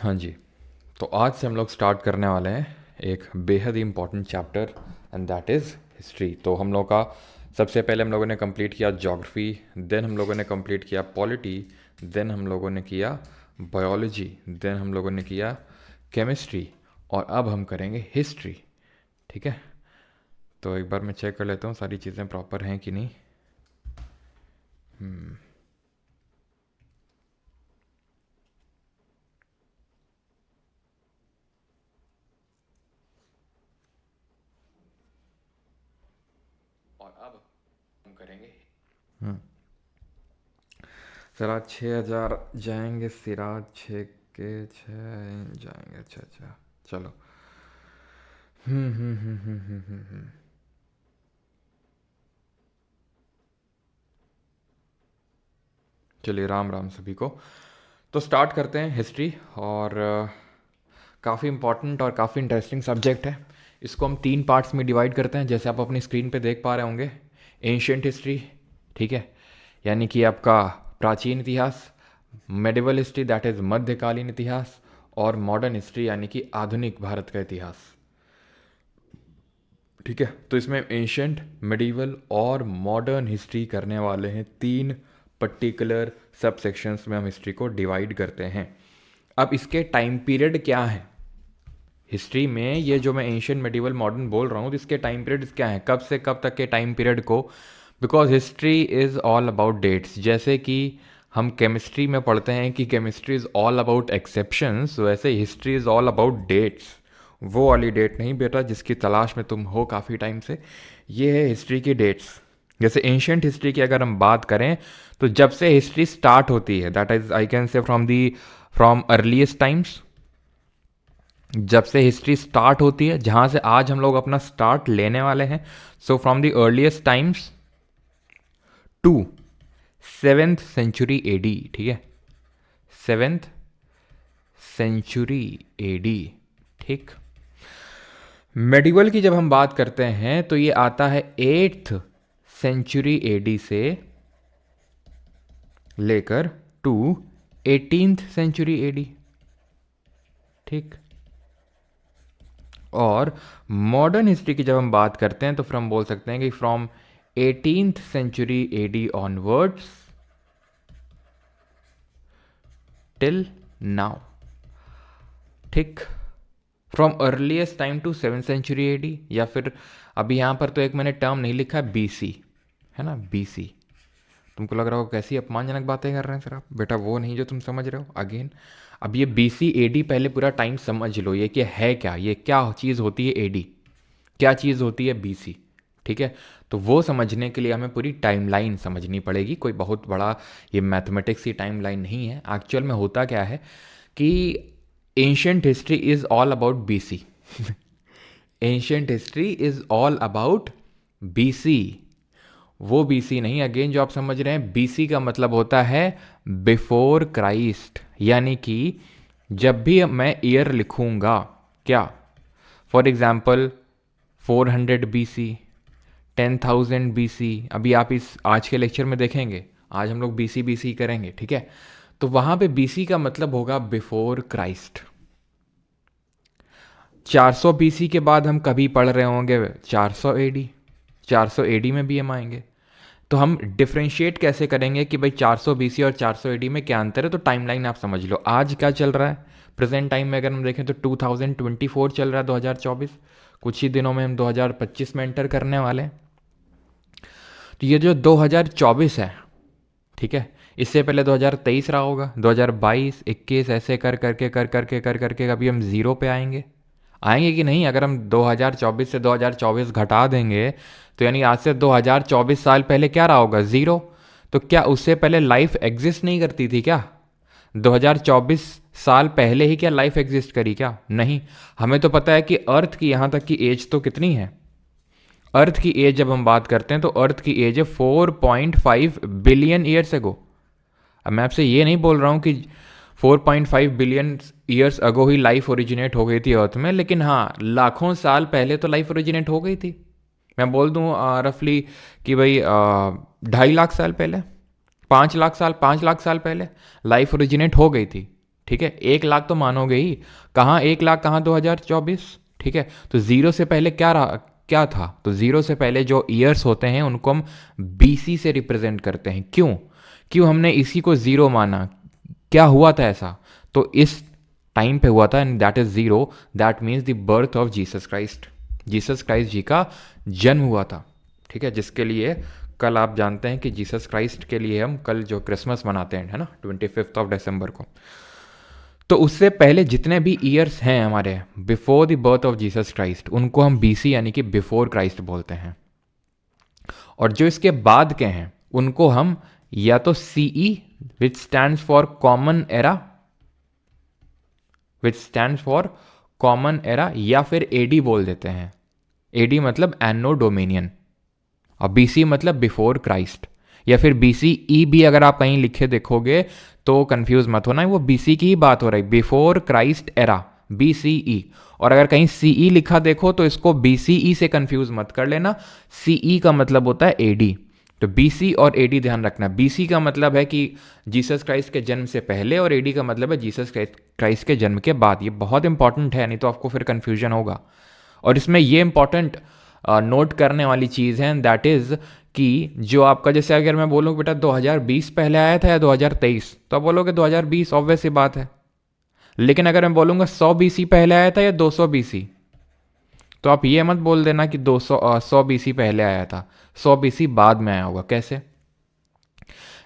हाँ जी। तो आज से हम लोग स्टार्ट करने वाले हैं एक बेहद ही important chapter and that is history. तो हम लोग का सबसे पहले हम लोगों ने कंप्लीट किया ज्योग्राफी, देन हम लोगों ने कंप्लीट किया पॉलिटी, देन हम लोगों ने किया बायोलॉजी, देन हम लोगों ने किया केमिस्ट्री और अब हम करेंगे हिस्ट्री। ठीक है, तो एक बार मैं चेक कर लेता हूँ सारी चीज़ें प्रॉपर हैं कि नहीं। और अब हम करेंगे सिराज 6,000 जाएंगे, सिराज 6 के 6 जाएंगे। अच्छा अच्छा, चलो। चलिए, राम राम सभी को। तो स्टार्ट करते हैं हिस्ट्री। और काफ़ी इम्पॉर्टेंट और काफ़ी इंटरेस्टिंग सब्जेक्ट है। इसको हम 3 पार्ट्स में डिवाइड करते हैं, जैसे आप अपनी स्क्रीन पे देख पा रहे होंगे। एंशियंट हिस्ट्री, ठीक है, यानी कि आपका प्राचीन इतिहास। मेडिवल हिस्ट्री, दैट इज़ मध्यकालीन इतिहास। और मॉडर्न हिस्ट्री, यानी कि आधुनिक भारत का इतिहास। ठीक है, तो इसमें एंशंट, मेडिवल और मॉडर्न हिस्ट्री करने वाले हैं। 3 पर्टिकुलर सब सेक्शंस में हम हिस्ट्री को डिवाइड करते हैं। अब इसके टाइम पीरियड क्या है हिस्ट्री में, ये जो मैं एंशियंट, मेडिवल, मॉडर्न बोल रहा हूँ, तो इसके टाइम पीरियड्स क्या हैं, कब से कब तक के टाइम पीरियड को। Because history is all about dates. जैसे कि हम केमिस्ट्री में पढ़ते हैं कि chemistry is all about exceptions, वैसे history is all about dates. वो वाली डेट नहीं बेटा जिसकी तलाश में तुम हो काफ़ी टाइम से, ये है हिस्ट्री की डेट्स। जैसे एंशियंट हिस्ट्री की अगर हम बात करें, तो जब से हिस्ट्री स्टार्ट होती है, that is I can say from earliest times. जब से हिस्ट्री स्टार्ट होती है, जहां से आज हम लोग अपना स्टार्ट लेने वाले हैं, so from the earliest times to 7th century AD. ठीक है, 7th century एडी। ठीक। मेडिवल की जब हम बात करते हैं तो ये आता है 8th century एडी से लेकर टू 18th century एडी। ठीक। और मॉडर्न हिस्ट्री की जब हम बात करते हैं तो फिर हम बोल सकते हैं कि from 18th century AD onwards till now. ठीक। From earliest time to 7th century AD, या फिर अभी यहाँ पर तो एक मैंने टर्म नहीं लिखा है, बीसी, है ना, बीसी। तुमको लग रहा हो कैसी अपमानजनक बातें कर रहे हैं सर आप, बेटा वो नहीं जो तुम समझ रहे हो। अगेन, अब ये बीसी एडी पहले पूरा टाइम समझ लो, ये कि है क्या, ये क्या चीज़ होती है एडी, क्या चीज़ होती है बीसी। ठीक है, तो वो समझने के लिए हमें पूरी टाइमलाइन समझनी पड़ेगी। कोई बहुत बड़ा ये मैथमेटिक्स की टाइमलाइन नहीं है। एक्चुअल में होता क्या है कि ancient history is all about BC. Ancient history is all about BC. वो बीसी नहीं, अगेन जो आप समझ रहे हैं, बीसी का मतलब होता है बिफोर क्राइस्ट। यानी कि जब भी मैं ईयर लिखूंगा, क्या, फॉर एग्जाम्पल 400 बीसी, 10,000 बीसी। अभी आप इस आज के लेक्चर में देखेंगे, आज हम लोग बीसी बीसी करेंगे। ठीक है, तो वहां पे बीसी का मतलब होगा बिफोर क्राइस्ट। 400 बीसी के बाद हम कभी पढ़ रहे होंगे 400 एडी। 400 एडी में भी हम आएंगे। तो हम डिफ्रेंशिएट कैसे करेंगे कि भाई 400 बीसी और 400 एडी में क्या अंतर है। तो टाइमलाइन आप समझ लो, आज क्या चल रहा है प्रेजेंट टाइम में, अगर हम देखें तो 2024 चल रहा है, 2024। कुछ ही दिनों में हम 2025 में एंटर करने वाले हैं। तो ये जो 2024 है, ठीक है, इससे पहले 2023 रहा होगा, 2022, 21, ऐसे कर करके कभी हम ज़ीरो पे आएंगे। आएंगे कि नहीं। अगर हम 2024 से 2024 घटा देंगे तो यानी आज से 2024 साल पहले क्या रहा होगा, ज़ीरो। तो क्या उससे पहले लाइफ एग्जिस्ट नहीं करती थी क्या? 2024 साल पहले ही क्या लाइफ एग्जिस्ट करी क्या? नहीं। हमें तो पता है कि अर्थ की यहाँ तक की एज तो कितनी है। अर्थ की एज जब हम बात करते हैं तो अर्थ की एज है 4.5 बिलियन ईयर्स एगो। अब मैं आपसे ये नहीं बोल रहा हूँ कि 4.5 बिलियन ईयर्स अगो ही लाइफ ओरिजिनेट हो गई थी अर्थ में, लेकिन हाँ, लाखों साल पहले तो लाइफ ओरिजिनेट हो गई थी। मैं बोल दूँ रफली कि भाई 2.5 लाख साल पहले, 5 लाख साल, 5 लाख साल पहले लाइफ ओरिजिनेट हो गई थी। ठीक है, 1 लाख तो मानोगे ही, कहाँ 1 लाख, कहाँ 2024। ठीक है, तो जीरो से पहले क्या रहा, क्या था, तो जीरो से पहले जो ईयर्स होते हैं उनको हम बीसी से रिप्रेजेंट करते हैं। क्यों, क्यों हमने इसी को जीरो माना, क्या हुआ था ऐसा, तो इस टाइम पे हुआ था, and that is zero, that means the birth of Jesus Christ, Jesus Christ ji का जन्म हुआ था। ठीक है, जिसके लिए कल आप जानते हैं कि जीसस क्राइस्ट के लिए हम कल जो क्रिसमस मनाते हैं, है ना, 25 को। तो उससे पहले जितने भी ईयर्स हैं हमारे before the birth of Jesus Christ, उनको हम बीसी यानी कि बिफोर क्राइस्ट बोलते हैं। और जो इसके बाद के हैं उनको हम या तो CE which stands for common era, which stands for common era, या फिर एडी बोल देते हैं। एडी मतलब एनो डोमिनियन, और बीसी मतलब बिफोर क्राइस्ट, या फिर बीसीई भी अगर आप कहीं लिखे देखोगे तो कंफ्यूज मत होना, वो बीसी की ही बात हो रही, बिफोर क्राइस्ट एरा, बीसीई। और अगर कहीं सीई लिखा देखो तो इसको बीसीई से कंफ्यूज मत कर लेना, सीई का मतलब होता है एडी। तो बीसी और एडी ध्यान रखना, बीसी का मतलब है कि जीसस क्राइस्ट के जन्म से पहले, और एडी का मतलब है जीसस क्राइस्ट के जन्म के बाद। ये बहुत इंपॉर्टेंट है, नहीं तो आपको फिर कंफ्यूजन होगा। और इसमें ये इंपॉर्टेंट नोट करने वाली चीज़ है, दैट इज़ कि जो आपका, जैसे अगर मैं बोलूँ बेटा 2020 पहले आया था या 2023, तो आप बोलोगे 2020, ऑब्वियस सी बात है। लेकिन अगर मैं बोलूँगा 100 बीसी पहले आया था या 200 बीसी, तो आप ये मत बोल देना कि 100 बीसी पहले आया था, 100 बीसी बाद में आया होगा। कैसे,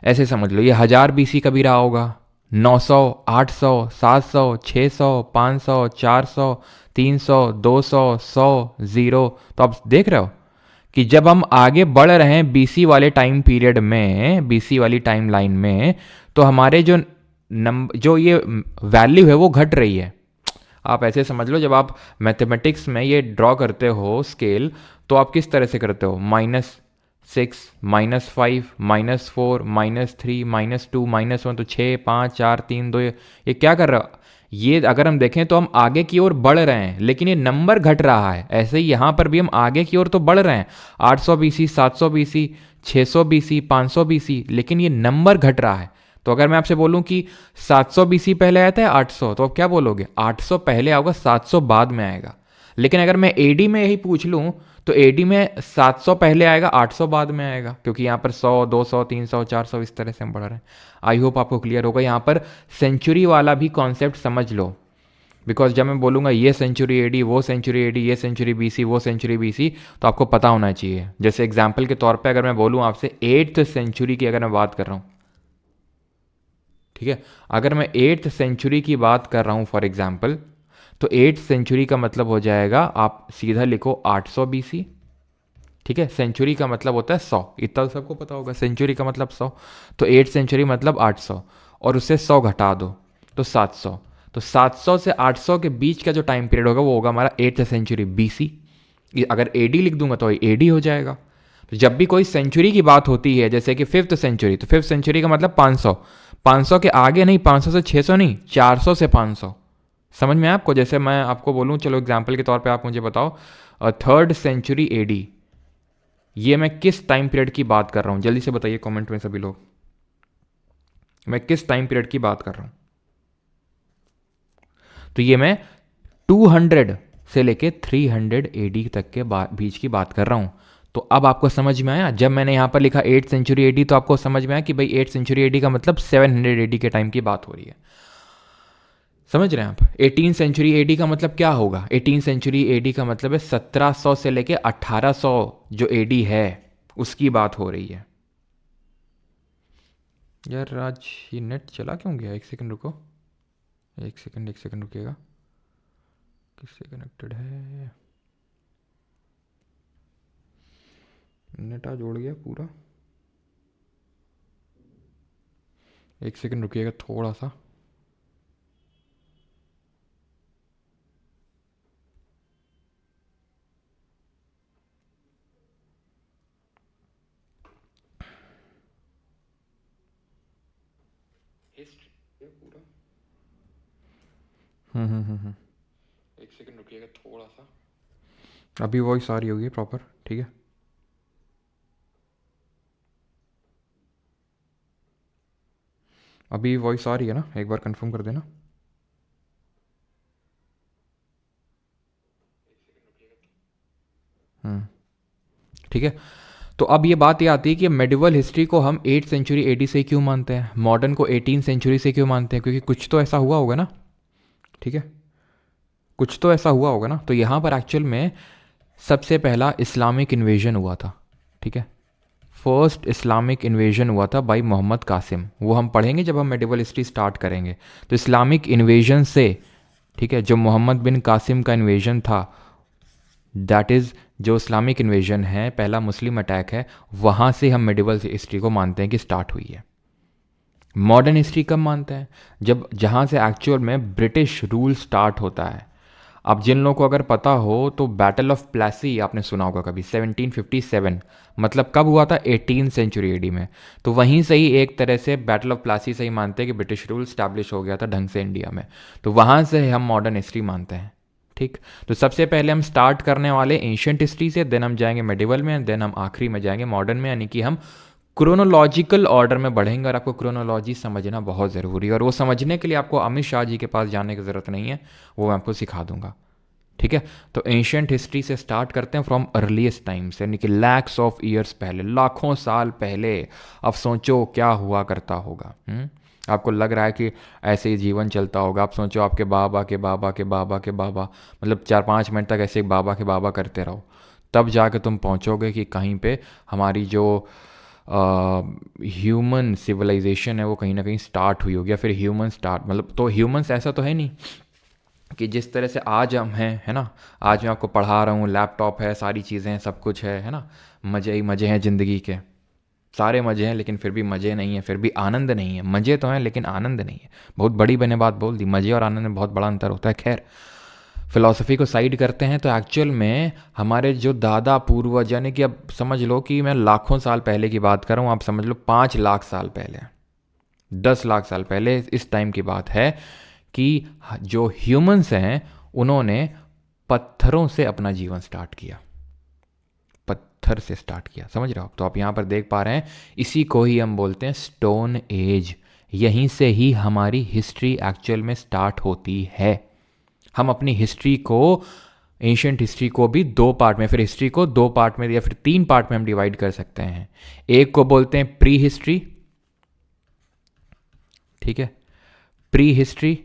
ऐसे समझ लो, ये 1000 बीसी कभी रहा होगा, 900, 800, 700, 600, 500, 400, 300, 200, 100, ज़ीरो। तो आप देख रहे हो कि जब हम आगे बढ़ रहे हैं बीसी वाले टाइम पीरियड में, बीसी वाली टाइम लाइन में, तो हमारे जो नंबर, जो ये वैल्यू है वो घट रही है। आप ऐसे समझ लो, जब आप मैथमेटिक्स में ये ड्रॉ करते हो स्केल, तो आप किस तरह से करते हो, -6, -5, -4, -3, -2, -1, तो 6, 5, 4, 3, 2, ये क्या कर रहा है, ये अगर हम देखें तो हम आगे की ओर बढ़ रहे हैं, लेकिन ये नंबर घट रहा है। ऐसे ही यहाँ पर भी हम आगे की ओर तो बढ़ रहे हैं, 800 बीसी, 700 बीसी, 600 बीसी, 500 बीसी, लेकिन ये नंबर घट रहा है। तो अगर मैं आपसे बोलूं कि 700 बीसी पहले आया था या 800, तो आप क्या बोलोगे, 800 पहले आएगा, 700 बाद में आएगा। लेकिन अगर मैं एडी में यही पूछ लूं, तो एडी में 700 पहले आएगा, 800 बाद में आएगा, क्योंकि यहाँ पर 100, 200, 300, 400 इस तरह से हम बढ़ रहे हैं। आई होप आपको क्लियर होगा। यहाँ पर सेंचुरी वाला भी कॉन्सेप्ट समझ लो, बिकॉज जब मैं बोलूँगा ये सेंचुरी एडी, वो सेंचुरी एडी, ये सेंचुरी बीसी, वो सेंचुरी बीसी, तो आपको पता होना चाहिए। जैसे एग्जाम्पल के तौर पर अगर मैं बोलूँ आपसे 8th सेंचुरी की अगर मैं बात कर रहा हूँ, ठीक है, अगर मैं 8th सेंचुरी की बात कर रहा हूँ फॉर एग्जाम्पल, तो 8th सेंचुरी का मतलब हो जाएगा, आप सीधा लिखो 800 बीसी। ठीक है, सेंचुरी का मतलब होता है 100, इतना तो सबको पता होगा, सेंचुरी का मतलब 100, तो 8th सेंचुरी मतलब 800, और उससे 100 घटा दो तो 700। तो 700 से 800 के बीच का जो टाइम पीरियड होगा वो होगा हमारा 8th सेंचुरी बीसी। अगर एडी लिख दूंगा तो एडी हो जाएगा। तो जब भी कोई सेंचुरी की बात होती है, जैसे कि 5th सेंचुरी, तो 5th सेंचुरी का मतलब 500, 500 के आगे नहीं, 500 से 600 नहीं, 400 से 500। समझ में आपको, जैसे मैं आपको बोलूँ, चलो एग्जाम्पल के तौर पे आप मुझे बताओ 3rd सेंचुरी एडी, ये मैं किस टाइम पीरियड की बात कर रहा हूँ, जल्दी से बताइए कमेंट में सभी लोग, मैं किस टाइम पीरियड की बात कर रहा हूँ। तो ये मैं 200 से लेके 300 एडी तक के बीच की बात कर रहा हूँ। तो अब आपको समझ में आया, जब मैंने यहाँ पर लिखा 8th सेंचुरी एडी, तो आपको समझ में आया कि भाई 8th सेंचुरी एडी का मतलब 700 एडी के टाइम की बात हो रही है। समझ रहे हैं आप। 18th सेंचुरी एडी का मतलब क्या होगा, 18th सेंचुरी एडी का मतलब है 1700 से लेके 1800 जो एडी है उसकी बात हो रही है। यार आज ये नेट चला क्यों गया, एक सेकंड रुको, एक सेकंड रुकिएगा, किससे कनेक्टेड है, नेट आज उड़ गया पूरा, एक सेकंड रुकिएगा थोड़ा सा। हिस्ट्री पूरा, एक सेकंड रुकिएगा थोड़ा सा, अभी वॉइस आ रही होगी प्रॉपर, ठीक है। अभी वॉइस आ रही है ना, एक बार कंफर्म कर देना। ठीक है। तो अब ये बात ये आती है कि मेडिवल हिस्ट्री को हम 8th सेंचुरी एडी से क्यों मानते हैं, मॉडर्न को 18th सेंचुरी से क्यों मानते हैं, क्योंकि कुछ तो ऐसा हुआ होगा ना। ठीक है, कुछ तो ऐसा हुआ होगा ना। तो यहाँ पर एक्चुअल में सबसे पहला इस्लामिक इन्वेजन हुआ था। ठीक है, फर्स्ट इस्लामिक इन्वेजन हुआ था बाई मोहम्मद कासिम, वो हम पढ़ेंगे जब हम मेडिवल हिस्ट्री स्टार्ट करेंगे। तो इस्लामिक इन्वेजन से, ठीक है, जो मोहम्मद बिन कासिम का इन्वेजन था, दैट इज़ जो इस्लामिक इन्वेजन है, पहला मुस्लिम अटैक है, वहाँ से हम मेडिवल हिस्ट्री को मानते हैं कि स्टार्ट हुई है। मॉडर्न हिस्ट्री कब मानते हैं, जब जहाँ से एक्चुअल में ब्रिटिश रूल स्टार्ट होता है। अब जिन लोगों को अगर पता हो तो बैटल ऑफ प्लासी आपने सुना होगा कभी, 1757, मतलब कब हुआ था, 18th सेंचुरी एडी में। तो वहीं से ही एक तरह से बैटल ऑफ प्लासी से ही मानते हैं कि ब्रिटिश रूल स्टैब्लिश हो गया था ढंग से इंडिया में। तो वहाँ से हम मॉडर्न हिस्ट्री मानते हैं। ठीक, तो सबसे पहले हम स्टार्ट करने वाले एंशियंट हिस्ट्री से, देन हम जाएंगे मेडिवल में, देन हम आखिरी में जाएंगे मॉडर्न में, यानी कि हम क्रोनोलॉजिकल ऑर्डर में बढ़ेंगे। और आपको क्रोनोलॉजी समझना बहुत ज़रूरी है, और वो समझने के लिए आपको अमित शाह जी के पास जाने की ज़रूरत नहीं है, वो मैं आपको सिखा दूंगा। ठीक है, तो एंशियंट हिस्ट्री से स्टार्ट करते हैं फ्रॉम अर्लीस्ट टाइम से, यानी कि लैक्स ऑफ ईयर्स पहले, लाखों साल पहले। अब सोचो क्या हुआ करता होगा। आपको लग रहा है कि ऐसे ही जीवन चलता होगा। आप सोचो आपके बाबा के बाबा के बाबा के बाबा, मतलब 4-5 मिनट तक ऐसे बाबा के बाबा करते रहो, तब जाके तुम पहुंचोगे कि कहीं पे हमारी जो ह्यूमन सिविलाइजेशन है वो कहीं ना कहीं स्टार्ट हुई होगी, या फिर ह्यूमन स्टार्ट, मतलब तो ह्यूमंस ऐसा तो है नहीं कि जिस तरह से आज हम हैं, है ना। आज मैं आपको पढ़ा रहा हूँ, लैपटॉप है, सारी चीज़ें हैं, सब कुछ है ना। मज़े ही मज़े हैं ज़िंदगी के, सारे मज़े हैं, लेकिन फिर भी मज़े नहीं है, फिर भी आनंद नहीं है। मज़े तो हैं लेकिन आनंद नहीं है। बहुत बड़ी मैंने बात बोल दी, मज़े और आनंद में बहुत बड़ा अंतर होता है। खैर, फ़िलॉसफी को साइड करते हैं। तो एक्चुअल में हमारे जो दादा पूर्वज, यानी कि अब समझ लो कि मैं लाखों साल पहले की बात कर रहा हूँ, आप समझ लो 5 लाख साल पहले, 10 लाख साल पहले, इस टाइम की बात है कि जो ह्यूमंस हैं उन्होंने पत्थरों से अपना जीवन स्टार्ट किया, पत्थर से स्टार्ट किया, समझ रहे हो। तो आप यहाँ पर देख पा रहे हैं, इसी को ही हम बोलते हैं स्टोन एज। यहीं से ही हमारी हिस्ट्री एक्चुअल में स्टार्ट होती है। हम अपनी हिस्ट्री को, एंशियंट हिस्ट्री को भी 2 पार्ट में, फिर हिस्ट्री को 2 पार्ट में या फिर 3 पार्ट में हम डिवाइड कर सकते हैं। एक को बोलते हैं प्री हिस्ट्री, ठीक है, प्री हिस्ट्री।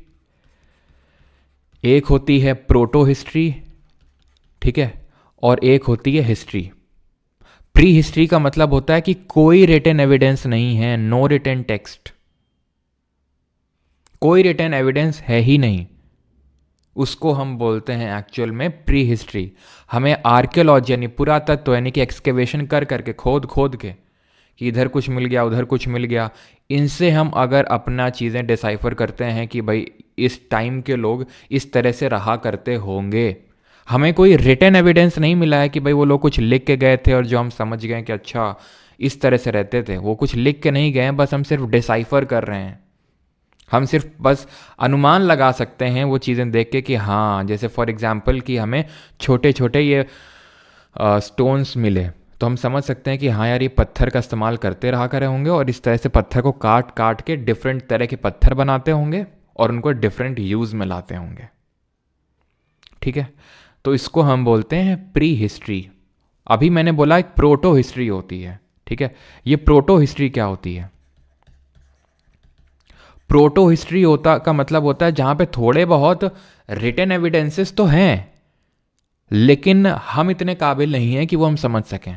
एक होती है प्रोटो हिस्ट्री, ठीक है, और एक होती है हिस्ट्री। प्री हिस्ट्री का मतलब होता है कि कोई रिटन एविडेंस नहीं है, नो रिटन टेक्स्ट, कोई रिटन एविडेंस है ही नहीं, उसको हम बोलते हैं एक्चुअल में प्री हिस्ट्री। हमें आर्कियोलॉजी यानी पुरातत्व, यानी कि एक्सकेवेशन कर करके, खोद खोद के, कि इधर कुछ मिल गया उधर कुछ मिल गया, इनसे हम अगर अपना चीज़ें डिसाइफर करते हैं कि भाई इस टाइम के लोग इस तरह से रहा करते होंगे। हमें कोई रिटन एविडेंस नहीं मिला है कि भाई वो लोग कुछ लिख के गए थे और जो हम समझ गए कि अच्छा इस तरह से रहते थे। वो कुछ लिख के नहीं गए, बस हम सिर्फ डिसाइफर कर रहे हैं। हम सिर्फ बस अनुमान लगा सकते हैं वो चीज़ें देख के कि हाँ, जैसे फॉर एग्जांपल कि हमें छोटे छोटे ये स्टोन्स मिले, तो हम समझ सकते हैं कि हाँ यार, ये पत्थर का इस्तेमाल करते रहा करे होंगे, और इस तरह से पत्थर को काट काट के डिफरेंट तरह के पत्थर बनाते होंगे और उनको डिफरेंट यूज़ में लाते होंगे। ठीक है, तो इसको हम बोलते हैं प्री हिस्ट्री। अभी मैंने बोला एक प्रोटो हिस्ट्री होती है, ठीक है। ये प्रोटो हिस्ट्री क्या होती है? प्रोटो हिस्ट्री होता का मतलब होता है जहां पे थोड़े बहुत रिटन एविडेंसेस तो हैं, लेकिन हम इतने काबिल नहीं हैं कि वो हम समझ सकें।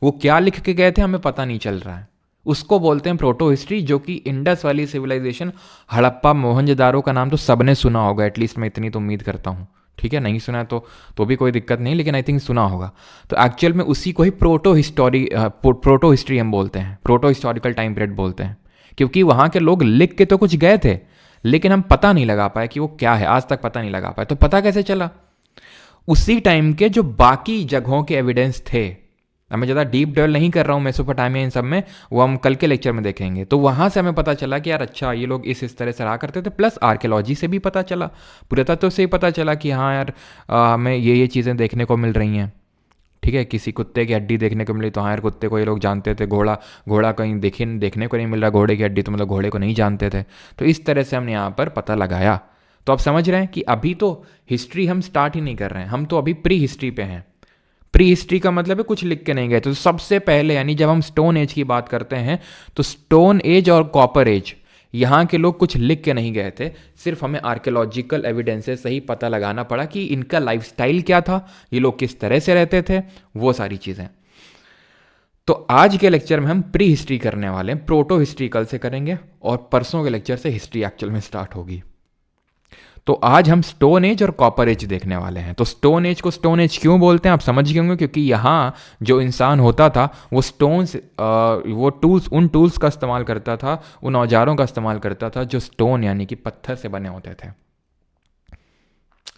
वो क्या लिख के गए थे हमें पता नहीं चल रहा है, उसको बोलते हैं प्रोटो हिस्ट्री। जो कि इंडस वाली सिविलाइजेशन, हड़प्पा मोहनजोदारो का नाम तो सबने सुना होगा, एटलीस्ट मैं इतनी तो उम्मीद करता हूँ। ठीक है, नहीं सुना है तो भी कोई दिक्कत नहीं, लेकिन आई थिंक सुना होगा। तो एक्चुअल में उसी को ही प्रोटो हिस्ट्री हम बोलते हैं, प्रोटो हिस्टोरिकल टाइम पीरियड बोलते हैं, क्योंकि वहाँ के लोग लिख के तो कुछ गए थे, लेकिन हम पता नहीं लगा पाए कि वो क्या है, आज तक पता नहीं लगा पाए। तो पता कैसे चला? उसी टाइम के जो बाकी जगहों के एविडेंस थे, अब मैं ज़्यादा डीप डेवल नहीं कर रहा हूँ मेसोपोटामिया इन सब में, वो हम कल के लेक्चर में देखेंगे। तो वहाँ से हमें पता चला कि यार अच्छा, ये लोग इस तरह से रहा करते थे। प्लस आर्कियोलॉजी से भी पता चला, पुरातत्व से ही पता चला कि हाँ यार, हमें ये चीज़ें देखने को मिल रही हैं। ठीक है, किसी कुत्ते की हड्डी देखने को मिली तो हाँ यार, कुत्ते को ये लोग जानते थे। घोड़ा कहीं देखने को नहीं मिल रहा, घोड़े की हड्डी, तो मतलब घोड़े को नहीं जानते थे। तो इस तरह से हमने यहाँ पर पता लगाया। तो आप समझ रहे हैं कि अभी तो हिस्ट्री हम स्टार्ट ही नहीं कर रहे हैं, हम तो अभी प्री हिस्ट्री पे हैं। प्री हिस्ट्री का मतलब है कुछ लिख के नहीं गए। तो सबसे पहले यानी जब हम स्टोन एज की बात करते हैं तो स्टोन एज और कॉपर एज यहाँ के लोग कुछ लिख के नहीं गए थे, सिर्फ हमें आर्कियोलॉजिकल एविडेंसेस से ही पता लगाना पड़ा कि इनका लाइफस्टाइल क्या था, ये लोग किस तरह से रहते थे, वो सारी चीज़ें। तो आज के लेक्चर में हम प्री हिस्ट्री करने वाले हैं, प्रोटो हिस्ट्री कल से करेंगे और परसों के लेक्चर से हिस्ट्री एक्चुअल में स्टार्ट होगी। तो आज हम स्टोन एज और कॉपर एज देखने वाले हैं। तो स्टोन एज को स्टोन एज क्यों बोलते हैं आप समझ गए होंगे, क्योंकि यहाँ जो इंसान होता था वो स्टोन्स वो टूल्स उन टूल्स का इस्तेमाल करता था, उन औजारों का इस्तेमाल करता था जो स्टोन यानी कि पत्थर से बने होते थे।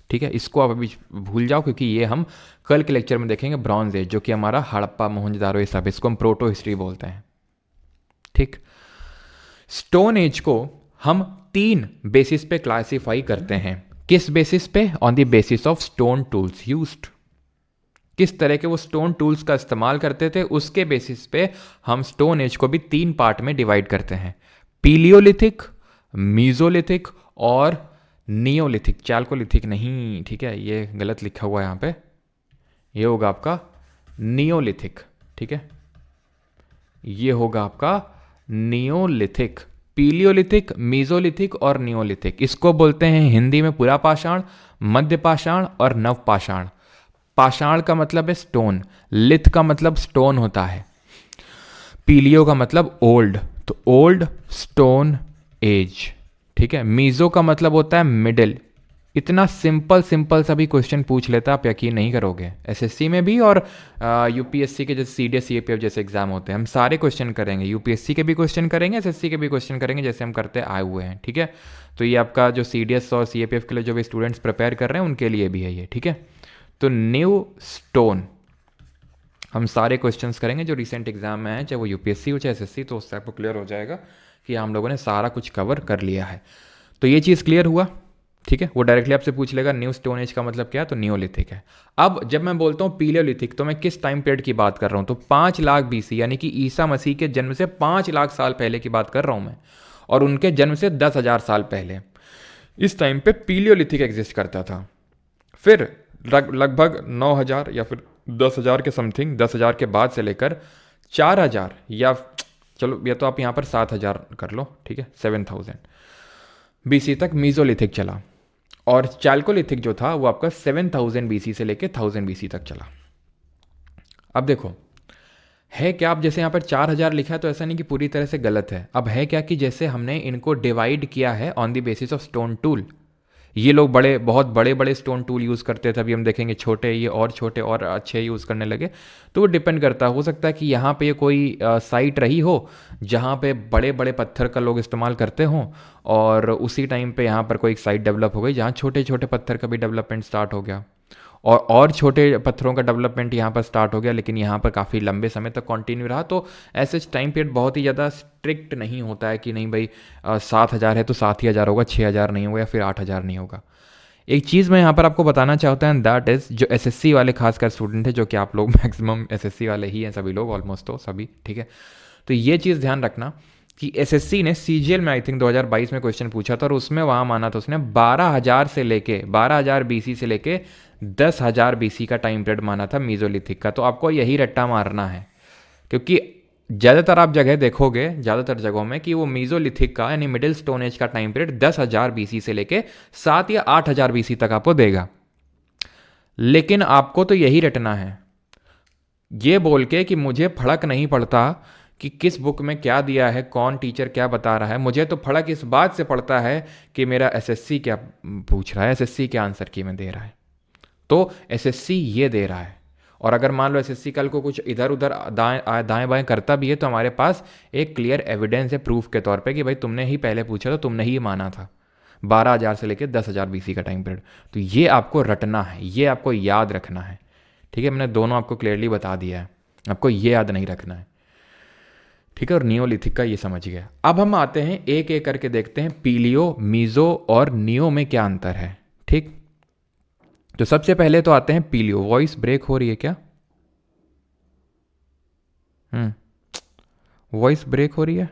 ठीक है, इसको आप अभी भूल जाओ क्योंकि ये हम कल के लेक्चर में देखेंगे ब्रॉन्ज एज, जो कि हमारा हड़प्पा मोहनजोदारो ये सब, इसको हम प्रोटो हिस्ट्री बोलते हैं। ठीक, स्टोन एज को हम 3 बेसिस पे क्लासिफाई करते हैं। किस बेसिस पे? On the basis of stone tools used. किस तरह के वो स्टोन टूल्स का इस्तेमाल करते थे उसके बेसिस पे हम स्टोन एज को भी 3 पार्ट में डिवाइड करते हैं, पीलियोलिथिक, मीजोलिथिक और नियोलिथिक। चैल्कोलिथिक नहीं, ठीक है, ये गलत लिखा हुआ है यहाँ पे, ये होगा आपका नियोलिथिक। ठीक है, ये होगा आपका नियोलिथिक। पीलियोलिथिक, मीजोलिथिक और नियोलिथिक, इसको बोलते हैं हिंदी में पुरा पाषाण, मध्य पाषाण और नव पाषाण। पाषाण का मतलब है स्टोन, लिथ का मतलब स्टोन होता है, पीलियो का मतलब ओल्ड, तो ओल्ड स्टोन एज। ठीक है, मीजो का मतलब होता है मिडिल। इतना सिंपल सिंपल सा भी क्वेश्चन पूछ लेता, आप यकीन नहीं करोगे, एसएससी में भी और यूपीएससी के जैसे सीडीएस सीएपीएफ जैसे एग्जाम होते हैं, हम सारे क्वेश्चन करेंगे, यूपीएससी के भी क्वेश्चन करेंगे, एसएससी के भी क्वेश्चन करेंगे, जैसे हम करते आए हुए हैं। ठीक है, तो ये आपका जो सीडीएस और सीएपीएफ के लिए जो भी स्टूडेंट्स प्रिपेयर कर रहे हैं उनके लिए भी है ये। ठीक है, तो न्यू स्टोन हम सारे क्वेश्चंस करेंगे जो रिसेंट एग्जाम में है, चाहे वो यूपीएससी हो चाहे एसएससी, तो उससे आपको क्लियर हो जाएगा कि हम लोगों ने सारा कुछ कवर कर लिया है। तो ये चीज़ क्लियर हुआ। ठीक है, वो डायरेक्टली आपसे पूछ लेगा न्यू स्टोन एज का मतलब क्या है, तो नियोलिथिक है। अब जब मैं बोलता हूँ पीलियोलिथिक तो मैं किस टाइम पीरियड की बात कर रहा हूँ, तो 5 लाख बीसी यानी कि ईसा मसीह के जन्म से 5 लाख साल पहले की बात कर रहा हूँ मैं, और उनके जन्म से 10,000 साल पहले, इस टाइम पे पीलियोलिथिक एग्जिस्ट करता था। फिर लगभग 9,000 या फिर 10,000 के समथिंग, 10,000 के बाद से लेकर 4,000 या चलो या तो आप यहाँ पर 7,000 कर लो, ठीक है, 7,000 बीसी तक मीजोलिथिक चला, और चैल्कोलिथिक जो था वो आपका 7,000 बीसी से लेकर 1000 बीसी तक चला। अब देखो है क्या, आप जैसे यहाँ पर 4,000 लिखा है तो ऐसा नहीं कि पूरी तरह से गलत है। अब है क्या कि जैसे हमने इनको डिवाइड किया है on the basis of stone tool, ये लोग बहुत बड़े बड़े स्टोन टूल यूज़ करते थे, अभी हम देखेंगे छोटे, ये और छोटे और अच्छे यूज़ करने लगे। तो वो डिपेंड करता है, हो सकता है कि यहाँ पे कोई साइट रही हो जहाँ पे बड़े बड़े पत्थर का लोग इस्तेमाल करते हों, और उसी टाइम पे यहाँ पर कोई एक साइट डेवलप हो गई जहाँ छोटे छोटे पत्थर का भी डेवलपमेंट स्टार्ट हो गया, और छोटे पत्थरों का डेवलपमेंट यहाँ पर स्टार्ट हो गया, लेकिन यहाँ पर काफ़ी लंबे समय तक कंटिन्यू रहा। तो ऐसे टाइम पीरियड बहुत ही ज़्यादा स्ट्रिक्ट नहीं होता है कि नहीं भाई 7,000 है तो 7,000 होगा, 6,000 नहीं होगा या फिर 8,000 नहीं होगा। एक चीज़ मैं यहाँ पर आपको बताना चाहता हूँ, दैट इज़ जो एसएससी वाले खासकर स्टूडेंट है, जो कि आप लोग मैक्सिमम एसएससी वाले ही हैं, सभी लोग ऑलमोस्ट, तो सभी, ठीक है। तो ये चीज़ ध्यान रखना कि एसएससी ने सीजीएल में आई थिंक 2022 में क्वेश्चन पूछा था, और उसमें वहाँ माना था उसने 12,000 से लेके 12,000 बीसी से लेके 10,000 बीसी का टाइम पीरियड माना था मीजोलिथिक का। तो आपको यही रट्टा मारना है, क्योंकि ज़्यादातर आप जगह देखोगे, ज़्यादातर जगहों में, कि वो मीजोलिथिक का यानी मिडिल स्टोन एज का टाइम पीरियड 10,000 बीसी से लेके 7 या 8,000 बीसी तक आपको देगा। लेकिन आपको तो यही रटना है, ये बोल के कि मुझे फर्क नहीं पड़ता कि किस बुक में क्या दिया है, कौन टीचर क्या बता रहा है, मुझे तो फर्क इस बात से पड़ता है कि मेरा एसएससी क्या पूछ रहा है, एसएससी क्या आंसर की में दे रहा है। तो एसएससी ये दे रहा है, और अगर मान लो एसएससी कल को कुछ इधर उधर दाएं बाएं करता भी है तो हमारे पास एक क्लियर एविडेंस है प्रूफ के तौर पे कि भाई तुमने ही पहले पूछा था, तुमने ही माना था 12,000 से लेकर 10,000 बीसी का टाइम पीरियड। तो ये आपको रटना है, ये आपको याद रखना है, ठीक है। मैंने दोनों आपको क्लियरली बता दिया है, आपको ये याद नहीं रखना है, ठीक है। और नियोलिथिक का ये समझ गया। अब हम आते हैं एक एक करके देखते हैं पीलियो, मीजो और नियो में क्या अंतर है, ठीक। तो सबसे पहले तो आते हैं पीलियो। वॉइस ब्रेक हो रही है क्या? वॉइस ब्रेक हो रही है,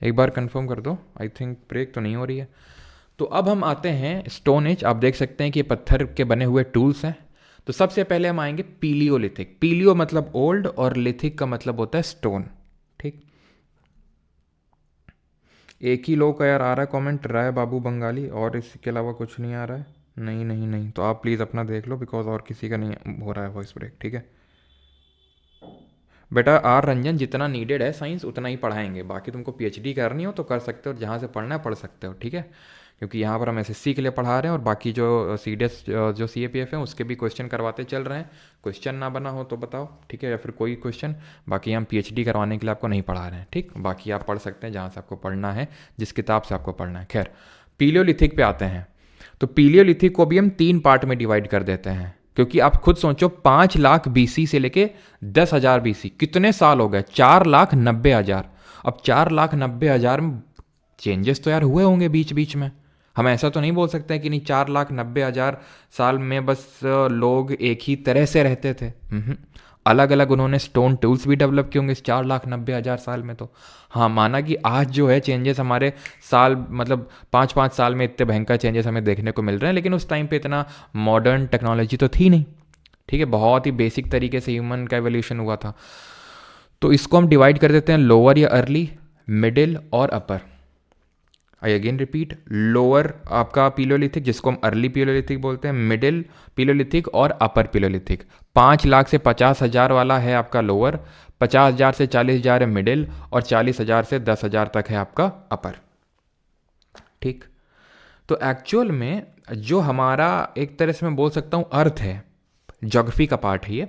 एक बार कंफर्म कर दो। आई थिंक ब्रेक तो नहीं हो रही है। तो अब हम आते हैं स्टोन एज। आप देख सकते हैं कि ये पत्थर के बने हुए टूल्स हैं। तो सबसे पहले हम आएंगे पीलियोलिथिक। पीलियो मतलब ओल्ड और लिथिक का मतलब होता है स्टोन। ठीक, एक ही लोग का यार आ रहा है कमेंट, राय बाबू बंगाली, और इसके अलावा कुछ नहीं आ रहा है। नहीं नहीं नहीं, तो आप प्लीज़ अपना देख लो, बिकॉज और किसी का नहीं हो रहा है वॉइस ब्रेक। ठीक है बेटा, आर रंजन, जितना नीडेड है साइंस उतना ही पढ़ाएंगे, बाकी तुमको पीएचडी करनी हो तो कर सकते हो, जहाँ से पढ़ना है पढ़ सकते हो। ठीक है, क्योंकि यहाँ पर हम एसएससी के लिए पढ़ा रहे हैं, और बाकी जो सीडीएस जो सीएपीएफ है उसके भी क्वेश्चन करवाते चल रहे हैं। क्वेश्चन ना बना हो तो बताओ, ठीक है, या फिर कोई क्वेश्चन। बाकी हम पीएचडी करवाने के लिए आपको नहीं पढ़ा रहे हैं। ठीक, बाकी आप पढ़ सकते हैं जहाँ से आपको पढ़ना है, जिस किताब से आपको पढ़ना है। खैर, पीलियोलिथिक पे आते हैं। तो पीलियोलिथिक को भी हम 3 पार्ट में डिवाइड कर देते हैं, क्योंकि आप खुद सोचो 5 लाख बीसी से लेके 10,000 बीसी कितने साल हो गए? 4,90,000। अब 4,90,000 में चेंजेस तो यार हुए होंगे बीच बीच में। हम ऐसा तो नहीं बोल सकते कि नहीं 4,90,000 साल में बस लोग एक ही तरह से रहते थे। अलग अलग उन्होंने स्टोन टूल्स भी डेवलप किए होंगे इस 4,90,000 साल में। तो हाँ, माना कि आज जो है चेंजेस हमारे साल मतलब 5-5 साल में इतने भयंकर चेंजेस हमें देखने को मिल रहे हैं, लेकिन उस टाइम पे इतना मॉडर्न टेक्नोलॉजी तो थी नहीं। ठीक है, बहुत ही बेसिक तरीके से ह्यूमन का एवोल्यूशन हुआ था। तो इसको हम डिवाइड कर देते हैं लोअर या अर्ली, मिडिल और अपर। आई अगेन रिपीट, लोअर आपका पीलियोलिथिक जिसको हम अर्ली पीलियोलिथिक बोलते हैं, मिडिल पीलियोलिथिक और अपर पीलियोलिथिक। 5 लाख से 50,000 वाला है आपका लोअर, 50,000 से 40,000 है मिडिल, और 40,000 से 10,000 तक है आपका अपर। ठीक, तो एक्चुअल में जो हमारा एक तरह से मैं बोल सकता हूँ अर्थ है, ज्योग्राफी का पार्ट है ये,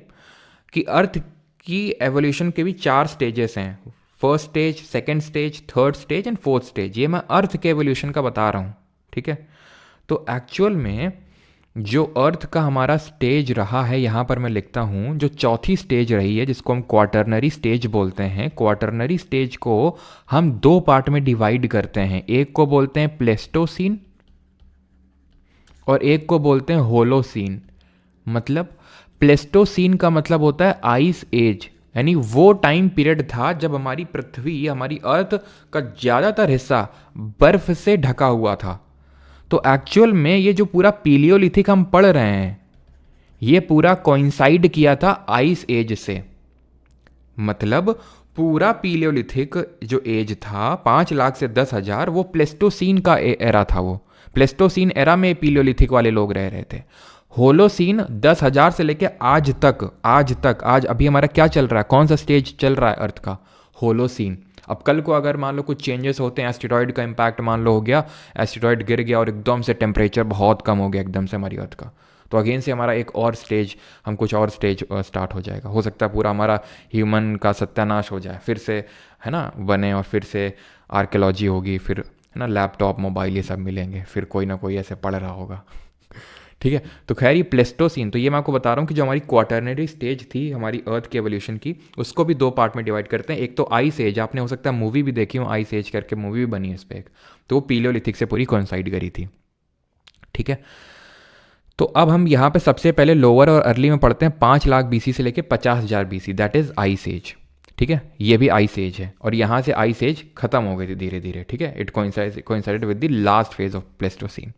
कि अर्थ की एवोल्यूशन के भी 4 स्टेजेस हैं। First stage, second stage, third stage and fourth stage. ये मैं अर्थ के एवोल्यूशन का बता रहा हूँ। ठीक है, तो एक्चुअल में जो अर्थ का हमारा स्टेज रहा है, यहाँ पर मैं लिखता हूँ जो चौथी स्टेज रही है जिसको हम क्वाटरनरी स्टेज बोलते हैं। क्वाटरनरी स्टेज को हम 2 पार्ट में डिवाइड करते हैं, एक को बोलते हैं प्लेस्टोसीन और एक को बोलते हैं होलोसीन। मतलब प्लेस्टोसीन का मतलब होता है आइस एज, यानी वो टाइम पीरियड था जब हमारी पृथ्वी, हमारी अर्थ का ज़्यादातर हिस्सा बर्फ से ढका हुआ था। तो एक्चुअल में ये जो पूरा पीलियोलिथिक हम पढ़ रहे हैं, ये पूरा कोइंसाइड किया था आइस एज से। मतलब पूरा पीलियोलिथिक जो एज था 5 लाख से 10,000, वो प्लेस्टोसीन का एरा था। वो प्लेस्टोसीन एरा में पीलियोलिथिक वाले लोग रह रहे थे। होलोसीन 10,000 से लेके आज अभी हमारा क्या चल रहा है, कौन सा स्टेज चल रहा है अर्थ का? होलोसीन। अब कल को अगर मान लो कुछ चेंजेस होते हैं, एस्टेरॉयड का इम्पैक्ट मान लो हो गया, एस्टेरॉयड गिर गया और एकदम से टेम्परेचर बहुत कम हो गया एकदम से हमारी अर्थ का, तो अगेन से हमारा एक और स्टेज, हम कुछ और स्टेज स्टार्ट हो जाएगा। हो सकता है पूरा हमारा ह्यूमन का सत्यानाश हो जाए, फिर से है ना बने, और फिर से आर्कियोलॉजी होगी, फिर है ना लैपटॉप मोबाइल ये सब मिलेंगे, फिर कोई ना कोई ऐसे पढ़ रहा होगा। ठीक है, तो खैर ये प्लेस्टोसीन, तो ये मैं आपको बता रहा हूँ कि जो हमारी क्वाटरनरी स्टेज थी हमारी अर्थ के एवोल्यूशन की, उसको भी 2 पार्ट में डिवाइड करते हैं। एक तो आइस एज, आपने हो सकता है मूवी भी देखी हो, आइस एज करके मूवी भी बनी है इस पर एक, तो वो पीलियोलिथिक से पूरी कोइंसाइड करी थी। ठीक है, तो अब हम यहाँ पे सबसे पहले लोअर और अर्ली में पढ़ते हैं 5 लाख बीसी से लेके 50,000 BC, that is ice age. ठीक है, ये भी आइस एज है, और यहाँ से आइस एज खत्म हो गई थी धीरे धीरे। ठीक है, it coincided with the last phase of Pleistocene.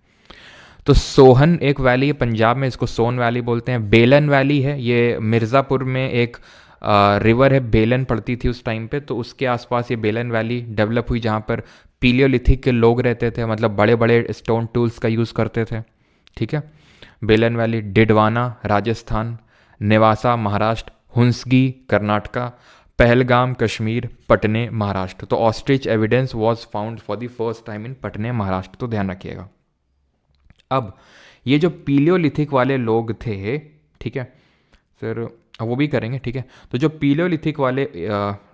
तो सोहन एक वैली है पंजाब में, इसको सोन वैली बोलते हैं। बेलन वैली है, ये मिर्ज़ापुर में एक रिवर है, बेलन पड़ती थी उस टाइम पे, तो उसके आसपास ये बेलन वैली डेवलप हुई, जहाँ पर पीलियोलिथिक के लोग रहते थे, मतलब बड़े बड़े स्टोन टूल्स का यूज़ करते थे। ठीक है, बेलन वैली, डिडवाना राजस्थान, नेवासा महाराष्ट्र, हुंसगी कर्नाटका, पहलगाम कश्मीर, पटने महाराष्ट्र। तो ostrich evidence was found for the first time in पटने महाराष्ट्र, तो ध्यान रखिएगा। अब ये जो पीलियोलिथिक वाले लोग थे, ठीक है सर, वो भी करेंगे। ठीक है, तो जो पीलियोलिथिक वाले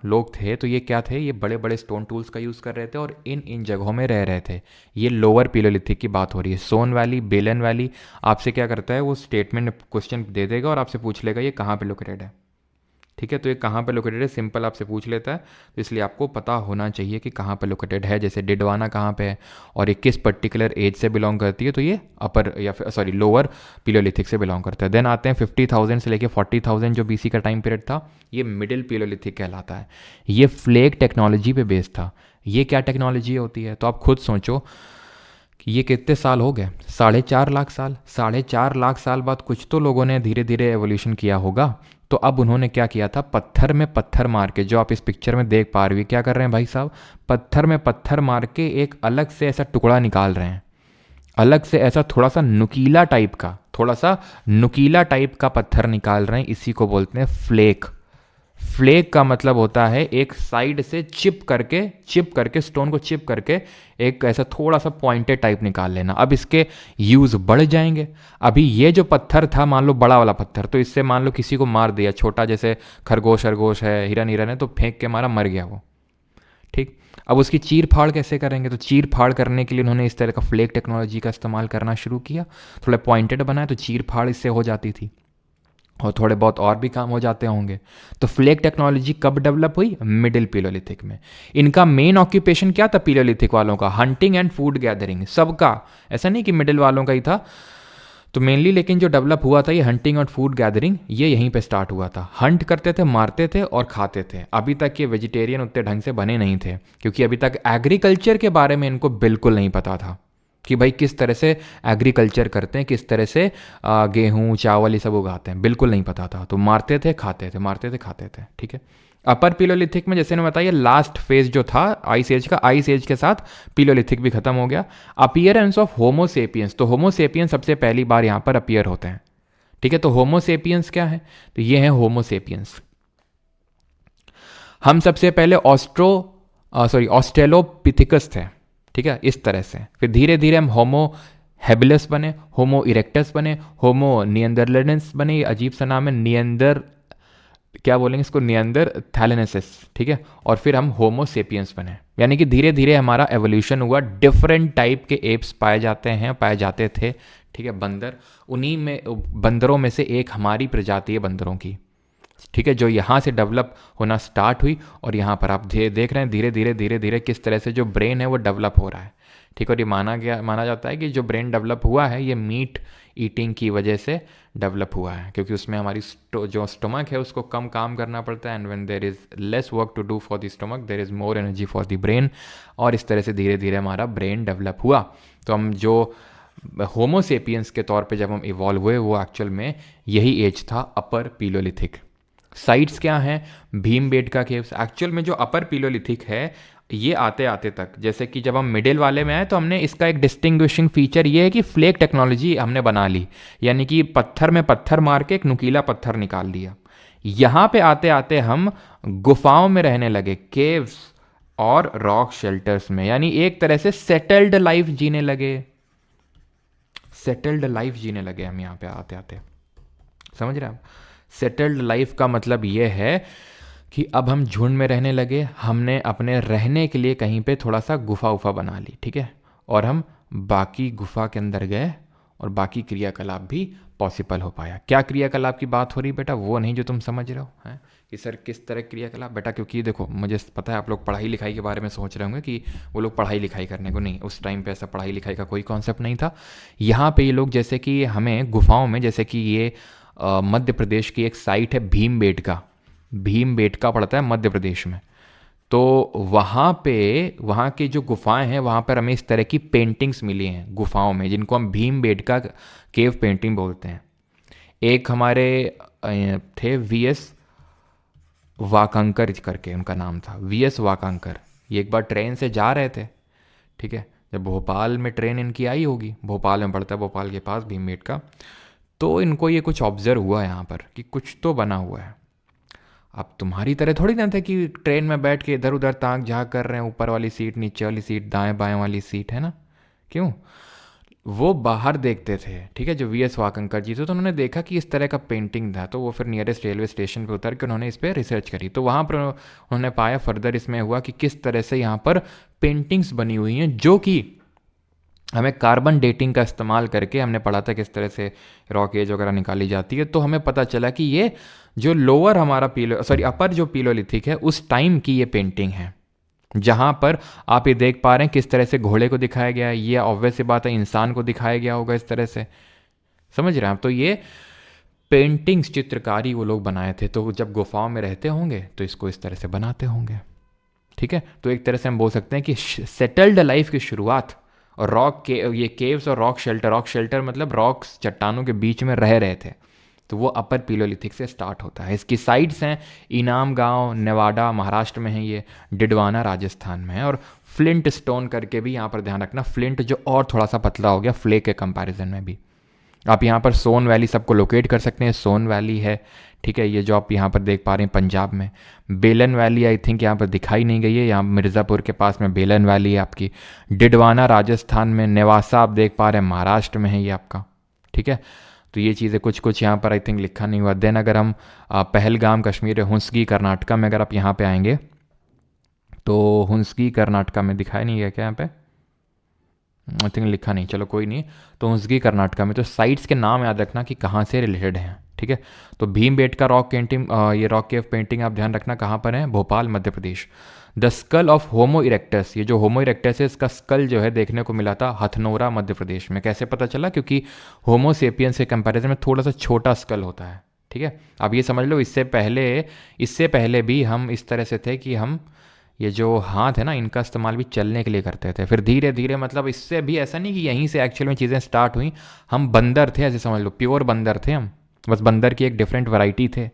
लोग थे, तो ये क्या थे, ये बड़े बड़े स्टोन टूल्स का यूज़ कर रहे थे और इन जगहों में रह रहे थे। ये लोअर पीलियोलिथिक की बात हो रही है। सोन वैली, बेलन वैली, आपसे क्या करता है वो स्टेटमेंट क्वेश्चन दे देगा और आपसे पूछ लेगा ये कहाँ पे लोकेटेड है। ठीक है, तो ये कहाँ पे लोकेटेड है सिंपल आपसे पूछ लेता है, तो इसलिए आपको पता होना चाहिए कि कहाँ पे लोकेटेड है। जैसे डिडवाना कहाँ पे है और ये किस पर्टिकुलर एज से बिलोंग करती है, तो ये अपर या फिर सॉरी लोअर पीलियोलिथिक से बिलोंग करता है। देन आते हैं 50,000 से लेके 40,000 जो बीसी का टाइम पीरियड था, ये मिडिल पीलियोलिथिक कहलाता है। ये फ्लेक टेक्नोलॉजी पे बेस्ड था। ये क्या टेक्नोलॉजी होती है, तो आप खुद सोचो कि ये कितने साल हो गए, 4.5 लाख साल। 4.5 लाख साल बाद कुछ तो लोगों ने धीरे धीरे एवोल्यूशन किया होगा। तो अब उन्होंने क्या किया था, पत्थर में पत्थर मार के, जो आप इस पिक्चर में देख पा रहे हो, क्या कर रहे हैं भाई साहब, पत्थर में पत्थर मार के एक अलग से ऐसा टुकड़ा निकाल रहे हैं, अलग से ऐसा थोड़ा सा नुकीला टाइप का, थोड़ा सा नुकीला टाइप का पत्थर निकाल रहे हैं। इसी को बोलते हैं फ्लेक। फ्लेक का मतलब होता है एक साइड से चिप करके स्टोन को चिप करके एक ऐसा थोड़ा सा पॉइंटेड टाइप निकाल लेना। अब इसके यूज़ बढ़ जाएंगे। अभी ये जो पत्थर था, मान लो बड़ा वाला पत्थर, तो इससे मान लो किसी को मार दिया, छोटा जैसे खरगोश खरगोश है, हिरन हिरन है, तो फेंक के मारा, मर गया वो, ठीक। अब उसकी चीर फाड़ कैसे करेंगे, तो चीर फाड़ करने के लिए उन्होंने इस तरह का फ्लेक टेक्नोलॉजी का इस्तेमाल करना शुरू किया। थोड़ा पॉइंटेड बनाया तो चीर फाड़ इससे हो जाती थी, और थोड़े बहुत और भी काम हो जाते होंगे। तो फ्लेक टेक्नोलॉजी कब डेवलप हुई, मिडिल पिलोलिथिक में। इनका मेन ऑक्यूपेशन क्या था पिलोलिथिक वालों का, हंटिंग एंड फूड गैदरिंग, सबका, ऐसा नहीं कि मिडिल वालों का ही था। तो मेनली लेकिन जो डेवलप हुआ था ये हंटिंग और फूड गैदरिंग, ये यहीं पे स्टार्ट हुआ था। हंट करते थे, मारते थे और खाते थे। अभी तक ये वेजिटेरियन उतने ढंग से बने नहीं थे, क्योंकि अभी तक एग्रीकल्चर के बारे में इनको बिल्कुल नहीं पता था कि भाई किस तरह से एग्रीकल्चर करते हैं, किस तरह से गेहूँ चावल ये सब उगाते हैं, बिल्कुल नहीं पता था। तो मारते थे खाते थे, मारते थे खाते थे, ठीक है। अपर पिलोलिथिक में जैसे ने बताया, लास्ट फेज जो था आइस एज का, आइस एज के साथ पिलोलिथिक भी खत्म हो गया। अपीयरेंस ऑफ होमोसेपियंस, तो होमोसेपियंस सबसे पहली बार यहाँ पर अपीयर होते हैं, ठीक है। तो होमोसेपियंस क्या है, तो ये है होमोसेपियंस। हम सबसे पहले ऑस्ट्रेलोपिथिकस थे, ठीक है, इस तरह से। फिर धीरे धीरे हम होमो हेबिलस बने, होमो इरेक्टस बने, होमो नियंदरलेंस बने, ये अजीब सा नाम है, नियंदर क्या बोलेंगे इसको, नियंदर थैलेनेसिस, ठीक है। और फिर हम होमो सेपियंस बने, यानी कि धीरे धीरे हमारा एवोल्यूशन हुआ। डिफरेंट टाइप के एप्स पाए जाते थे, ठीक है, बंदर। उन्हीं में बंदरों में से एक हमारी प्रजाति है बंदरों की, ठीक है, जो यहाँ से डेवलप होना स्टार्ट हुई। और यहाँ पर आप देख रहे हैं धीरे धीरे किस तरह से जो ब्रेन है वो डेवलप हो रहा है, ठीक। और ये माना जाता है कि जो ब्रेन डेवलप हुआ है ये मीट ईटिंग की वजह से डेवलप हुआ है, क्योंकि उसमें हमारी जो स्टमक है उसको कम काम करना पड़ता है। And when there is less work to do for the stomach, there is more energy for the brain. और इस तरह से धीरे धीरे हमारा ब्रेन डेवलप हुआ। तो हम जो होमोसेपियंस के तौर पे जब हम इवॉल्व हुए, वो एक्चुअल में यही एज था, अपर पिलोलिथिक। साइट्स क्या हैं, भीमबेटका केव्स। एक्चुअल में जो अपर पिलोलिथिक है, ये आते आते तक, जैसे कि जब हम मिडिल वाले में आए तो हमने इसका एक डिस्टिंग्विशिंग फीचर ये है कि फ्लेक टेक्नोलॉजी हमने बना ली, यानी कि पत्थर में पत्थर मार के एक नुकीला पत्थर निकाल दिया। यहाँ पे आते आते हम गुफाओं में रहने लगे, केव्स और रॉक शेल्टर्स में, यानी एक तरह से सेटल्ड लाइफ जीने लगे। सेटल्ड लाइफ जीने लगे हम यहाँ पे आते आते, समझ रहे हैं आप। सेटल्ड लाइफ का मतलब ये है कि अब हम झुंड में रहने लगे, हमने अपने रहने के लिए कहीं पे थोड़ा सा गुफा उफा बना ली, ठीक है। और हम बाकी गुफा के अंदर गए और बाकी क्रियाकलाप भी पॉसिबल हो पाया। क्या क्रियाकलाप की बात हो रही बेटा, वो नहीं जो तुम समझ रहे हो हैं कि सर किस तरह क्रियाकलाप बेटा, क्योंकि देखो मुझे पता है आप लोग पढ़ाई लिखाई के बारे में सोच रहे होंगे कि वो लोग पढ़ाई लिखाई करने को, नहीं, उस टाइम पे ऐसा पढ़ाई लिखाई का कोई कॉन्सेप्ट नहीं था। यहाँ पे ये लोग जैसे कि हमें गुफाओं में, जैसे कि ये मध्य प्रदेश की एक साइट है भीमबेटका, भीमबेटका पड़ता है मध्य प्रदेश में। तो वहाँ पे, वहाँ की जो गुफाएं हैं, वहाँ पर हमें इस तरह की पेंटिंग्स मिली हैं गुफाओं में, जिनको हम भीमबेटका केव पेंटिंग बोलते हैं। एक हमारे थे वीएस वाकांकर करके उनका नाम था, वीएस वाकांकर। ये एक बार ट्रेन से जा रहे थे, ठीक है, जब भोपाल में ट्रेन इनकी आई होगी, भोपाल में पड़ता है, भोपाल के पास भीमबेटका। तो इनको ये कुछ ऑब्जर्व हुआ यहाँ पर कि कुछ तो बना हुआ है। अब तुम्हारी तरह थोड़ी ना था कि ट्रेन में बैठ के इधर उधर ताक झाँक कर रहे हैं, ऊपर वाली सीट, नीचे वाली सीट, दाएं बाएं वाली सीट, है ना। क्यों, वो बाहर देखते थे, ठीक है, जो वीएस वाकंकर जी थे। तो उन्होंने देखा कि इस तरह का पेंटिंग था, तो वो फिर नियरेस्ट रेलवे स्टेशन पे उतर के उन्होंने इस पर रिसर्च करी। तो वहाँ पर उन्होंने पाया, फर्दर इसमें हुआ कि किस तरह से यहाँ पर पेंटिंग्स बनी हुई हैं, जो कि हमें कार्बन डेटिंग का इस्तेमाल करके, हमने पढ़ा था किस तरह से रॉक एज वगैरह निकाली जाती है। तो हमें पता चला कि ये जो लोअर हमारा अपर जो पिलोलिथिक है, उस टाइम की ये पेंटिंग है, जहाँ पर आप ये देख पा रहे हैं किस तरह से घोड़े को दिखाया गया है। ये ऑब्वियस सी बात है, इंसान को दिखाया गया होगा इस तरह से, समझ रहे हैं आप। तो ये पेंटिंग्स, चित्रकारी वो लोग बनाए थे। तो जब गुफाओं में रहते होंगे तो इसको इस तरह से बनाते होंगे, ठीक है। तो एक तरह से हम बोल सकते हैं कि सेटल्ड लाइफ की शुरुआत और ये केव्स और रॉक शेल्टर मतलब रॉक्स चट्टानों के बीच में रह रहे थे, तो वो अपर पीलोलिथिक से स्टार्ट होता है। इसकी साइट्स हैं इनाम गांव नेवाडा महाराष्ट्र में है, ये डिडवाना राजस्थान में है, और फ्लिंट स्टोन करके भी यहाँ पर ध्यान रखना, फ्लिंट जो और थोड़ा सा पतला हो गया फ्ले के कंपैरिजन में भी। आप यहाँ पर सोन वैली सबको लोकेट कर सकते हैं, सोन वैली है, ठीक है, ये जो आप यहाँ पर देख पा रहे हैं पंजाब में। बेलन वैली आई थिंक यहाँ पर दिखाई नहीं गई है, यहाँ मिर्ज़ापुर के पास में बेलन वैली है आपकी। डिडवाना राजस्थान में, नेवासा आप देख पा रहे हैं महाराष्ट्र में है ये आपका, ठीक है। तो ये चीज़ें कुछ कुछ यहाँ पर आई थिंक लिखा नहीं हुआ। देन अगर हम पहलगाम कश्मीर, हुंसगी कर्नाटका में अगर आप यहाँ पे आएंगे तो हुंसगी कर्नाटका में दिखाई नहीं है क्या यहाँ पे, आई थिंक लिखा नहीं, चलो कोई नहीं। तो हुंसगी कर्नाटका में, तो साइट्स के नाम याद रखना कि कहाँ से रिलेटेड हैं, ठीक है। तो भीमबेटका रॉक पेंटिंग, ये रॉक केव पेंटिंग आप ध्यान रखना कहाँ पर है, Bhopal Madhya Pradesh. The skull of homo erectus, ये जो होमो इरेक्टस है इसका स्कल जो है देखने को मिला था हथनोरा मध्य प्रदेश में। कैसे पता चला, क्योंकि होमो सेपियंस के कंपैरिजन में थोड़ा सा छोटा स्कल होता है, ठीक है। अब ये समझ लो इससे पहले भी हम इस तरह से थे कि हम ये जो हाथ है ना इनका इस्तेमाल भी चलने के लिए करते थे, फिर धीरे धीरे मतलब इससे भी ऐसा नहीं कि यहीं से एक्चुअल में चीज़ें स्टार्ट हुई। हम बंदर थे, ऐसे समझ लो, प्योर बंदर थे हम, बस बंदर की एक डिफरेंट वैरायटी थे,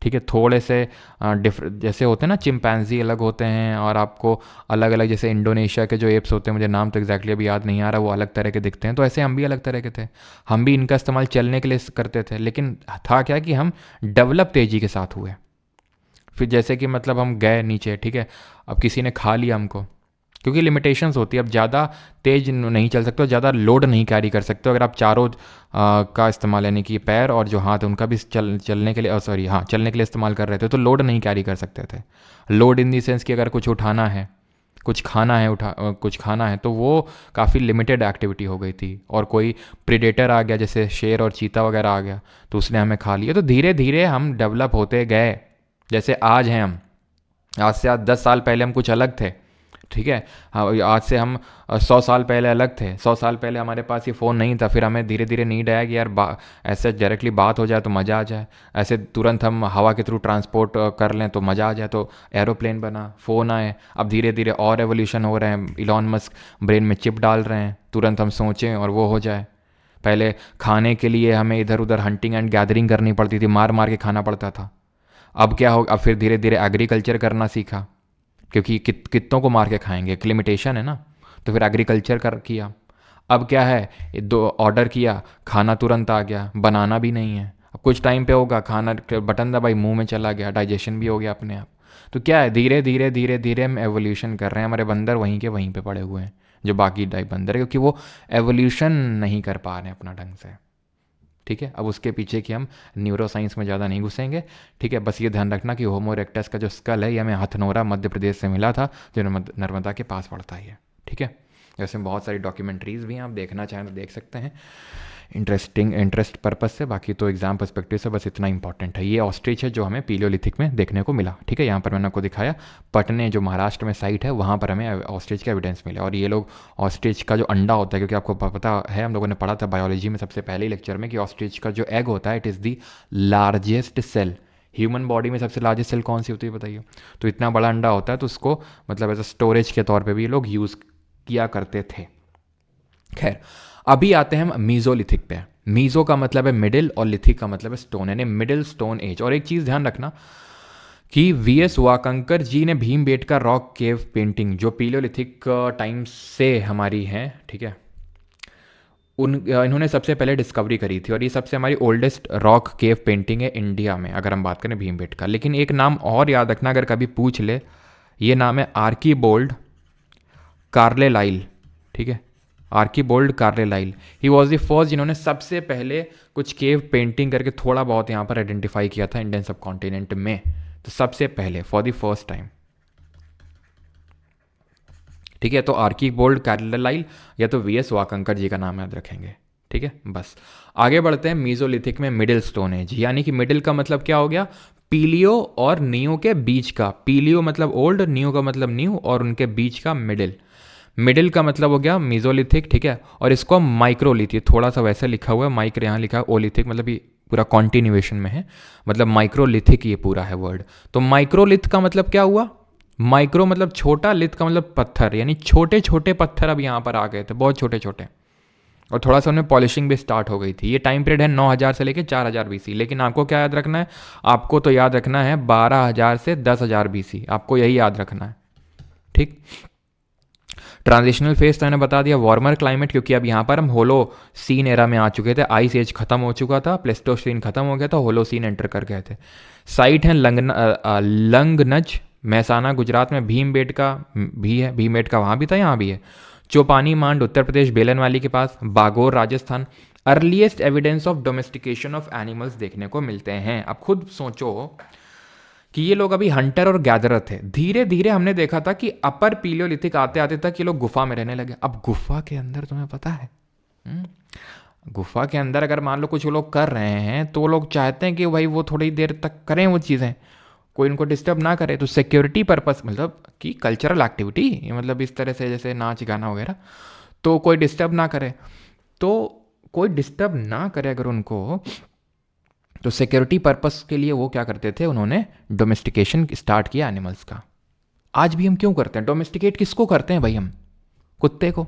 ठीक है। थोड़े से जैसे होते हैं ना चिंपैंजी अलग होते हैं, और आपको अलग अलग जैसे इंडोनेशिया के जो एप्स होते हैं, मुझे नाम तो एग्जैक्टली अभी याद नहीं आ रहा, वो अलग तरह के दिखते हैं, तो ऐसे हम भी अलग तरह के थे। हम भी इनका इस्तेमाल चलने के लिए करते थे, लेकिन था क्या कि हम डेवलप तेज़ी के साथ हुए। फिर जैसे कि मतलब हम गए नीचे, ठीक है, अब किसी ने खा लिया हमको, क्योंकि लिमिटेशंस होती है, अब ज़्यादा तेज़ नहीं चल सकते हो, ज़्यादा लोड नहीं कैरी कर सकते हो। अगर आप चारों का इस्तेमाल यानी कि पैर और जो हाथ उनका भी चलने के लिए चलने के लिए इस्तेमाल कर रहे थे, तो लोड नहीं कैरी कर सकते थे। लोड इन दी सेंस कि अगर कुछ उठाना है, कुछ खाना है तो वो काफ़ी लिमिटेड एक्टिविटी हो गई थी। और कोई प्रीडेटर आ गया जैसे शेर और चीता वगैरह आ गया तो उसने हमें खा लिया। तो धीरे धीरे हम डेवलप होते गए। जैसे आज हैं हम, आज से 10 साल पहले हम कुछ अलग थे, ठीक है। हाँ, आज से हम 100 साल पहले अलग थे। 100 साल पहले हमारे पास ये फ़ोन नहीं था, फिर हमें धीरे धीरे नीड आया कि यार ऐसे डायरेक्टली बात हो जाए तो मज़ा आ जाए, ऐसे तुरंत हम हवा के थ्रू ट्रांसपोर्ट कर लें तो मज़ा आ जाए, तो एरोप्लेन बना, फ़ोन आए। अब धीरे धीरे और एवोल्यूशन हो रहे हैं, इलॉन मस्क ब्रेन में चिप डाल रहे हैं, तुरंत हम सोचें और वो हो जाए। पहले खाने के लिए हमें इधर उधर हंटिंग एंड गैदरिंग करनी पड़ती थी, मार मार के खाना पड़ता था। अब क्या हो, अब फिर धीरे धीरे एग्रीकल्चर करना सीखा, क्योंकि कित्तों को मार के खाएंगे, एक लिमिटेशन है ना, तो फिर एग्रीकल्चर किया। अब क्या है, दो ऑर्डर किया, खाना तुरंत आ गया, बनाना भी नहीं है। अब कुछ टाइम पे होगा, खाना बटन दबाई मुंह में चला गया, डाइजेशन भी हो गया अपने आप। तो क्या है, धीरे धीरे धीरे धीरे हम एवोल्यूशन कर रहे हैं। हमारे बंदर वहीं के वहीं पे पड़े हुए हैं, जो बाकी टाइप बंदर है, क्योंकि वो एवोल्यूशन नहीं कर पा रहे हैं अपना ढंग से, ठीक है। अब उसके पीछे कि हम न्यूरो साइंस में ज़्यादा नहीं घुसेंगे, ठीक है। बस ये ध्यान रखना कि होमो इरेक्टस का जो स्कल है ये हमें हथनोरा मध्य प्रदेश से मिला था, जो नर्मदा के पास पड़ता है, ठीक है। जैसे बहुत सारी डॉक्यूमेंट्रीज़ भी हैं, आप देखना चाहें तो देख सकते हैं इंटरेस्ट पर्पस से। बाकी तो एग्जाम पर्सपेक्टिव से बस इतना इंपॉर्टेंट है। ये ऑस्ट्रिच है जो हमें पीलियोलिथिक में देखने को मिला, ठीक है। यहाँ पर मैंने आपको दिखाया पटने जो महाराष्ट्र में साइट है, वहाँ पर हमें ऑस्ट्रिच का एविडेंस मिला। और ये लोग ऑस्ट्रिच का जो अंडा होता है, क्योंकि आपको पता है, हम लोगों ने पढ़ा था बायोलॉजी में सबसे पहले ही लेक्चर में कि ऑस्ट्रिच का जो एग होता है it is the largest cell. Human body में सबसे लार्जेस्ट सेल कौन सी होती है बताइए? तो इतना बड़ा अंडा होता है, तो उसको मतलब एज अ स्टोरेज के तौर पर भी ये लोग यूज़ किया करते थे। खैर, अभी आते हैं हम मीजोलिथिक पे। मीजो का मतलब है मिडिल और लिथिक का मतलब है स्टोन, यानी मिडिल स्टोन एज। और एक चीज़ ध्यान रखना कि वीएस वाकंकर जी ने भीमबेटका रॉक केव पेंटिंग जो पीलियोलिथिक टाइम से हमारी है, ठीक है, इन्होंने सबसे पहले डिस्कवरी करी थी। और ये सबसे हमारी ओल्डेस्ट रॉक केव पेंटिंग है इंडिया में, अगर हम बात करें भीमबेटका। लेकिन एक नाम और याद रखना, अगर कभी पूछ ले, ये नाम है आर्कीबोल्ड कार्लेलाइल, ठीक है, आर्कीबोल्ड कार्लेलाइल। ही वॉज द फर्स्ट जिन्होंने सबसे पहले कुछ केव पेंटिंग करके थोड़ा बहुत यहाँ पर आइडेंटिफाई किया था इंडियन सब कॉन्टिनेंट में। तो सबसे पहले फॉर द फर्स्ट टाइम, ठीक है। तो आर्कीबोल्ड कार्लेलाइल या तो वीएस वाकंकर जी का नाम याद रखेंगे, ठीक है। बस आगे बढ़ते हैं मीजोलिथिक में मिडिल स्टोन एज, यानी कि मिडिल का मतलब क्या हो गया, पीलियो और नियो के बीच का। पीलियो मतलब ओल्ड, नियो का मतलब न्यू, और उनके बीच का मिडिल। मिडिल का मतलब हो गया मीजोलिथिक, ठीक है। और इसको हम माइक्रोलिथिक, थोड़ा सा वैसे लिखा हुआ है, माइक्रो यहाँ लिखा है, ओलिथिक मतलब ये पूरा कॉन्टिन्यूएशन में है, मतलब माइक्रोलिथिक ये पूरा है वर्ड। तो माइक्रोलिथ का मतलब क्या हुआ, माइक्रो मतलब छोटा, लिथ का मतलब पत्थर, यानी छोटे छोटे पत्थर अब यहाँ पर आ गए थे, बहुत छोटे छोटे। और थोड़ा सा उनमें पॉलिशिंग भी स्टार्ट हो गई थी। ये टाइम पीरियड है 9000 से लेकर 4000 बीसी। लेकिन आपको क्या याद रखना है? आपको तो याद रखना है 12000 से 10000 बीसी, आपको यही याद रखना है, ठीक। ट्रांजिशनल फेज तो मैंने बता दिया, वार्मर क्लाइमेट, क्योंकि अब यहाँ पर हम होलो सीन एरा में आ चुके थे। आइस एज खत्म हो चुका था, प्लेस्टोसीन खत्म हो गया था, होलो सीन एंटर कर गए थे। साइट है लंगनज, महसाना गुजरात में। भीमबेटका भी है, भीमबेटका वहाँ भी था, यहाँ भी है। चौपानी मांड उत्तर प्रदेश बेलन वाली के पास। Bagor Rajasthan. Earliest evidence of domestication of animals देखने को मिलते हैं। अब खुद सोचो कि ये लोग अभी हंटर और गैदरर थे। धीरे धीरे हमने देखा था कि अपर पीलियोलिथिक आते आते तक ये लोग गुफा में रहने लगे। अब गुफा के अंदर तुम्हें पता है, गुफा के अंदर अगर मान लो कुछ लोग कर रहे हैं तो लोग चाहते हैं कि भाई वो थोड़ी देर तक करें वो चीज़ें, कोई उनको डिस्टर्ब ना करे। तो सिक्योरिटी पर्पस मतलब कि कल्चरल एक्टिविटी, मतलब इस तरह से जैसे नाच गाना वगैरह, तो कोई डिस्टर्ब ना करे। तो कोई डिस्टर्ब ना करे अगर उनको, तो सिक्योरिटी पर्पस के लिए वो क्या करते थे, उन्होंने डोमेस्टिकेशन स्टार्ट किया एनिमल्स का। आज भी हम क्यों करते हैं डोमेस्टिकेट? किसको करते हैं भाई? हम कुत्ते को,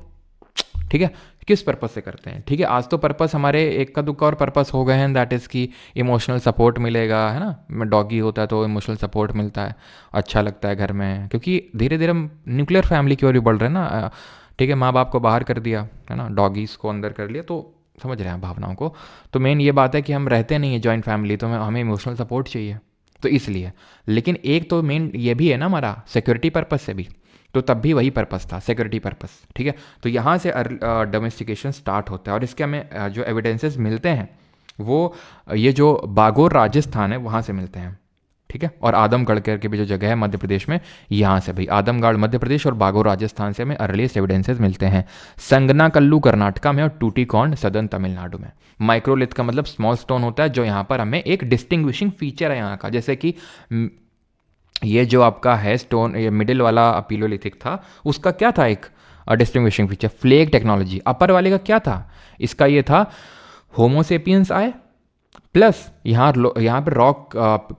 ठीक है। किस पर्पस से करते हैं? ठीक है, आज तो पर्पस हमारे एक का दुक्का और पर्पस हो गए हैं, दैट इज़ कि इमोशनल सपोर्ट मिलेगा, है ना। डॉगी होता है तो इमोशनल सपोर्ट मिलता है, अच्छा लगता है घर में, क्योंकि धीरे धीरे हम न्यूक्लियर फैमिली की ओर भी बढ़ रहे हैं ना। ठीक है, माँ बाप को बाहर कर दिया, है ना, डॉगीज़ को अंदर कर लिया, तो समझ रहे हैं भावनाओं को। तो मेन ये बात है कि हम रहते नहीं है जॉइंट फैमिली, तो हमें इमोशनल सपोर्ट चाहिए, तो इसलिए। लेकिन एक तो मेन ये भी है ना हमारा सिक्योरिटी पर्पस से भी, तो तब भी वही पर्पस था, सिक्योरिटी पर्पस, ठीक है। तो यहाँ से डोमेस्टिकेशन स्टार्ट होता है। और इसके हमें जो एविडेंसेस मिलते हैं वो ये जो बागोर राजस्थान है वहाँ से मिलते हैं, ठीक है। और आदमगढ़ करके भी जो जगह है मध्य प्रदेश में, यहाँ से भाई आदमगढ़ मध्य प्रदेश और बागोर राजस्थान से हमें अर्लीस्ट एविडेंसेस मिलते हैं। संगनाकल्लू कर्नाटका में और टूटीकॉर्न सदर्न तमिलनाडु में। माइक्रोलिथ का मतलब स्मॉल स्टोन होता है, जो यहाँ पर हमें एक डिस्टिंग्विशिंग फीचर है यहाँ का। जैसे कि ये जो आपका है स्टोन, ये मिडिल वाला पीलोलिथिक था, उसका क्या था एक distinguishing feature? Flake technology. Upper वाले का क्या था? इसका ये था होमोसेपियंस आए, प्लस यहाँ पर रॉक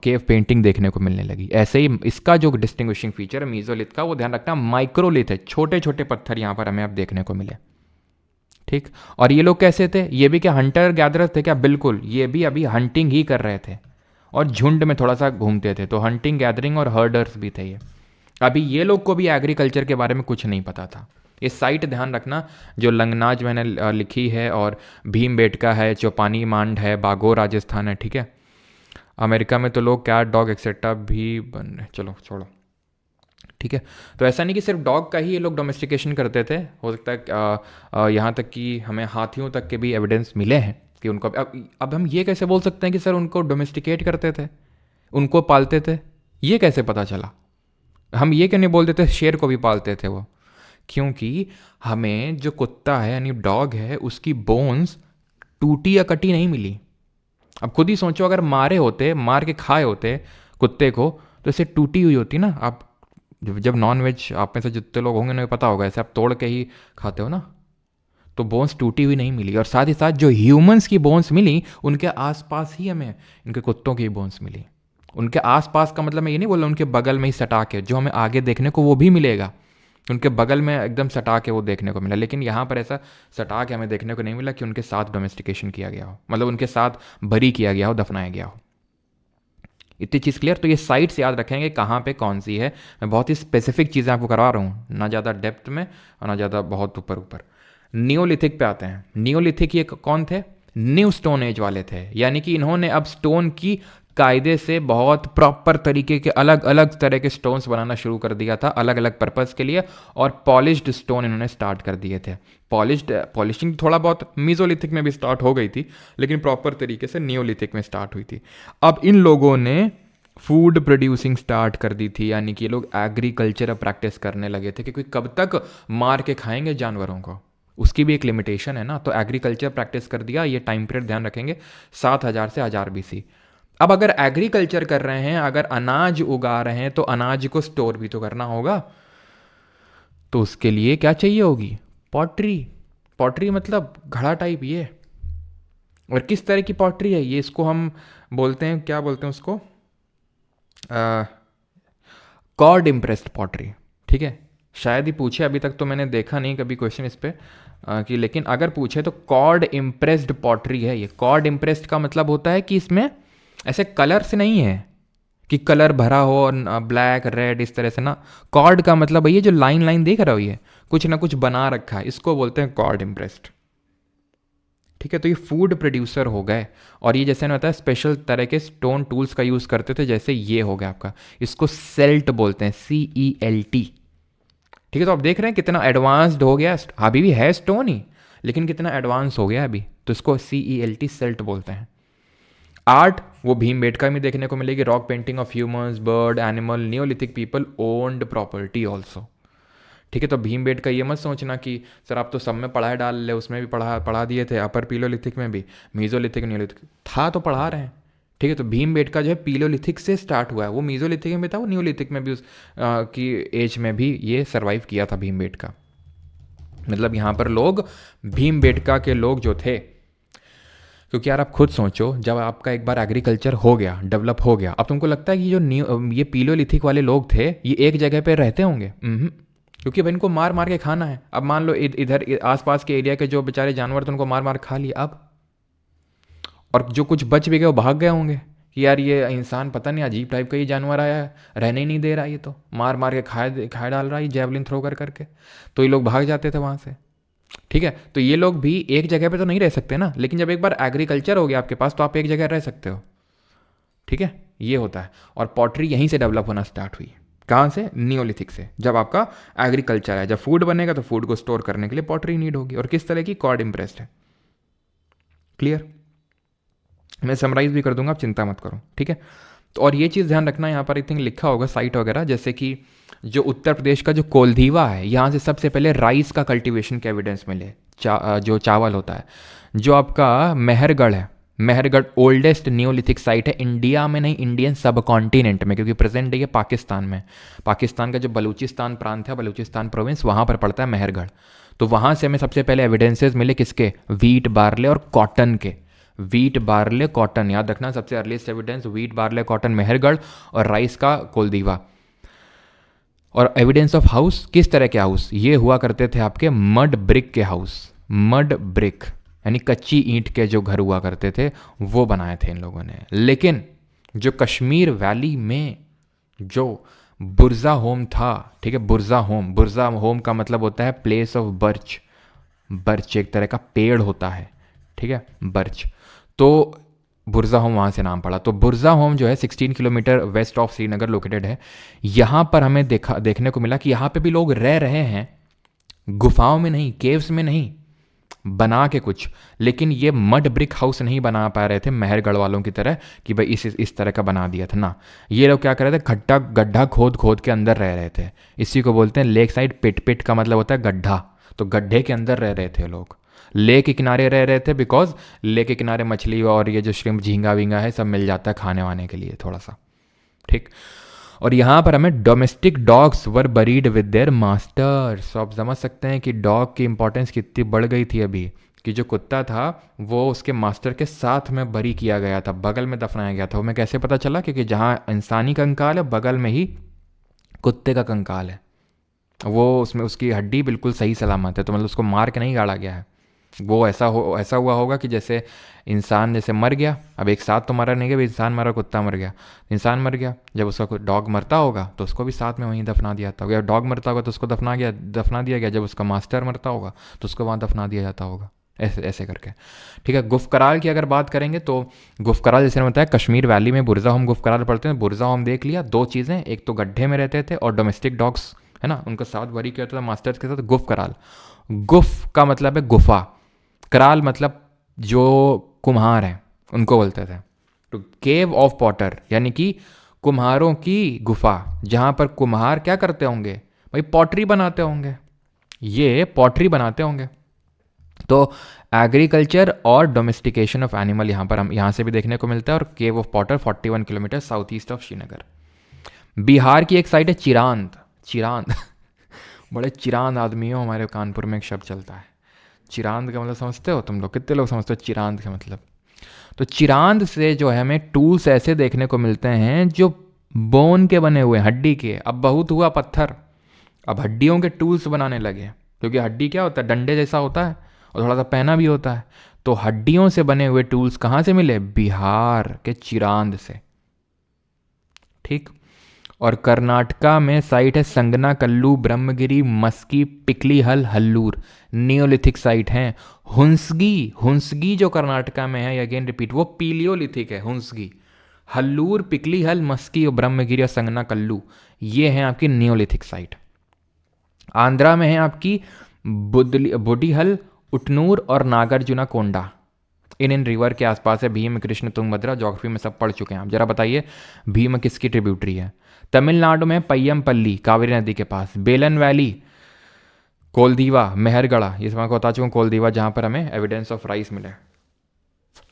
केव पेंटिंग देखने को मिलने लगी। ऐसे ही इसका जो डिस्टिंग्विशिंग फीचर है मीजोलिथ का, वो ध्यान रखना माइक्रोलिथ है, छोटे छोटे पत्थर यहाँ पर हमें अब देखने को मिले, ठीक। और ये लोग कैसे थे? ये भी क्या हंटर गैदरर थे क्या? बिल्कुल, ये भी अभी हंटिंग ही कर रहे थे और झुंड में थोड़ा सा घूमते थे, तो हंटिंग गैदरिंग और हर्डर्स भी थे ये। अभी ये लोग को भी एग्रीकल्चर के बारे में कुछ नहीं पता था। ये साइट ध्यान रखना, जो लंगनाज मैंने लिखी है, और भीमबेटका है, चौपानी मांड है, बागोर राजस्थान है, ठीक है। अमेरिका में तो लोग कैट डॉग एक्सेट्रा भी बन रहे, चलो छोड़ो, ठीक है। तो ऐसा नहीं कि सिर्फ डॉग का ही ये लोग डोमेस्टिकेशन करते थे, हो सकता है यहाँ तक कि हमें हाथियों तक के भी एविडेंस मिले हैं कि उनको। अब हम ये कैसे बोल सकते हैं कि सर उनको डोमेस्टिकेट करते थे, उनको पालते थे? ये कैसे पता चला? हम ये क्यों नहीं बोल देते शेर को भी पालते थे वो? क्योंकि हमें जो कुत्ता है यानी डॉग है, उसकी बोन्स टूटी या कटी नहीं मिली। अब खुद ही सोचो, अगर मारे होते, मार के खाए होते कुत्ते को, तो इसे टूटी हुई होती ना। आप जब नॉन वेज, आप में से जितने लोग होंगे उन्हें पता होगा, ऐसे आप तोड़ के ही खाते हो ना, तो बोन्स टूटी हुई नहीं मिली। और साथ ही साथ जो ह्यूमंस की बोन्स मिली, उनके आसपास ही हमें इनके कुत्तों की बोन्स मिली। उनके आसपास का मतलब मैं ये नहीं बोल रहा उनके बगल में ही सटा के, जो हमें आगे देखने को वो भी मिलेगा, उनके बगल में एकदम सटा के वो देखने को मिला। लेकिन यहाँ पर ऐसा सटा के हमें देखने को नहीं मिला कि उनके साथ डोमेस्टिकेशन किया गया हो, मतलब उनके साथ बरी किया गया हो, दफनाया गया हो। इतनी चीज़ क्लियर? तो ये साइट्स याद रखेंगे कहाँ पे कौन सी है। मैं बहुत ही स्पेसिफिक चीज़ें आपको करवा रहा हूँ, ना ज़्यादा डेप्थ में और ना ज़्यादा बहुत ऊपर ऊपर। नियोलिथिक पे आते हैं। नियोलिथिक ये कौन थे? न्यू स्टोन एज वाले थे, यानी कि इन्होंने अब स्टोन की कायदे से बहुत प्रॉपर तरीके के अलग अलग तरह के स्टोन्स बनाना शुरू कर दिया था, अलग अलग पर्पस के लिए। और पॉलिश्ड स्टोन इन्होंने स्टार्ट कर दिए थे। पॉलिशिंग थोड़ा बहुत मीजोलिथिक में भी स्टार्ट हो गई थी, लेकिन प्रॉपर तरीके से नियोलिथिक में स्टार्ट हुई थी। अब इन लोगों ने फूड प्रोड्यूसिंग स्टार्ट कर दी थी, यानी कि ये लोग एग्रीकल्चर प्रैक्टिस करने लगे थे, क्योंकि कब तक मार के खाएंगे जानवरों को, उसकी भी एक लिमिटेशन है ना। तो एग्रीकल्चर प्रैक्टिस कर दिया। ये टाइम पीरियड ध्यान रखेंगे 7000 से 1000 बीसी। अब अगर एग्रीकल्चर कर रहे हैं, अगर अनाज उगा रहे हैं, तो अनाज को स्टोर भी तो करना होगा। तो उसके लिए क्या चाहिए होगी? पॉटरी। पॉटरी मतलब घड़ा टाइप ये। और किस तरह की पॉटरी है ये? इसको हम बोलते हैं, क्या बोलते हैं उसको? कॉर्ड इम्प्रेस्ड पॉटरी, ठीक है। शायद ही पूछे, अभी तक तो मैंने देखा नहीं कभी क्वेश्चन इस पे कि, लेकिन अगर पूछे तो कॉर्ड इम्प्रेस्ड पॉटरी है ये। कॉर्ड इम्प्रेस्ड का मतलब होता है कि इसमें ऐसे कलर से नहीं है कि कलर भरा हो और ब्लैक रेड इस तरह से ना। कॉर्ड का मतलब ये जो लाइन लाइन देख रहे हो, ये कुछ ना कुछ बना रखा है, इसको बोलते हैं कॉर्ड इम्प्रेस्ड, ठीक है। तो ये फूड प्रोड्यूसर हो गए, और ये जैसे ना होता है स्पेशल तरह के स्टोन टूल्स का यूज़ करते थे, जैसे ये हो गया आपका, इसको सेल्ट बोलते हैं, CELT, ठीक है। तो आप देख रहे हैं कितना एडवांस्ड हो गया, अभी भी है स्टोन ही, लेकिन कितना एडवांस हो गया अभी, तो इसको CELT सेल्ट बोलते हैं। आर्ट वो भीमबेटका में देखने को मिलेगी, rock painting of humans, bird, animal, Neolithic people owned property also, ठीक है। तो भीमबेटका ये मत सोचना कि सर आप तो सब में पढ़ाए डाल ले, उसमें भी पढ़ा दिए थे, अपर पीलोलिथिक में भी, मीजोलिथिक नियोलिथिक था तो पढ़ा रहे हैं, ठीक है। तो भीमबेटका जो है पीलोलिथिक से स्टार्ट हुआ है, वो मीजोलिथिक में भी था, वो नियोलिथिक में भी उस की एज में भी ये सर्वाइव किया था भीमबेटका। मतलब यहाँ पर लोग भीमबेटका के लोग जो थे, क्योंकि यार आप खुद सोचो, जब आपका एक बार एग्रीकल्चर हो गया, डेवलप हो गया, अब तुमको लगता है कि जो ये पीलोलिथिक वाले लोग थे ये एक जगह पे रहते होंगे? क्योंकि भाई इनको मार मार के खाना है। अब मान लो इधर आसपास के एरिया के जो बेचारे जानवर थे उनको मार मार खा लिया, अब और जो कुछ बच भी गए वो भाग गए होंगे कि यार ये इंसान पता नहीं अजीब टाइप का ये जानवर आया है, रहने ही नहीं दे रहा, ये तो मार मार के खाए डाल रहा है जेवलिन थ्रो कर करके, तो ये लोग भाग जाते थे वहाँ से, ठीक है। तो ये लोग भी एक जगह पे तो नहीं रह सकते ना, लेकिन जब एक बार एग्रीकल्चर हो गया आपके पास तो आप एक जगह रह सकते हो, ठीक है। ये होता है, और पॉटरी यहीं से डेवलप होना स्टार्ट हुई। कहाँ से? नियोलिथिक से। जब आपका एग्रीकल्चर है, जब फूड बनेगा तो फूड को स्टोर करने के लिए पॉटरी नीड होगी, और किस तरह की? कॉर्ड इम्प्रेस्ड है। क्लियर? मैं समराइज भी कर दूंगा, आप चिंता मत करो, ठीक है। तो और ये चीज़ ध्यान रखना, यहाँ पर आई थिंक लिखा होगा साइट वगैरह, जैसे कि जो उत्तर प्रदेश का जो कोलधीवा है, यहाँ से सबसे पहले राइस का कल्टीवेशन के एविडेंस मिले, जो चावल होता है। जो आपका मेहरगढ़ है, मेहरगढ़ ओल्डेस्ट नियोलिथिक साइट है इंडिया में, नहीं इंडियन सब कॉन्टिनेंट में, क्योंकि प्रेजेंट डे ये पाकिस्तान में, पाकिस्तान का जो बलूचिस्तान प्रांत है, बलूचिस्तान प्रोविंस, वहाँ पर पड़ता है मेहरगढ़। तो वहाँ से हमें सबसे पहले एविडेंसेस मिले, किसके? व्हीट, बार्ले और कॉटन के। व्हीट, बार्ले, कॉटन, याद रखना, सबसे earliest evidence wheat, barley, cotton Mehrgarh, और राइस का कोलदीवा। और एविडेंस ऑफ हाउस, किस तरह के हाउस? ये हुआ करते थे आपके मड ब्रिक के हाउस, मड ब्रिक यानी कच्ची ईंट के जो घर हुआ करते थे वो बनाए थे इन लोगों ने। लेकिन जो कश्मीर वैली में जो बुर्जा होम था, ठीक है, बुर्जा होम का मतलब होता है प्लेस ऑफ बर्च। बर्च एक तरह का पेड़ होता है, ठीक है, बर्च। तो बुर्जा होम वहाँ से नाम पड़ा। तो बुर्जा होम जो है 16 kilometre west of Srinagar located है। यहाँ पर हमें देखने को मिला कि यहाँ पे भी लोग रह रहे हैं, गुफाओं में नहीं, केव्स में नहीं, बना के कुछ। लेकिन ये मड ब्रिक हाउस नहीं बना पा रहे थे मेहरगढ़ वालों की तरह कि भाई इस तरह का बना दिया था ना। ये लोग क्या कर रहे थे? गड्ढा खोद खोद के अंदर रह रहे थे। इसी को बोलते हैं लेक साइड पिट। पिट का मतलब होता है गड्ढा। तो गड्ढे के अंदर रह रहे थे लोग, लेक के किनारे रह रहे थे, बिकॉज लेक के किनारे मछली और ये जो श्रिम्प, झींगा वींगा है, सब मिल जाता है खाने वाने के लिए थोड़ा सा, ठीक। और यहाँ पर हमें domestic dogs were buried with their masters. आप समझ सकते हैं कि डॉग की इंपॉर्टेंस कितनी बढ़ गई थी अभी, कि जो कुत्ता था वो उसके मास्टर के साथ में बरी किया गया था, बगल में दफनाया गया था। वो मैं कैसे पता चला? क्योंकि जहाँ इंसानी कंकाल है बगल में ही कुत्ते का कंकाल है, वो उसमें उसकी हड्डी बिल्कुल सही सलामत है। तो मतलब उसको मार के नहीं गाड़ा गया है। वो ऐसा हुआ होगा कि जैसे इंसान जैसे मर गया, अब एक साथ तो मरा नहीं गया, इंसान मरा, कुत्ता मर गया, इंसान मर गया, जब उसका कोई डॉग मरता होगा तो उसको भी साथ में वहीं दफना दिया जाता होगा, या डॉग मरता होगा तो उसको दफना दिया गया, जब उसका मास्टर मरता होगा तो उसको वहाँ दफना दिया जाता होगा, ऐसे ऐसे करके, ठीक है। गुफकराल की अगर बात करेंगे तो गुफकराल जैसे मैंने बताया कश्मीर वैली में बुर्जा होम गुफकराल पढ़ते हैं। बुर्जा होम देख लिया, दो चीज़ें, एक तो गड्ढे में रहते थे और डोमेस्टिक डॉग्स है ना, उनका साथ बरी किया था मास्टर्स के साथ। गुफकराल, गुफ का मतलब है गुफा, कराल मतलब जो कुम्हार हैं उनको बोलते थे। तो केव ऑफ पॉटर यानी कि कुम्हारों की गुफा, जहाँ पर कुम्हार क्या करते होंगे भाई? पॉटरी बनाते होंगे, ये पॉटरी बनाते होंगे। तो एग्रीकल्चर और डोमेस्टिकेशन ऑफ एनिमल यहाँ से भी देखने को मिलता है। और केव of Potter 41 kilometre south east of Srinagar. Bihar की एक साइड है चिरांद। चिरांद बड़े चिरांद आदमी हो, हमारे कानपुर में एक शब्द चलता है चिरांद का मतलब, समझते हो तुम लोग? कितने लोग समझते हो चिरांद का मतलब? तो चिरांद से जो है हमें टूल्स ऐसे देखने को मिलते हैं जो बोन के बने हुए, हड्डी के। अब बहुत हुआ पत्थर, अब हड्डियों के टूल्स बनाने लगे, क्योंकि हड्डी क्या होता है, डंडे जैसा होता है और थोड़ा सा पहना भी होता है। तो हड्डियों से बने हुए टूल्स कहाँ से मिले? बिहार के चिरांद से। ठीक। और कर्नाटका में साइट है संगनाकल्लू, ब्रह्मगिरी, मस्की, पिकली हल, हल्लूर, नियोलिथिक साइट हैं। हुंसगी, हुंसगी जो कर्नाटका में है, अगेन रिपीट, वो पीलियोलिथिक है हुंसगी। हल्लूर, पिकली हल, मस्की और ब्रह्मगिरी और संगनाकल्लू ये हैं आपकी नियोलिथिक साइट। आंध्रा में है आपकी बुडिहल, उटनूर और नागार्जुना कोंडा। इन रिवर के आसपास है। भीम, कृष्ण, तुंगभद्रा, ज्योग्राफी में सब पढ़ चुके हैं आप। जरा बताइए भीम किसकी ट्रिब्यूटरी है? तमिलनाडु में पय्यमपल्ली, कावेरी नदी के पास। बेलन वैली, कोलदीवा, मेहरगढ़ा, ये सब मैं बता चुका हूँ। कोलदीवा जहाँ पर हमें एविडेंस ऑफ राइस मिले।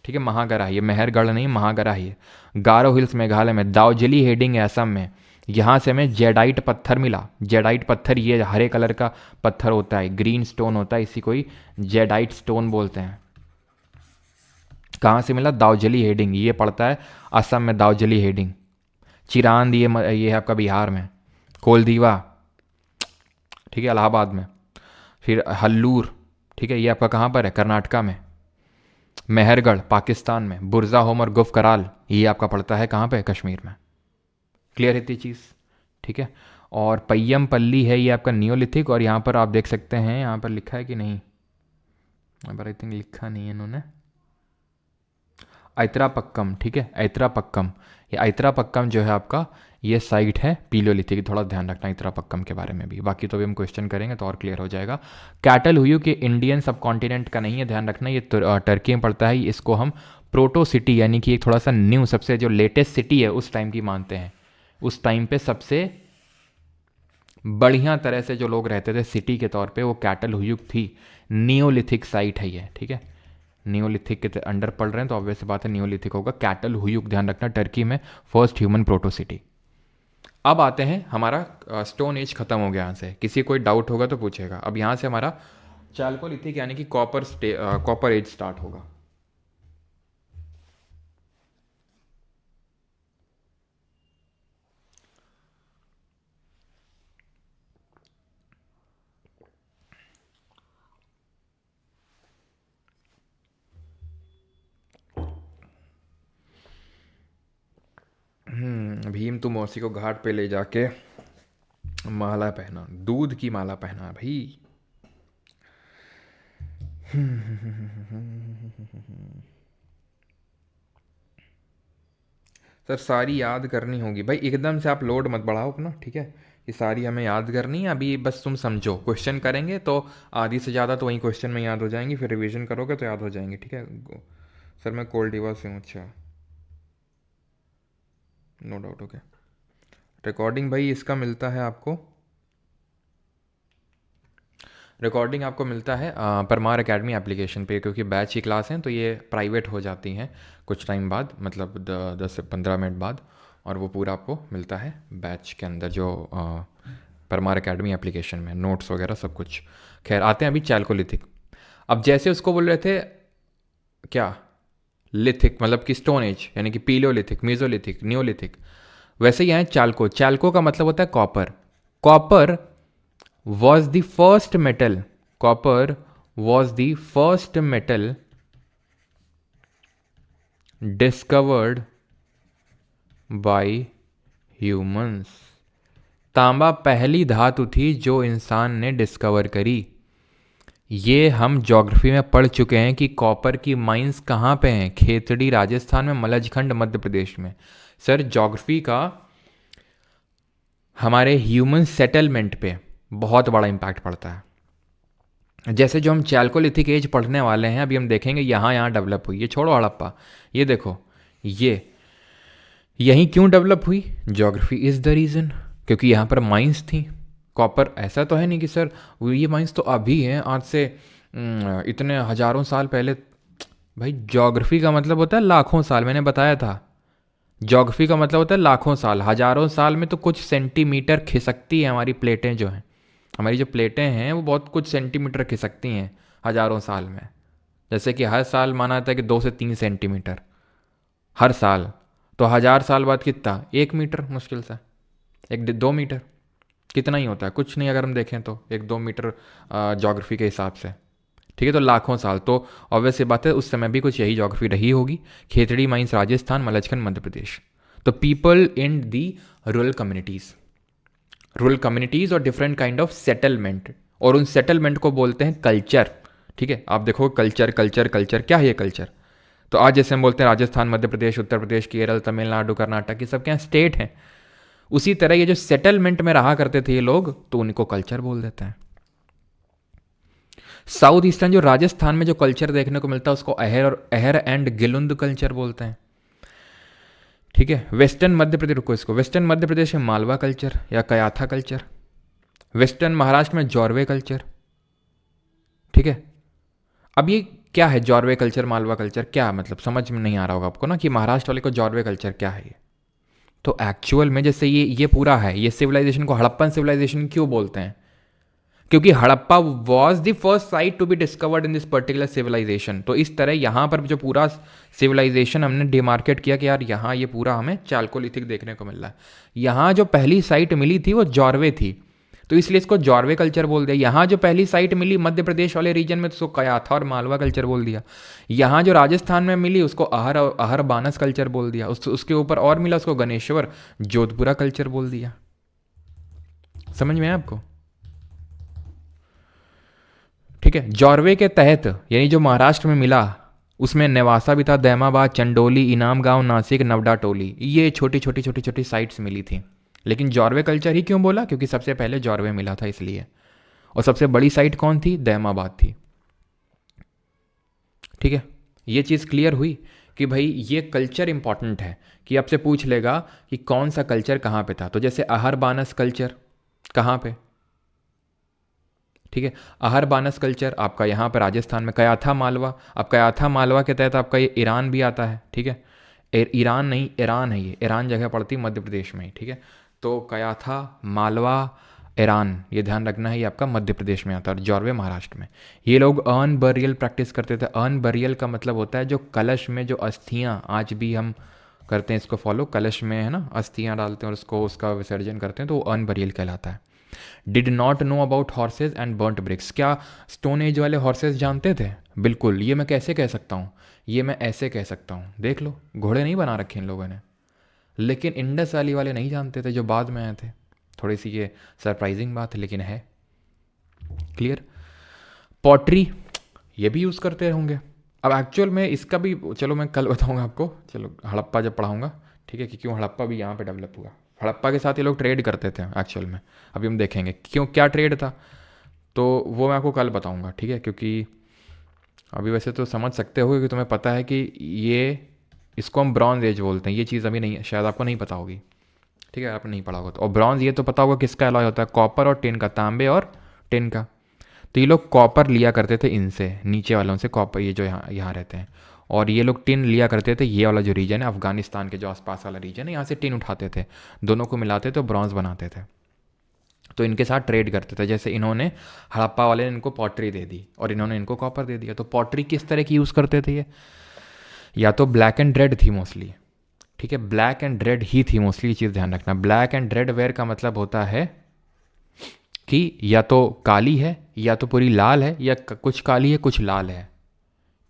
ठीक है, महागरा, ये मेहरगढ़ नहीं, महागरा ही है। गारो हिल्स मेघालय में। दाउजिली हेडिंग है असम में। यहाँ से हमें जेडाइट पत्थर मिला। जेडाइट पत्थर ये हरे कलर का पत्थर होता है, ग्रीन स्टोन होता है, इसी को ही जेडाइट स्टोन बोलते हैं। कहाँ से मिला? दाउजली हेडिंग, ये पड़ता है असम में, दाउजली हेडिंग। चिरांद ये है आपका बिहार में। कोलदीवा, ठीक है, इलाहाबाद में। फिर हल्लूर, ठीक है, ये आपका कहाँ पर है? कर्नाटका में। मेहरगढ़ पाकिस्तान में। बुरजा होम और गुफ कराल ये आपका पड़ता है कहाँ पे? कश्मीर में। क्लियर है ये चीज़? ठीक है। और पय्यमपल्ली है ये आपका नियोलिथिक। और यहाँ पर आप देख सकते हैं, यहाँ पर लिखा है कि नहीं, यहाँ पर आई थिंक लिखा नहीं है इन्होंने। ऐत्रापक्कम, ठीक है, ऐत्रापक्कम, ये ऐत्रापक्कम जो है आपका, ये साइट है पीलियोलिथिक। थोड़ा ध्यान रखना ऐत्रापक्कम के बारे में भी। बाकी तो भी हम क्वेश्चन करेंगे तो और क्लियर हो जाएगा। कैटल हुयू के इंडियन सब कॉन्टिनेंट का नहीं है, ध्यान रखना, ये टर्की में पड़ता है। इसको हम प्रोटो सिटी यानी कि एक थोड़ा सा न्यू, सबसे जो लेटेस्ट सिटी है उस टाइम की मानते हैं। उस टाइम पे सबसे बढ़िया तरह से जो लोग रहते थे सिटी के तौर पे, वो कैटल हुयू थी। नियोलिथिक साइट है ये, ठीक है, नियोलिथिक के अंडर पड़ रहे हैं तो ऑब्वियस बात है नियोलिथिक होगा। कैटल हुयुक, ध्यान रखना, टर्की में फर्स्ट ह्यूमन प्रोटो सिटी। अब आते हैं, हमारा स्टोन एज खत्म हो गया यहाँ से। किसी कोई डाउट होगा तो पूछेगा। अब यहाँ से हमारा चाल्कोलिथिक यानी कि कॉपर एज स्टार्ट होगा। भीम तो मौसी को घाट पे ले जाके माला पहना, दूध की माला पहना भाई। सर सारी याद करनी होगी भाई, एकदम से आप लोड मत बढ़ाओ अपना, ठीक है। ये सारी हमें याद करनी है अभी, बस तुम समझो। क्वेश्चन करेंगे तो आधी से ज़्यादा तो वहीं क्वेश्चन में याद हो जाएंगी, फिर रिवीजन करोगे तो याद हो जाएंगे, ठीक है। सर मैं कोल्डिवा से हूँ। अच्छा, नो डाउट, ओके। रिकॉर्डिंग भाई इसका मिलता है आपको, रिकॉर्डिंग आपको मिलता है परमार एकेडमी एप्लीकेशन पे, क्योंकि बैच की क्लास हैं तो ये प्राइवेट हो जाती हैं कुछ टाइम बाद, मतलब 10 से 15 मिनट बाद। और वो पूरा आपको मिलता है बैच के अंदर, जो परमार एकेडमी एप्लीकेशन में नोट्स वगैरह सब कुछ। खैर आते हैं अभी चाल्कोलिथिक। अब जैसे उसको बोल रहे थे क्या, लिथिक मतलब कि स्टोन एज, यानी कि पीलियोलिथिक, मीजोलिथिक, नियोलिथिक, वैसे ही यहाँ चाल्को। चाल्को का मतलब होता है copper. Copper was the first metal, copper was the first metal discovered by humans। तांबा पहली धातु थी जो इंसान ने डिस्कवर करी। ये हम ज्योग्राफी में पढ़ चुके हैं कि कॉपर की माइंस कहाँ पे हैं, खेतड़ी राजस्थान में, मलजखंड मध्य प्रदेश में। सर ज्योग्राफी का हमारे ह्यूमन सेटलमेंट पे बहुत बड़ा इम्पैक्ट पड़ता है। जैसे जो हम चाल्कोलिथिक एज पढ़ने वाले हैं अभी, हम देखेंगे यहाँ डेवलप हुई। ये छोड़ो हड़प्पा, ये देखो, ये यहीं क्यों डेवलप हुई? ज्योग्राफी इज़ द रीज़न, क्योंकि यहाँ पर माइंस थी। कॉपर ऐसा तो है नहीं कि सर ये माइंस तो अभी हैं, आज से इतने हज़ारों साल पहले। भाई ज्योग्राफी का मतलब होता है लाखों साल, मैंने बताया था। ज्योग्राफी का मतलब होता है लाखों साल। हज़ारों साल में तो कुछ सेंटीमीटर खिसकती है हमारी प्लेटें जो हैं, हमारी जो प्लेटें हैं वो बहुत कुछ सेंटीमीटर खिसकती हैं हज़ारों साल में। जैसे कि हर साल माना जाता है कि 2 से 3 सेंटीमीटर हर साल। तो तो 1000 साल बाद कितना, 1 मीटर मुश्किल से, 1-2 मीटर, कितना ही होता है, कुछ नहीं अगर हम देखें तो 1-2 मीटर जोग्राफी के हिसाब से। ठीक है, तो लाखों साल, तो ऑब्वियस सी बात है उस समय भी कुछ यही जोग्राफी रही होगी। खेतड़ी माइंस राजस्थान, मलचखंड मध्य प्रदेश। तो people in the rural communities और डिफरेंट काइंड ऑफ सेटलमेंट, और उन सेटलमेंट को बोलते हैं कल्चर। ठीक है, आप देखो कल्चर कल्चर कल्चर, क्या है ये कल्चर? तो आज जैसे हम बोलते हैं राजस्थान, मध्य प्रदेश, उत्तर प्रदेश, केरल, तमिलनाडु, कर्नाटक, ये सब क्या स्टेट हैं। उसी तरह ये जो सेटलमेंट में रहा करते थे ये लोग, तो उनको कल्चर बोल देते हैं। साउथ ईस्टर्न जो राजस्थान में जो कल्चर देखने को मिलता है उसको अहर एंड गिलुंद कल्चर बोलते हैं। ठीक है, वेस्टर्न मध्य प्रदेश, रुको इसको, वेस्टर्न मध्य प्रदेश में मालवा कल्चर या कयाथा कल्चर। वेस्टर्न महाराष्ट्र में जॉर्वे कल्चर। ठीक है, अब ये क्या है जॉर्वे कल्चर, मालवा कल्चर, क्या मतलब समझ में नहीं आ रहा होगा आपको ना कि महाराष्ट्र वाले को जॉर्वे कल्चर क्या है ये। तो एक्चुअल में जैसे ये पूरा है, ये सिविलाइजेशन को हड़प्पन सिविलाइजेशन क्यों बोलते हैं? क्योंकि Harappa was the first site to be discovered in this particular civilisation. तो इस तरह यहाँ पर जो पूरा सिविलाइजेशन हमने डिमार्केट किया कि यार यहाँ ये पूरा हमें चाल्कोलिथिक देखने को मिल रहा है। यहाँ जो पहली साइट मिली थी वो जॉर्वे थी, तो इसलिए इसको जॉर्वे कल्चर बोल दिया। यहाँ जो पहली साइट मिली मध्य प्रदेश वाले रीजन में, तो उसको कयाथा और मालवा कल्चर बोल दिया। यहाँ जो राजस्थान में मिली उसको अहर बानस कल्चर बोल दिया। उसके ऊपर और मिला उसको गणेश्वर जोधपुरा कल्चर बोल दिया। समझ में आया आपको? ठीक है, जॉर्वे के तहत यानी जो महाराष्ट्र में मिला उसमें नेवासा भी था, दैमाबाद, चंडोली, इनाम गांव, नासिक, नवडा टोली, ये छोटी छोटी छोटी छोटी साइट्स मिली थी। लेकिन जॉर्वे कल्चर ही क्यों बोला? क्योंकि सबसे पहले जॉर्वे मिला था इसलिए। और सबसे बड़ी साइट कौन थी? दैमाबाद थी। ठीक है, ये चीज़ क्लियर हुई कि भाई ये कल्चर इंपॉर्टेंट है, कि आपसे पूछ लेगा कि कौन सा कल्चर कहाँ पे था। तो जैसे अहर बानस कल्चर कहाँ पे? ठीक है, अहर बानस कल्चर आपका यहाँ पर राजस्थान में। कयाथा मालवा, अब कयाथा मालवा के तहत आपका ये ईरान भी आता है। ठीक है, ईरान नहीं, ईरान है ये, ईरान जगह पड़ती मध्य प्रदेश में। ठीक है, तो कयाथा मालवा ईरान, ये ध्यान रखना है, ये आपका मध्य प्रदेश में आता है और जॉर्वे महाराष्ट्र में। ये लोग अर्न बरियल प्रैक्टिस करते थे। अर्न बरियल का मतलब होता है जो कलश में जो अस्थियाँ, आज भी हम करते हैं इसको फॉलो, कलश में है ना अस्थियाँ डालते हैं और उसको उसका विसर्जन करते हैं, तो वो अर्न बरियल कहलाता है। Did not know about horses and burnt bricks, क्या स्टोन एज वाले हॉर्सेज जानते थे? बिल्कुल। ये मैं कैसे कह सकता हूँ? ये मैं ऐसे कह सकता हूँ, देख लो घोड़े नहीं बना रखे इन लोगों ने। लेकिन इंडस वैली वाले नहीं जानते थे जो बाद में आए थे। थोड़ी सी ये सरप्राइजिंग बात है लेकिन है। क्लियर? पॉटरी ये भी यूज़ करते होंगे। अब एक्चुअल में इसका भी चलो मैं कल बताऊंगा आपको, चलो हड़प्पा जब पढ़ाऊंगा। ठीक है, कि क्यों हड़प्पा भी यहाँ पे डेवलप हुआ। हड़प्पा के साथ ये लोग ट्रेड करते थे एक्चुअल में, अभी हम देखेंगे क्यों, क्या ट्रेड था, तो वो मैं आपको कल बताऊंगा। ठीक है, क्योंकि अभी वैसे तो समझ सकते हो कि तुम्हें पता है कि ये, इसको हम ब्रॉन्ज एज बोलते हैं। ये चीज़ अभी नहीं, शायद आपको नहीं पता होगी। ठीक है, आपने नहीं पढ़ा होगा तो। और ब्रॉन्ज ये तो पता होगा किसका अलॉय होता है, कॉपर और टिन का, तांबे और टिन का। तो ये लोग कॉपर लिया करते थे इनसे, नीचे वालों से कॉपर, ये जो यहाँ रहते हैं। और ये लोग टिन लिया करते थे, ये वाला जो रीजन है अफगानिस्तान के जो आसपास वाला रीजन है, यहाँ से टिन उठाते थे, दोनों को मिलाते थे, ब्रॉन्ज बनाते थे। तो इनके साथ ट्रेड करते थे। जैसे इन्होंने, हड़प्पा वाले ने इनको पॉटरी दे दी और इन्होंने इनको कॉपर दे दिया। तो पॉटरी किस तरह की यूज़ करते थे ये? या तो ब्लैक एंड रेड थी मोस्टली। ठीक है, ब्लैक एंड रेड ही थी मोस्टली, ये चीज़ ध्यान रखना। ब्लैक एंड रेड वेयर का मतलब होता है कि या तो काली है या तो पूरी लाल है, या कुछ काली है कुछ लाल है।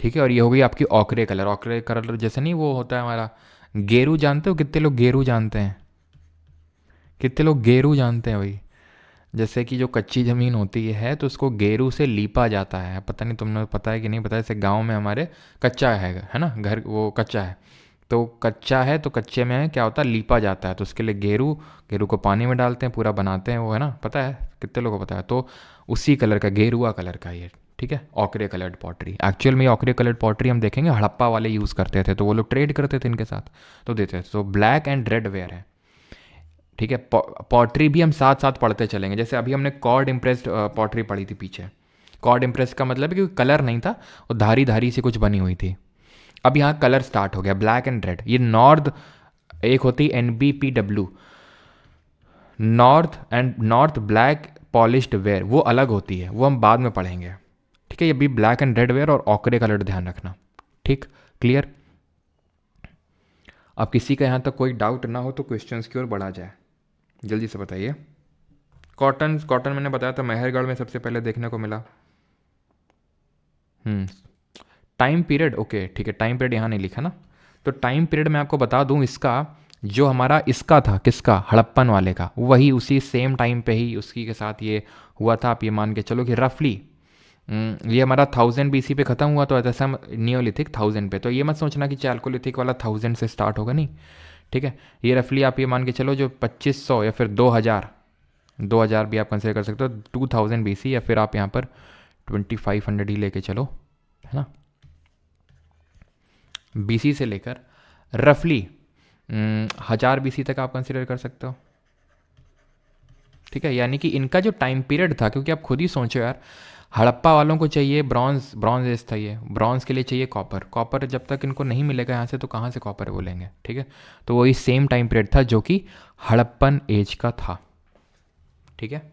ठीक है, और ये हो गई आपकी ऑकरे कलर। ऑकरे कलर जैसे नहीं वो होता है हमारा गेरू, जानते हो? कितने लोग गेरू जानते हैं? कितने लोग गेरू जानते हैं भाई? जैसे कि जो कच्ची ज़मीन होती है तो उसको गेरू से लीपा जाता है। पता नहीं तुमने पता है कि नहीं पता है। जैसे गांव में हमारे कच्चा है ना, घर वो कच्चा है, तो कच्चा है तो कच्चे में क्या होता है, लीपा जाता है। तो उसके लिए गेरू, गेरू को पानी में डालते हैं, पूरा बनाते हैं वो, है ना, पता है कितने लोगों को पता है। तो उसी कलर का, गेरुआ कलर का ये। ठीक है, ऑकरे कलर्ड पॉटरी। एक्चुअल में ऑकरे कलर्ड पॉटरी हम देखेंगे हड़प्पा वाले यूज़ करते थे, तो वो लोग ट्रेड करते थे इनके साथ, तो देते थे। तो ब्लैक एंड रेड वेयर है। ठीक है, पॉटरी भी हम साथ साथ पढ़ते चलेंगे। जैसे अभी हमने कॉर्ड इम्प्रेस्ड पॉटरी पढ़ी थी पीछे। कॉर्ड इम्प्रेस का मतलब है कि कलर नहीं था, वो धारी धारी से कुछ बनी हुई थी। अब यहाँ कलर स्टार्ट हो गया, ब्लैक एंड रेड। ये नॉर्थ, एक होती है NBPW, north black polished where, वो अलग होती है, वो हम बाद में पढ़ेंगे। ठीक है, ये भी ब्लैक एंड रेड वेयर और ऑकरे कलर ध्यान रखना। ठीक, क्लियर? अब किसी का यहाँ तक कोई डाउट ना हो तो क्वेश्चंस की ओर बढ़ा जाए, जल्दी से बताइए। कॉटन कॉटन मैंने बताया था मेहरगढ़ में सबसे पहले देखने को मिला। टाइम पीरियड, ओके ठीक है, टाइम पीरियड यहाँ नहीं लिखा ना, तो टाइम पीरियड मैं आपको बता दूँ इसका, जो हमारा इसका था, किसका, हड़प्पन वाले का, वही उसी सेम टाइम पे ही उसकी के साथ ये हुआ था। आप ये मान के चलो कि रफली ये हमारा 1000 BC पे ख़त्म हुआ, तो ऐसा नियोलिथिक 1000 पे, तो ये मत सोचना कि चैल्कोलिथिक वाला 1000 से स्टार्ट होगा, नहीं, ठीक है। ये रफली आप ये मान के चलो जो 2500 या फिर 2000 भी आप कंसिडर कर सकते हो, 2000 BC, या फिर आप यहाँ पर 2500 ही लेके चलो, है ना, BC से लेकर रफली 1000 BC तक आप कंसिडर कर सकते हो, ठीक है। यानी कि इनका जो टाइम पीरियड था, क्योंकि आप खुद ही सोचो यार, हड़प्पा वालों को चाहिए ब्रॉन्ज एज था, ये ब्रॉन्ज के लिए चाहिए कॉपर जब तक इनको नहीं मिलेगा यहाँ से तो कहाँ से कॉपर बोलेंगे, ठीक है। तो वही सेम टाइम पीरियड था जो कि हड़प्पन एज का था, ठीक है।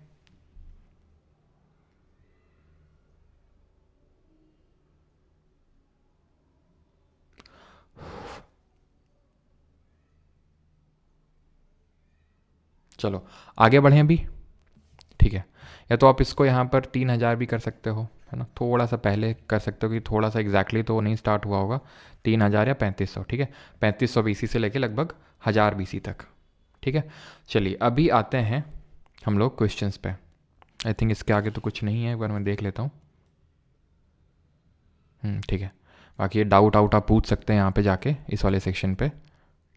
चलो आगे बढ़ें अभी, ठीक है। या तो आप इसको यहाँ पर 3000 भी कर सकते हो, है ना, थोड़ा सा पहले कर सकते हो कि थोड़ा सा एग्जैक्टली तो नहीं स्टार्ट हुआ होगा, 3000 या 3500, ठीक है, 3500 BC से लेके लगभग 1000 BC तक, ठीक है। चलिए अभी आते हैं हम लोग क्वेश्चंस पे। आई थिंक इसके आगे तो कुछ नहीं है, एक बार मैं देख लेता हूँ। ठीक है, बाकी ये डाउट आउट आप पूछ सकते हैं यहाँ पे जाके इस वाले सेक्शन पे,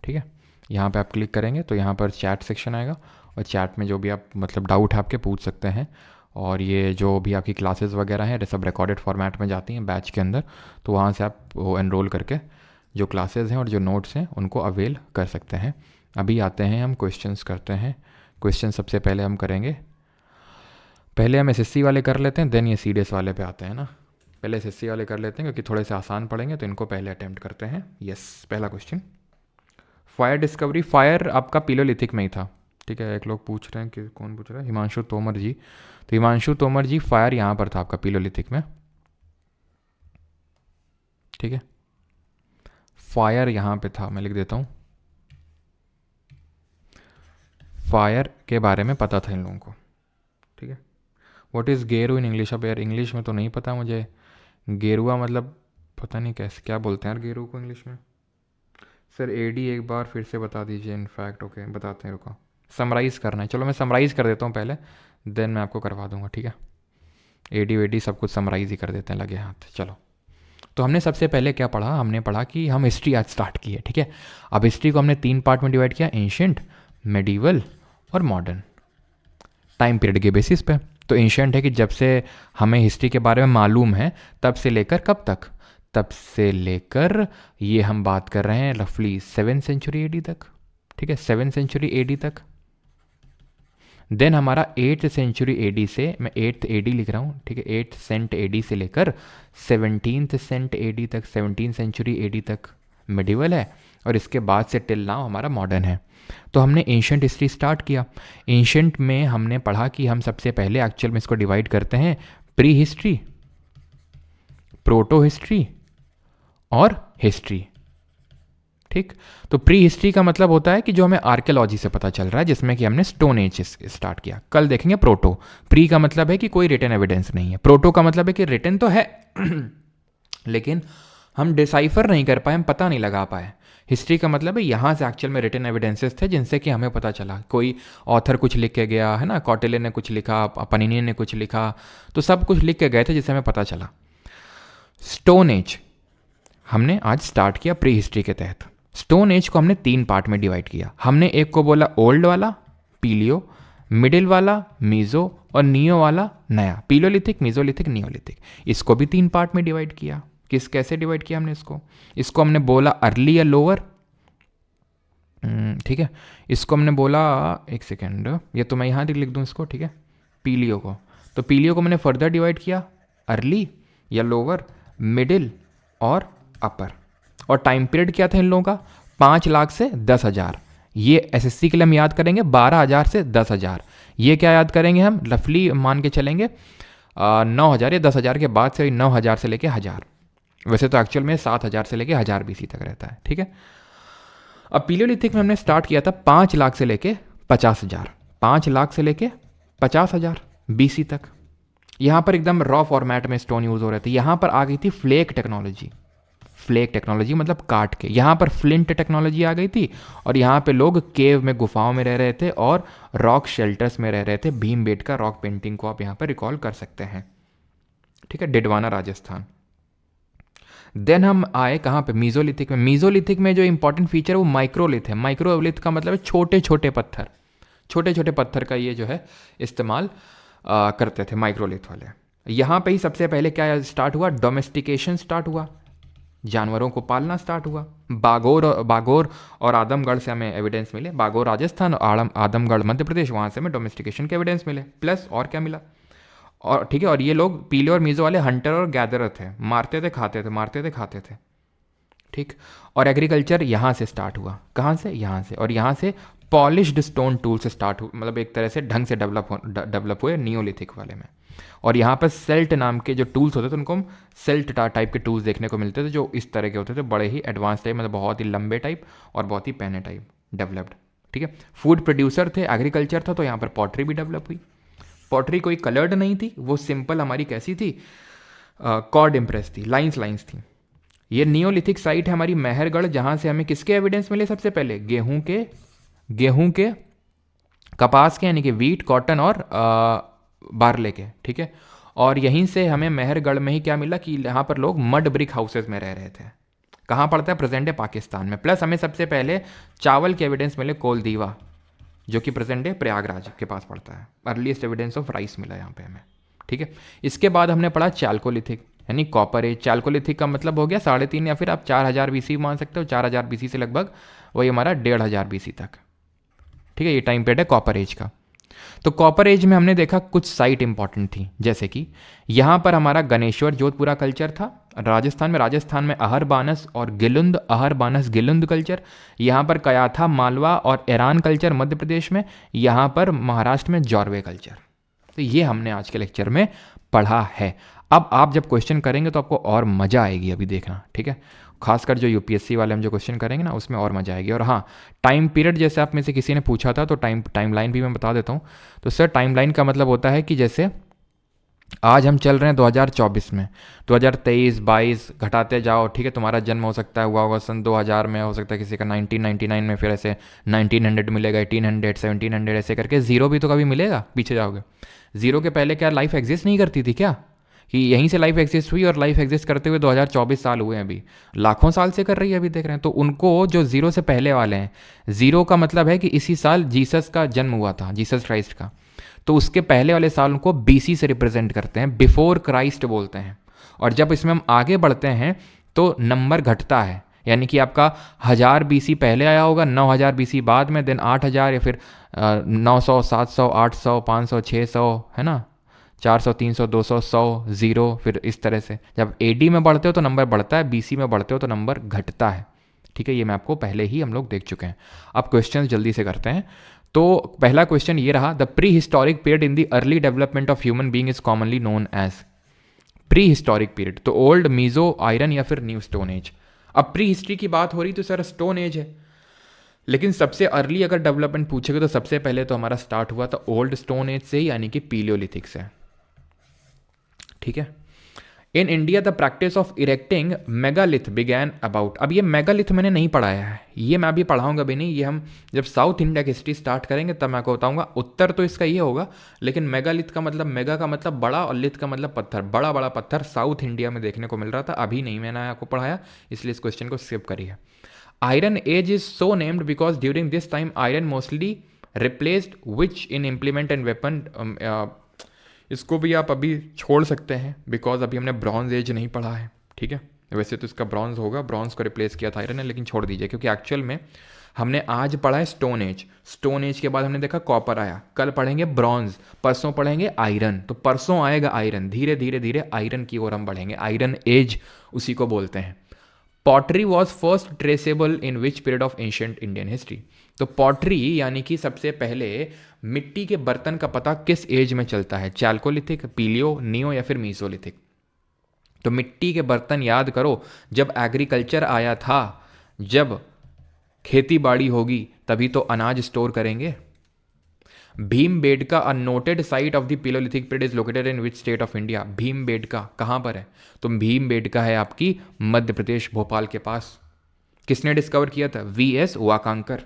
ठीक है। यहाँ पे आप क्लिक करेंगे तो यहाँ पर चैट सेक्शन आएगा, और चैट में जो भी आप मतलब डाउट है आपके पूछ सकते हैं। और ये जो भी आपकी क्लासेस वगैरह हैं सब रिकॉर्डेड फॉर्मेट में जाती हैं बैच के अंदर, तो वहाँ से आप वो एनरोल करके जो क्लासेस हैं और जो नोट्स हैं उनको अवेल कर सकते हैं। अभी आते हैं हम क्वेश्चंस करते हैं। क्वेश्चन सबसे पहले हम करेंगे, पहले हम SSC वाले कर लेते हैं, देन ये CDS वाले पे आते हैं ना। पहले SSC वाले कर लेते हैं क्योंकि थोड़े से आसान पड़ेंगे, तो इनको पहले अटैम्प्ट करते हैं। यस, पहला क्वेश्चन, फायर डिस्कवरी, फायर आपका पीलोलिथिक में ही था, ठीक है। एक लोग पूछ रहे हैं कि कौन पूछ रहा है, हिमांशु तोमर जी। तो हिमांशु तोमर जी, फायर यहाँ पर था आपका पीलोलिथिक में, ठीक है, फायर यहाँ पे था, मैं लिख देता हूँ, फायर के बारे में पता था इन लोगों को, ठीक है। व्हाट इज़ गेरू इन इंग्लिश, अब यार इंग्लिश में तो नहीं पता मुझे, गेरुआ मतलब पता नहीं कैसे क्या बोलते हैं यार गेरू को इंग्लिश में। सर AD एक बार फिर से बता दीजिए, इनफैक्ट ओके बताते हैं, रुको, समराइज़ करना है, चलो मैं समराइज़ कर देता हूँ पहले, देन मैं आपको करवा दूंगा, ठीक है। AD सब कुछ समराइज़ ही कर देते हैं लगे हाथ। चलो, तो हमने सबसे पहले क्या पढ़ा, हमने पढ़ा कि हम हिस्ट्री आज स्टार्ट की है, ठीक है। अब हिस्ट्री को हमने 3 पार्ट में डिवाइड किया, एंशिएंट, मेडिवल और मॉडर्न, टाइम पीरियड के बेसिस पे। तो एंशिएंट है कि जब से हमें हिस्ट्री के बारे में मालूम है तब से लेकर कब तक, तब से लेकर ये हम बात कर रहे हैं रफली 7th सेंचुरी AD तक, ठीक है, 7th सेंचुरी AD तक। देन हमारा 8th सेंचुरी AD से, मैं 8th AD लिख रहा हूँ, ठीक है, 8th सेंट AD से लेकर 17th सेंट AD तक, 17th सेंचुरी AD तक मिडिवल है, और इसके बाद से टिल नाउ हमारा मॉडर्न है। तो हमने एंशिएंट हिस्ट्री स्टार्ट किया। एंशिएंट में हमने पढ़ा कि हम सबसे पहले एक्चुअल में इसको डिवाइड करते हैं प्री हिस्ट्री, प्रोटो हिस्ट्री और हिस्ट्री, ठीक। तो प्री हिस्ट्री का मतलब होता है कि जो हमें आर्कियोलॉजी से पता चल रहा है, जिसमें कि हमने स्टोन एज स्टार्ट किया। कल देखेंगे प्रोटो। प्री का मतलब है कि कोई रिटन एविडेंस नहीं है, प्रोटो का मतलब है कि रिटन तो है लेकिन हम डिसाइफर नहीं कर पाए, हम पता नहीं लगा पाए। हिस्ट्री का मतलब है यहाँ से एक्चुअल में रिटन एविडेंसेस थे जिनसे कि हमें पता चला, कोई ऑथर कुछ लिख के गया है ना, कौटिल्य ने कुछ लिखा, पनिनी ने कुछ लिखा, तो सब कुछ लिख के गए थे जिससे हमें पता चला। स्टोन एज हमने आज स्टार्ट किया प्री हिस्ट्री के तहत। स्टोन एज को हमने 3 पार्ट में डिवाइड किया। हमने एक को बोला ओल्ड वाला पीलियो, मिडिल वाला मीजो, और नियो वाला नया, पीलोलिथिक, मीजोलिथिक, नियोलिथिक। इसको भी 3 पार्ट में डिवाइड किया। कैसे डिवाइड किया हमने इसको हमने बोला अर्ली या लोअर, ठीक है। इसको हमने बोला, एक सेकेंड, ये तो मैं यहाँ लिख दूँ इसको, ठीक है, पीलियो को। तो पीलियो को मैंने फर्दर डिवाइड किया, अर्ली या लोअर, मिडिल और अपर। और टाइम पीरियड क्या था इन लोगों का, 5 लाख से 10,000। ये SSC के लिए हम याद करेंगे 12,000 से 10,000। ये क्या याद करेंगे हम, रफली मान के चलेंगे 9,000 या 10,000 के बाद से 9,000 से लेके 1,000। वैसे तो एक्चुअल में 7,000 से लेके 1,000 BC तक रहता है, ठीक है। अब पीलियोलिथिक में हमने स्टार्ट किया था 5 लाख से लेके 50,000, 5 लाख से लेके 50,000 BC तक। यहाँ पर एकदम रॉ फॉर्मेट में स्टोन यूज़ हो रहे थे। यहाँ पर आ गई थी फ्लेक टेक्नोलॉजी, फ्लेक टेक्नोलॉजी मतलब काट के। यहाँ पर फ्लिंट टेक्नोलॉजी आ गई थी और यहाँ पे लोग केव में, गुफाओं में रह रहे थे और रॉक शेल्टर्स में रह रहे थे। भीमबेटका रॉक पेंटिंग को आप यहाँ पर रिकॉल कर सकते हैं, ठीक है, डिडवाना राजस्थान। देन हम आए कहाँ पे, मीजोलिथिक में। मीजोलिथिक में जो इंपॉर्टेंट फीचर है वो माइक्रोलिथ है। माइक्रोलिथ का मतलब है छोटे छोटे पत्थर, छोटे छोटे पत्थर का ये जो है इस्तेमाल करते थे माइक्रोलिथ वाले। यहाँ पे ही सबसे पहले क्या स्टार्ट हुआ, डोमेस्टिकेशन स्टार्ट हुआ, जानवरों को पालना स्टार्ट हुआ। बागोर और आदमगढ़ से हमें एविडेंस मिले, बागोर राजस्थान और आदमगढ़ मध्य प्रदेश, वहाँ से हमें डोमेस्टिकेशन के एविडेंस मिले। प्लस और क्या मिला, और ठीक है, और ये लोग पीले और मीज़ो वाले हंटर और गैदरर थे, मारते थे खाते थे, मारते थे खाते थे, ठीक। और एग्रीकल्चर यहाँ से स्टार्ट हुआ, कहाँ से, यहाँ से। और यहाँ से पॉलिश्ड स्टोन टूल से स्टार्ट हुआ, मतलब एक तरह से ढंग से डेवलप हुए नियोलिथिक वाले में। और यहाँ पर सेल्ट नाम के जो टूल्स होते थे उनको हम सेल्ट टाइप के टूल्स देखने को मिलते थे, जो इस तरह के होते थे, बड़े ही एडवांस टाइप, मतलब बहुत ही लंबे टाइप और बहुत ही पैने टाइप डेवलप्ड, ठीक है। फूड प्रोड्यूसर थे, एग्रीकल्चर था, तो यहाँ पर पॉटरी भी डेवलप हुई। पॉटरी कोई कलर्ड नहीं थी, वो सिंपल हमारी कैसी थी, कॉर्ड इम्प्रेस थी, लाइंस थी। ये नियोलिथिक साइट है हमारी मेहरगढ़, जहाँ से हमें किसके एविडेंस मिले, सबसे पहले गेहूं के, कपास के यानी कि वीट, कॉटन और बार्ले के, ठीक है। और यहीं से हमें मेहरगढ़ में ही क्या मिला कि यहाँ पर लोग मड ब्रिक हाउसेज में रह रहे थे। कहाँ पड़ता है, प्रेजेंट डे पाकिस्तान में। प्लस हमें सबसे पहले चावल के एविडेंस मिले, कोलदीवा, जो कि प्रेजेंट डे प्रयागराज के पास पड़ता है। अर्लीस्ट एविडेंस ऑफ राइस मिला यहाँ पे हमें, ठीक है। इसके बाद हमने पढ़ा चाल्कोलिथिक यानी कॉपर एज। चाल्कोलिथिक का मतलब हो गया 3.5 या फिर आप 4000 BC मान सकते हो। 4000 BC से लगभग वही हमारा 1500 BC तक, ठीक है, ये टाइम पीरियड है कॉपर एज का। तो कॉपर एज में हमने देखा कुछ साइट इंपॉर्टेंट थी, जैसे कि यहाँ पर हमारा गणेश्वर जोधपुरा कल्चर था राजस्थान में अहरबानस और गिलुंद, अहरबानस गिलुंद कल्चर। यहाँ पर कयाथा, मालवा और ईरान कल्चर मध्य प्रदेश में। यहाँ पर महाराष्ट्र में जॉर्वे कल्चर। तो ये हमने आज के लेक्चर में पढ़ा है। अब आप जब क्वेश्चन करेंगे तो आपको और मज़ा आएगी, अभी देखना, ठीक है। खासकर जो यूपीएससी वाले हम जो क्वेश्चन करेंगे ना, उसमें और मजा आएगी। और हाँ, टाइम पीरियड जैसे आप में से किसी ने पूछा था, तो टाइमलाइन भी मैं बता देता हूँ। तो सर टाइमलाइन का मतलब होता है कि जैसे आज हम चल रहे हैं 2024 में, 2023, 22 घटाते जाओ, ठीक है। तुम्हारा जन्म हो सकता है हुआ होगा सन 2000 में, हो सकता है किसी का 1999 में, फिर ऐसे 1900 मिलेगा, 1800, 1700, ऐसे करके जीरो भी तो कभी मिलेगा, पीछे जाओगे। जीरो के पहले क्या लाइफ एग्जिस्ट नहीं करती थी क्या, कि यहीं से लाइफ एग्जिस्ट हुई और लाइफ एग्जिस्ट करते हुए 2024 साल हुए हैं, अभी लाखों साल से कर रही है, अभी देख रहे हैं। तो उनको जो जीरो से पहले वाले हैं, जीरो का मतलब है कि इसी साल जीसस का जन्म हुआ था, जीसस क्राइस्ट का, तो उसके पहले वाले साल को BC से रिप्रेजेंट करते हैं, बिफोर क्राइस्ट बोलते हैं। और जब इसमें हम आगे बढ़ते हैं तो नंबर घटता है, यानी कि आपका 1000 BC पहले आया होगा, 9000 BC बाद में, देन 8000 या फिर 900, 700, 800, 500, 600, है ना, 400, 300, 200, 100, 0, फिर इस तरह से। जब AD में बढ़ते हो तो नंबर बढ़ता है, BC में बढ़ते हो तो नंबर घटता है, ठीक है। ये मैं आपको पहले ही हम लोग देख चुके हैं। अब क्वेश्चन जल्दी से करते हैं। तो पहला क्वेश्चन ये रहा, the prehistoric period in the early development of human being is commonly known as. Prehistoric period तो ओल्ड मीजो, आयरन या फिर न्यू स्टोन एज। अब प्री हिस्ट्री की बात हो रही तो सर स्टोन एज है, लेकिन सबसे अर्ली अगर डेवलपमेंट पूछेगा तो सबसे पहले तो हमारा स्टार्ट हुआ था ओल्ड स्टोन एज से, यानी कि पीलियोलिथिक से, ठीक है। In India the practice of erecting megalith began about. अब ये मेगालिथ मैंने नहीं पढ़ाया है, ये मैं अभी पढ़ाऊंगा भी नहीं, ये हम जब साउथ इंडिया की हिस्ट्री स्टार्ट करेंगे तब मैं आपको बताऊंगा। उत्तर तो इसका ये होगा, लेकिन मेगालिथ का मतलब, मेगा का मतलब बड़ा और लिथ का मतलब पत्थर, बड़ा बड़ा पत्थर साउथ इंडिया में देखने को मिल रहा था, अभी नहीं मैंने आपको पढ़ाया, इसलिए इस क्वेश्चन को स्किप करिए। Iron age is so named because during this time iron mostly replaced which in implement and weapon. इसको भी आप अभी छोड़ सकते हैं बिकॉज अभी हमने ब्रॉन्ज एज नहीं पढ़ा है, ठीक है। वैसे तो इसका ब्रॉन्ज होगा, ब्रॉन्ज को रिप्लेस किया था आयरन ने, लेकिन छोड़ दीजिए क्योंकि एक्चुअल में हमने आज पढ़ा है स्टोन एज। स्टोन एज के बाद हमने देखा कॉपर आया, कल पढ़ेंगे ब्रॉन्ज, परसों पढ़ेंगे आयरन, तो परसों आएगा आयरन, धीरे धीरे धीरे आयरन की ओर हम बढ़ेंगे, आयरन एज उसी को बोलते हैं। Pottery was first traceable in which period of ancient Indian history. तो पॉटरी यानी कि सबसे पहले मिट्टी के बर्तन का पता किस एज में चलता है, चाल्कोलिथिक, पीलियो, नियो या फिर मीसोलिथिक। तो मिट्टी के बर्तन याद करो, जब एग्रीकल्चर आया था, जब खेती बाड़ी होगी तभी तो अनाज स्टोर करेंगे। Bhimbetka a noted site of the palaeolithic period is located in which state of India. Bhimbetka कहाँ पर है? तो भीमबेटका है आपकी मध्य प्रदेश, भोपाल के पास। किसने डिस्कवर किया था? वीएस वाकांकर।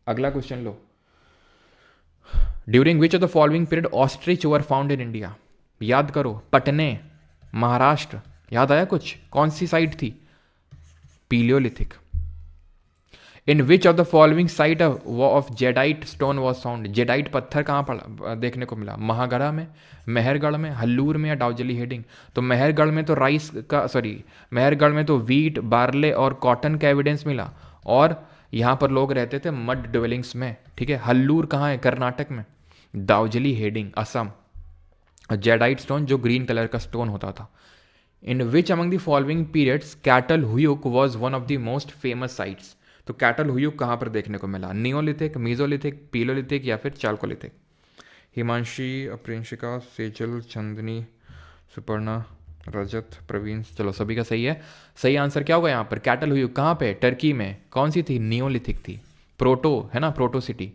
अगला question low. During which of the following period ostrich were found in India? याद करो, पटने, महाराष्ट्र, याद आया कुछ? कौन सी साइट थी? Palaeolithic. In which of the following site of jadeite stone was found? Jadeite पत्थर कहाँ पर देखने को मिला? महागढ़ा में, मेहरगढ़ में, हल्लूर में या डाउजली हेडिंग? तो मेहरगढ़ में तो राइस का, सॉरी, मेहरगढ़ में तो वीट, बार्ले और कॉटन का एविडेंस मिला, और यहाँ पर लोग रहते थे मड ड्वेलिंग्स में, ठीक है। हल्लूर कहाँ है? कर्नाटक में। दाउजली हेडिंग असम। जेडाइट स्टोन जो ग्रीन कलर का स्टोन होता था। In which among the following periods Catal Huyuk was one of the most famous sites? तो कैटल हुयुक कहाँ पर देखने को मिला? नियोलिथिक, मीजोलिथिक, पीलोलिथिक या फिर चाल्कोलिथिक? हिमांशी, अप्रिंशिका, सेजल, चंदनी, सुपर्णा, रजत, प्रवीण, चलो सभी का सही है। सही आंसर क्या होगा यहाँ पर? कैटल हुयुक कहाँ पे? टर्की में। कौन सी थी? नियोलिथिक थी। प्रोटो है ना, प्रोटो सिटी,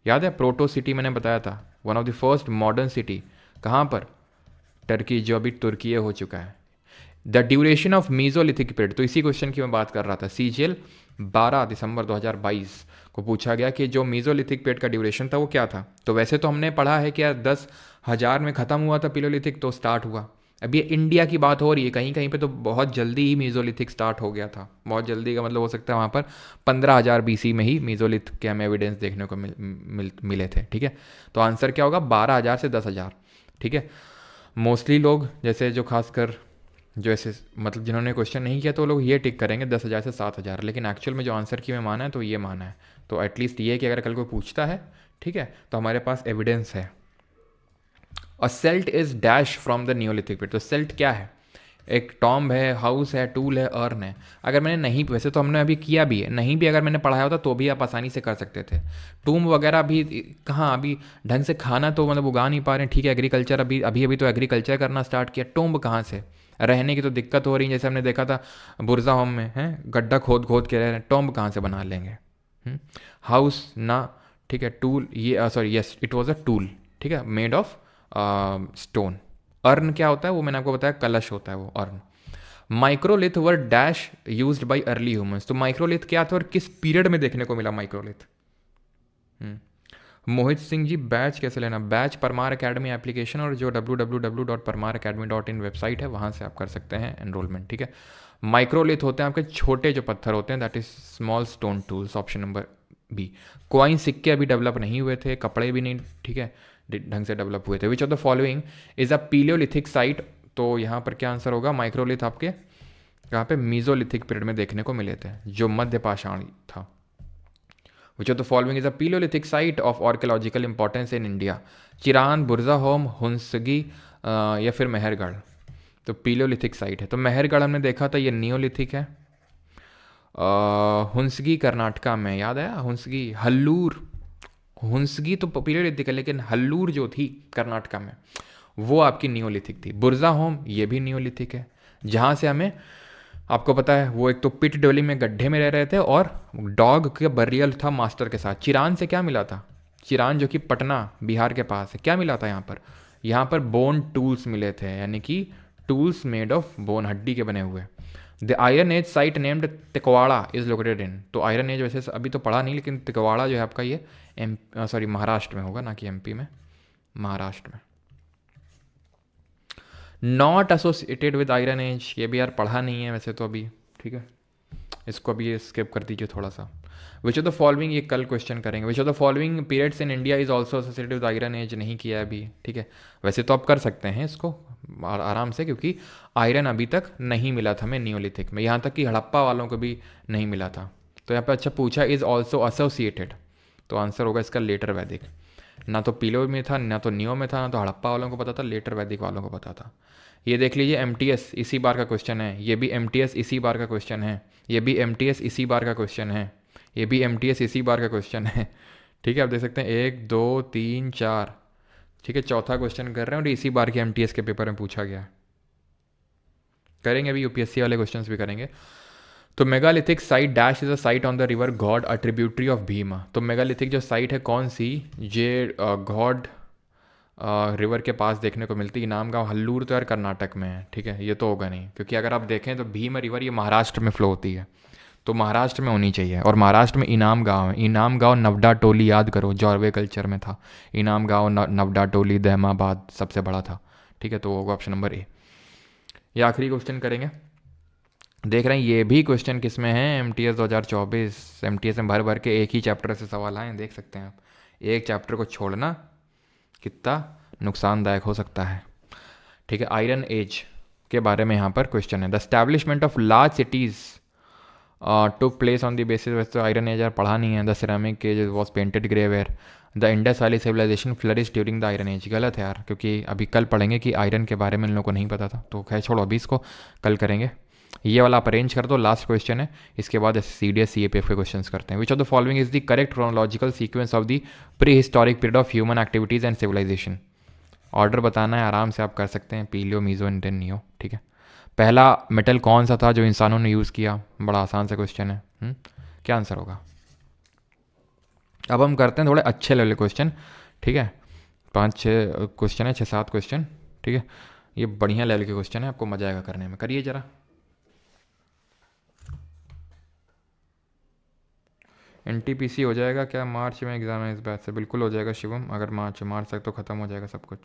याद है? प्रोटो सिटी मैंने बताया था, one of the first modern city. कहाँ पर? टर्की, जो अभी तुर्की हो चुका है। The duration of mesolithic period, तो इसी क्वेश्चन की मैं बात कर रहा था। सीजीएल 12 दिसंबर 2022 को पूछा गया कि जो मीजोलिथिक पीरियड का ड्यूरेशन था वो क्या था। तो वैसे तो हमने पढ़ा है कि 10,000 में ख़त्म हुआ था पिलोलिथिक, तो स्टार्ट हुआ। अब ये इंडिया की बात हो रही है, कहीं कहीं पे तो बहुत जल्दी ही मीजोलिथिक स्टार्ट हो गया था। बहुत जल्दी का मतलब हो सकता है वहाँ पर 15,000 बीसी में ही मीजोलिथ के हमें एविडेंस देखने को मिले थे, ठीक है। तो आंसर क्या होगा? 12,000 से 10,000, ठीक है। मोस्टली लोग, जैसे जो खासकर जो ऐसे मतलब जिन्होंने क्वेश्चन नहीं किया, तो लोग ये टिक करेंगे 10,000 से 7,000, लेकिन एक्चुअल में जो आंसर की में माना है तो ये माना है। तो एटलीस्ट ये कि अगर कल कोई पूछता है, ठीक है, तो हमारे पास एविडेंस है। और celt is dash from the neolithic period. तो सेल्ट क्या है? एक टॉम्ब है, हाउस है, टूल है, अर्न है। अगर मैंने नहीं, वैसे तो हमने अभी किया भी है, नहीं भी अगर मैंने पढ़ाया होता तो भी आप आसानी से कर सकते थे। टूम वगैरह भी कहाँ, अभी ढंग से खाना तो मतलब उगा नहीं पा रहे हैं, ठीक है। एग्रीकल्चर अभी अभी अभी तो एग्रीकल्चर करना स्टार्ट किया, टूम्ब कहाँ से? रहने की तो दिक्कत हो रही है, जैसे हमने देखा था बुरजा होम में है, गड्ढा खोद खोद के रह रहे हैं, टॉम्ब कहाँ से बना लेंगे? हाउस ना, ठीक है। टूल, ये sorry, yes it was a tool, ठीक है, मेड ऑफ स्टोन। अर्न क्या होता है? वो मैंने आपको बताया, कलश होता है वो earn. Microlith were dash used by early humans. तो माइक्रोलिथ क्या था और किस पीरियड में देखने को मिला माइक्रोलिथ? मोहित सिंह जी, बैच कैसे लेना? बैच परमार अकेडमी एप्लीकेशन, और जो www.parmaracademy.in वेबसाइट है वहाँ से आप कर सकते हैं एनरोलमेंट, ठीक है। माइक्रोलिथ होते हैं आपके छोटे जो पत्थर होते हैं, that is small stone tools, option number B. Coin, सिक्के अभी डेवलप नहीं हुए थे, कपड़े भी नहीं, ठीक है, ढंग से डेवलप हुए थे। Which of the following is a palaeolithic site? तो यहाँ पर क्या आंसर होगा? माइक्रोलिथ आपके यहाँ पे मीजोलिथिक पीरियड में देखने को मिले थे, जो मध्य पाषाण था। Which of the following is a palaeolithic site of archaeological importance in India? Chirand, Burzahom, Hunsgi या फिर मेहरगढ़? तो पीलियोलिथिक साइट है, तो मेहरगढ़ हमने देखा था ये नियोलिथिक है। हुंसगी कर्नाटका में, याद आया? हुंसगी, हल्लूर, हुंसगी तो पीलियोलिथिक है, लेकिन हल्लूर जो थी कर्नाटका में वो आपकी नियोलिथिक थी। बुरजा होम ये भी नियोलिथिक है, जहाँ से हमें, आपको पता है, वो एक तो पिट ड्वेलिंग में गड्ढे में रह रहे थे, और डॉग का बरियल था मास्टर के साथ। चिरान से क्या मिला था? चिरान जो कि पटना बिहार के पास है, क्या मिला था यहाँ पर? यहाँ पर बोन टूल्स मिले थे, यानी कि टूल्स मेड ऑफ बोन, हड्डी के बने हुए। The iron age site named Tikwada is located in? तो आयरन एज वैसे अभी तो पढ़ा नहीं, लेकिन तिकवाड़ा जो है आपका ये महाराष्ट्र में होगा, ना कि एमपी में, महाराष्ट्र में। Not associated with iron age, ये भी यार पढ़ा नहीं है वैसे तो अभी, ठीक है, इसको अभी स्किप कर दीजिए थोड़ा सा। विच ऑफ द फॉलोइंग, ये कल क्वेश्चन करेंगे। Which of the following periods in India is also associated with iron age? नहीं किया है अभी, ठीक है। वैसे तो आप कर सकते हैं इसको आराम से, क्योंकि आयरन अभी तक नहीं मिला था हमें नियोलिथिक में, यहाँ तक कि हड़प्पा वालों को भी नहीं मिला था। तो यहाँ पर अच्छा पूछा, इज ऑल्सो एसोसिएटेड, तो आंसर होगा इसका लेटर वैदिक। ना तो पीलो में था, ना तो नियो में था, ना तो हड़प्पा वालों को पता था, लेटर वैदिक वालों को पता था। ये देख लीजिए, एमटीएस इसी बार का क्वेश्चन है, ये भी एमटीएस इसी बार का क्वेश्चन है, ये भी एमटीएस इसी बार का क्वेश्चन है, ये भी एमटीएस इसी बार का क्वेश्चन है, ठीक है। आप देख सकते हैं 1 2 3 4, ठीक है, चौथा क्वेश्चन कर रहे हैं, और इसी बार के एमटीएस के पेपर में पूछा गया है। करेंगे अभी यूपीएससी वाले क्वेश्चंस भी करेंगे। तो megalithic site dash is a site on the river God a tributary of Bhima. तो मेगालिथिक जो साइट है कौन सी, ये गॉड रिवर के पास देखने को मिलती है। इनाम गांव हल्लूर तो यार कर्नाटक में है, ठीक है, ये तो होगा नहीं, क्योंकि अगर आप देखें तो भीम रिवर ये महाराष्ट्र में फ्लो होती है, तो महाराष्ट्र में होनी चाहिए। और महाराष्ट्र में इनाम गांव है, इनाम गांव नवडा टोली, याद करो जॉर्वे कल्चर में था इनाम गांव, नवडा टोली दहमाबाद सबसे बड़ा था, ठीक है, तो होगा ऑप्शन नंबर ए। ये आखिरी क्वेश्चन करेंगे। देख रहे हैं ये भी क्वेश्चन किस में है, M T S 2024, M T S में भर भर के एक ही चैप्टर से सवाल आए, देख सकते हैं आप। एक चैप्टर को छोड़ना कितना नुकसानदायक हो सकता है, ठीक है। आयरन एज के बारे में यहाँ पर क्वेश्चन है। The establishment of large cities took place on the basis, वैसे तो आयरन एज यार पढ़ा नहीं है। The ceramic age was painted grey ware, the Indus valley civilisation flourish during the iron age. गलत है यार, क्योंकि अभी कल पढ़ेंगे कि आयरन के बारे में इन लोगों को नहीं पता था, तो खैर छोड़ो, अभी इसको कल करेंगे। ये वाला आप अरेंज कर दो, लास्ट क्वेश्चन है, इसके बाद C D S C A P F के क्वेश्चन करते हैं। Which of the following is the correct chronological sequence of the prehistoric period of human activities and civilisation. Order बताना है, आराम से आप कर सकते हैं, पीलियो मीजो इंडियन नियो, ठीक है। पहला मेटल कौन सा था जो इंसानों ने यूज़ किया, बड़ा आसान सा क्वेश्चन है। क्या आंसर होगा। अब हम करते हैं थोड़े अच्छे लेवल क्वेश्चन, ठीक है। 5-6 क्वेश्चन है, 6-7 क्वेश्चन, ठीक है। ये बढ़िया लेवल के क्वेश्चन है, आपको मजा आएगा करने में, करिए जरा। एनटीपीसी हो जाएगा क्या मार्च में एग्जाम है इस बैच से? बिल्कुल हो जाएगा शिवम, अगर मार्च तक तो ख़त्म हो जाएगा सब कुछ।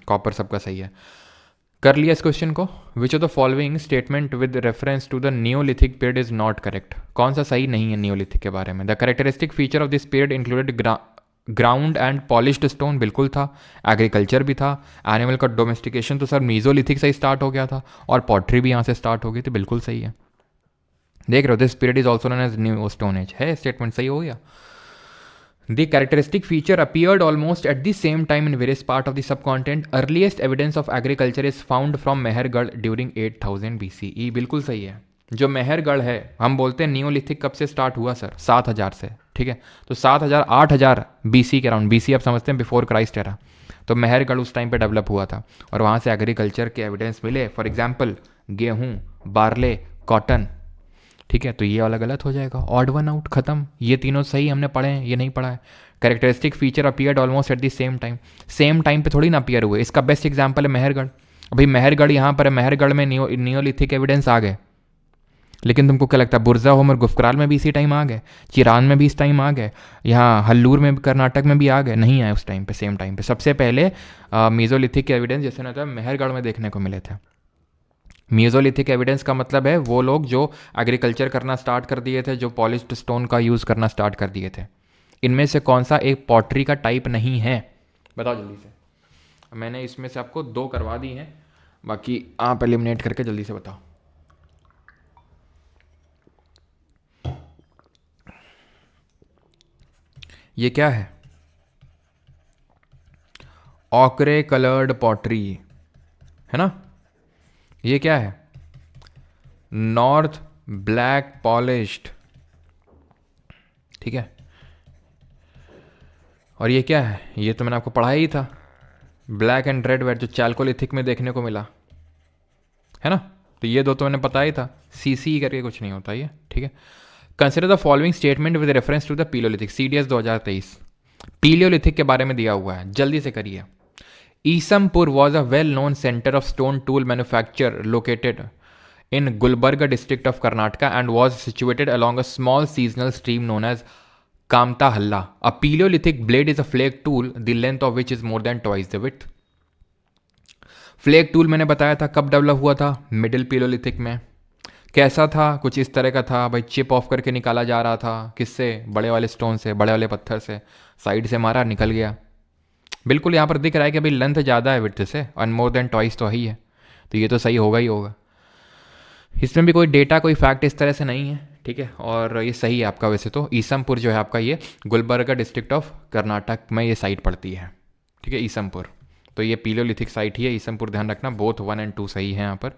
कॉपर सबका सही है। कर लिया इस क्वेश्चन को। Which of the following statement with reference to the neolithic period is not correct. कौन सा सही नहीं है नियोलिथिक के बारे में। The characteristic feature of this period included ground and polished stone, बिल्कुल था। एग्रीकल्चर भी था। एनिमल का डोमेस्टिकेशन तो सर मीजोलिथिक से ही स्टार्ट हो गया था, और पॉटरी भी यहाँ से स्टार्ट हो गई थी, बिल्कुल सही है। देख रहे हो, this period is also known as new stone age, है स्टेटमेंट सही हो गया। The characteristic feature appeared almost at the same time in various parts of the subcontinent. Earliest evidence of agriculture is found from Mehrgarh during 8000 BCE. बिल्कुल सही है। जो मेहरगढ़ है, हम बोलते हैं नियोलिथिक कब से स्टार्ट हुआ सर? 7000 से, ठीक है। तो 7000 8000 BC के अराउंड, BC आप समझते हैं बिफोर क्राइस्ट एरा, तो मेहरगढ़ उस टाइम पे डेवलप हुआ था, और वहाँ से एग्रीकल्चर के एविडेंस मिले। फॉर एग्जाम्पल गेहूँ, बार्ले, कॉटन, ठीक है। तो ये वाला गलत हो जाएगा, ऑड वन आउट, खत्म। ये तीनों सही हमने पढ़े हैं, ये नहीं पढ़ा है। Characteristic feature appeared almost at the same time, same time पे थोड़ी ना अपीयर हुए। इसका बेस्ट एग्जांपल है मेहरगढ़। अभी मेहरगढ़ यहाँ पर है, मेहरगढ़ में नियोलिथिक एविडेंस आ गए, लेकिन तुमको क्या लगता है बुरजा होम और गुफकराल में भी इसी टाइम आ गए, चिरान में भी इस टाइम आ गए, यहाँ हल्लूर में कर्नाटक में भी आ गए? नहीं आए उस टाइम पे, सेम टाइम पे। सबसे पहले मीजोलिथिक के एविडेंस जैसे ना मेहरगढ़ में देखने को मिले थे। मीजोलिथिक एविडेंस का मतलब है वो लोग जो एग्रीकल्चर करना स्टार्ट कर दिए थे, जो पॉलिश्ड स्टोन का यूज़ करना स्टार्ट कर दिए थे। इनमें से कौन सा एक पॉटरी का टाइप नहीं है, बताओ जल्दी से। मैंने इसमें से आपको 2 करवा दी हैं, बाकी आप एलिमिनेट करके जल्दी से बताओ। ये क्या है? ऑकरे कलर्ड पॉटरी है ना। ये क्या है? नॉर्थ ब्लैक पॉलिश्ड, ठीक है। और ये क्या है? ये तो मैंने आपको पढ़ाया ही था, ब्लैक एंड रेड वेट, जो चैल्कोलिथिक में देखने को मिला है ना। तो ये 2 तो मैंने बताया ही था, सीसी करके कुछ नहीं होता ये, ठीक है। Consider the following statement with reference to the palaeolithic, CDS 2023 palaeolithic के बारे में दिया हुआ है, जल्दी से करिए। Isampur was a well known centre of stone tool manufacture located in Gulbarga district of Karnataka and was situated along a small seasonal stream known as Kamtahalla. A Paleolithic blade is a flake tool, the length of which is more than twice the width. Flake tool मैंने बताया था कब develop हुआ था, middle पीलियोलिथिक में। कैसा था? कुछ इस तरह का था भाई, चिप ऑफ करके निकाला जा रहा था, किससे? बड़े वाले स्टोन से, बड़े वाले पत्थर से, साइड से मारा निकल गया। बिल्कुल यहाँ पर दिख रहा है कि भाई लेंथ ज़्यादा है विड्थ से, और मोर देन ट्वाइस तो ही है, तो ये तो सही होगा ही होगा। इसमें भी कोई डेटा, कोई फैक्ट इस तरह से नहीं है, ठीक है। और ये सही है आपका। वैसे तो ईसमपुर जो है आपका, ये गुलबर्गा डिस्ट्रिक्ट ऑफ कर्नाटक में ये साइट पड़ती है, ठीक है, ईसमपुर। तो ये पीलियोलिथिक साइट ही है ईसमपुर, ध्यान रखना। बोथ 1 और 2 सही है यहाँ पर।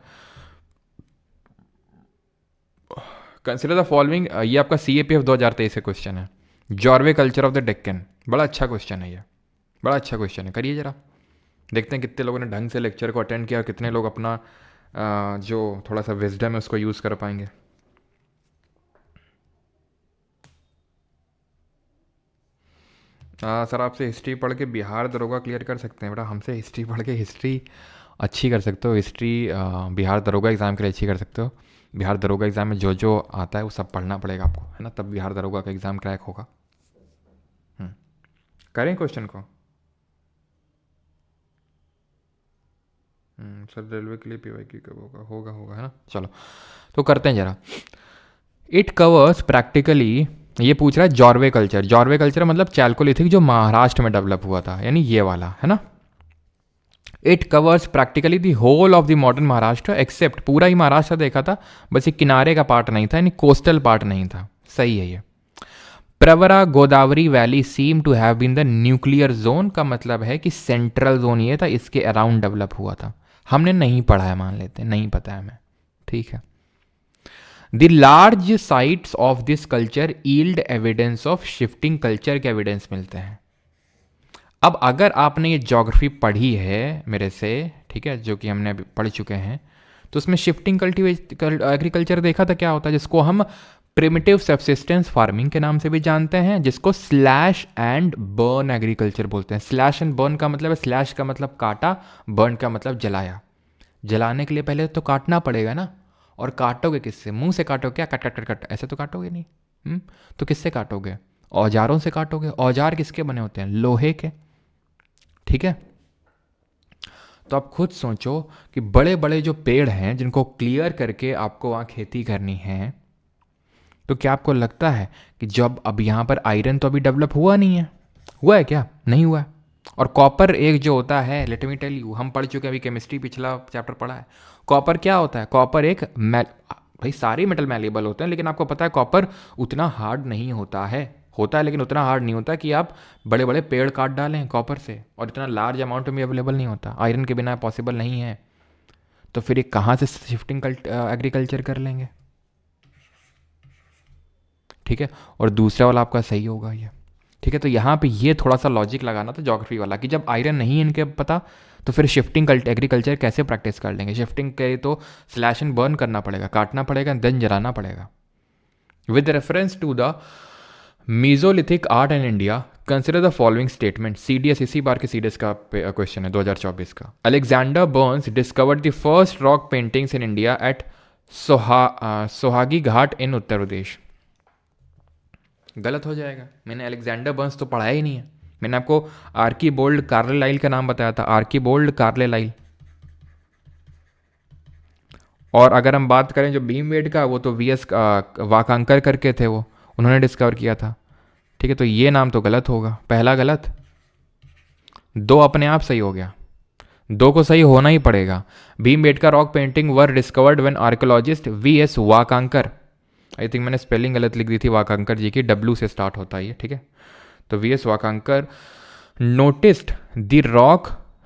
कंसिडर द फॉलोइंग, ये आपका CAPF 2023 से क्वेश्चन है। Jorwe culture of the Deccan, बड़ा अच्छा क्वेश्चन है ये, बड़ा अच्छा क्वेश्चन है, करिए ज़रा, देखते हैं कितने लोगों ने ढंग से लेक्चर को अटेंड किया और कितने लोग अपना जो थोड़ा सा विजडम है उसको यूज़ कर पाएंगे। सर आपसे हिस्ट्री पढ़ के बिहार दरोगा क्लियर कर सकते हैं बेटा? हमसे हिस्ट्री पढ़ के हिस्ट्री अच्छी कर सकते हो, हिस्ट्री बिहार दरोगा एग्ज़ाम के लिए अच्छी कर सकते हो। बिहार दरोगा एग्ज़ाम में जो जो आता है वो सब पढ़ना पड़ेगा आपको, है ना, तब बिहार दरोगा का एग्ज़ाम क्रैक होगा। करें क्वेश्चन को? सर रेलवे के लिए पीवाईक्यू कब होगा? होगा होगा, है ना। चलो तो करते हैं ज़रा। इट कवर्स प्रैक्टिकली, ये पूछ रहा है जॉर्वे कल्चर। जॉर्वे कल्चर मतलब चैल्कोलिथिक जो महाराष्ट्र में डेवलप हुआ था, यानी ये वाला, है ना। It covers practically the whole of the modern Maharashtra except, पूरा ही महाराष्ट्र देखा था, बस ये किनारे का पार्ट नहीं था, यानी कोस्टल पार्ट नहीं था। सही है ये। Pravara Godavari valley seem to have been the nuclear zone, का मतलब है कि सेंट्रल जोन ये था, इसके अराउंड डेवलप हुआ था। हमने नहीं पढ़ा है, मान लेते हैं नहीं पता है हमें, ठीक है। The large sites of this culture yield evidence of shifting culture के एविडेंस मिलते हैं। अब अगर आपने ये ज्योग्राफी पढ़ी है मेरे से, ठीक है, जो कि हमने अभी पढ़ चुके हैं, तो उसमें शिफ्टिंग एग्रीकल्चर देखा था क्या होता है, जिसको हम प्रिमिटिव सबसिस्टेंस फार्मिंग के नाम से भी जानते हैं, जिसको स्लैश एंड बर्न एग्रीकल्चर बोलते हैं। स्लैश एंड बर्न का मतलब है, स्लैश का मतलब काटा, बर्न का मतलब जलाया। जलाने के लिए पहले तो काटना पड़ेगा ना, और काटोगे किससे? मुंह से काटोगे क्या? कट कट कट कट ऐसे तो काटोगे नहीं। तो किससे काटोगे? औजारों से काटोगे। औजार किसके बने होते हैं? लोहे के, ठीक है। तो आप खुद सोचो कि बड़े बड़े जो पेड़ हैं जिनको क्लियर करके आपको वहाँ खेती करनी है, तो क्या आपको लगता है कि जब अब यहाँ पर आयरन तो अभी डेवलप हुआ नहीं है? हुआ है क्या? नहीं हुआ है। और कॉपर एक जो होता है, लेट मी टेल यू, हम पढ़ चुके हैं अभी केमिस्ट्री, पिछला चैप्टर पढ़ा है। कॉपर क्या होता है? कॉपर एक भाई सारे मेटल मैलेबल होते हैं, लेकिन आपको पता है कॉपर उतना हार्ड नहीं होता है। होता है लेकिन उतना हार्ड नहीं होता कि आप बड़े बड़े पेड़ काट डालें कॉपर से, और इतना लार्ज अमाउंट में अवेलेबल नहीं होता, आयरन के बिना पॉसिबल नहीं है। तो फिर ये कहाँ से शिफ्टिंग एग्रीकल्चर कर लेंगे? ठीक है, और दूसरा वाला आपका सही होगा ये, ठीक है। तो यहाँ पे ये थोड़ा सा लॉजिक लगाना था ज्योग्राफी वाला, कि जब आयरन नहीं इनके पता, तो फिर शिफ्टिंग एग्रीकल्चर कैसे प्रैक्टिस कर लेंगे? शिफ्टिंग के तो स्लैश एंड बर्न करना पड़ेगा, काटना पड़ेगा, देन जलाना पड़ेगा। With reference to the mesolithic art in India consider the following statement. CDS, इसी बार के सीडीएस का क्वेश्चन है 2024 का। Alexander Burns discovered the first rock paintings in India at Sohagi Ghat in Uttar Pradesh. गलत हो जाएगा, मैंने अलेक्जेंडर बर्न्स तो पढ़ा ही नहीं है। मैंने आपको आर्कीबोल्ड कार्लेलाइल का नाम बताया था, आर्कीबोल्ड कार्लेलाइल। और अगर हम बात करें जो भीमबेटका का, वो तो वीएस वाकांकर करके थे, वो उन्होंने डिस्कवर किया था, ठीक है। तो ये नाम तो गलत होगा, पहला गलत, दो अपने आप सही हो गया, दो को सही होना ही पड़ेगा। Bhimbetka rock painting were discovered when archaeologist VS Wakankar, I think मैंने स्पेलिंग गलत लिख दी थी वाकांकर जी की, डब्ल्यू से स्टार्ट होता है ये, ठीक है। तो VS Wakankar noticed the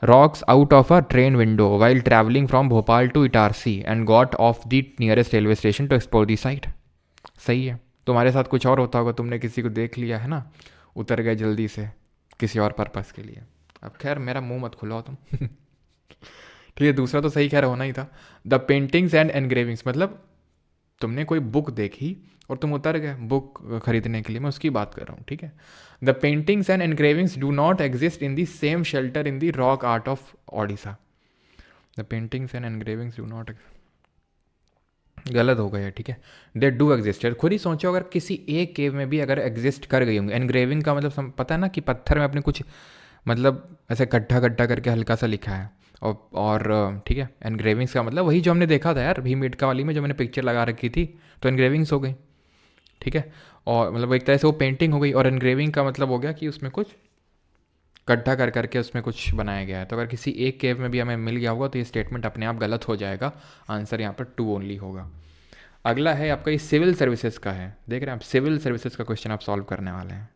rocks out of a train window while traveling from Bhopal to Itarsi and got off the nearest railway station to explore the site। सही है। तुम्हारे साथ कुछ और होता होगा, तुमने किसी को देख लिया है ना, उतर गए जल्दी से किसी और पर्पस के लिए। अब खैर मेरा मुंह मत खुलाओ तुम ठीक है, दूसरा तो सही खैर होना ही था। द पेंटिंग्स एंड एनग्रेविंग्स, मतलब तुमने कोई बुक देखी और तुम उतर गए बुक खरीदने के लिए, मैं उसकी बात कर रहा हूँ, ठीक है। The paintings and engravings do not exist in the same shelter in the rock art of Odisha. The paintings and engravings do not, गलत हो गया, ठीक है। They do exist. खुद ही सोचो, अगर किसी एक केव में भी अगर एग्जिस्ट कर गई होंगी, एनग्रेविंग का मतलब पता है ना, कि पत्थर में अपने कुछ मतलब ऐसे गड्ढा गड्ढा करके हल्का सा लिखा है, और ठीक है, एनग्रेविंग्स का मतलब वही जो हमने देखा था यार भीमबेटका वाली में, जो मैंने पिक्चर लगा रखी थी, तो एनग्रेविंग्स हो गई, ठीक है। और मतलब एक तरह से वो पेंटिंग हो गई, और एनग्रेविंग का मतलब हो गया कि उसमें कुछ गड्ढा कर करके उसमें कुछ बनाया गया है। तो अगर किसी एक केव में भी हमें मिल गया होगा तो ये स्टेटमेंट अपने आप गलत हो जाएगा, आंसर यहाँ पर 2 ओनली होगा। अगला है आपका, ये सिविल सर्विसेज का है, देख रहे हैं आप, सिविल सर्विसेज का क्वेश्चन आप सॉल्व करने वाले हैं।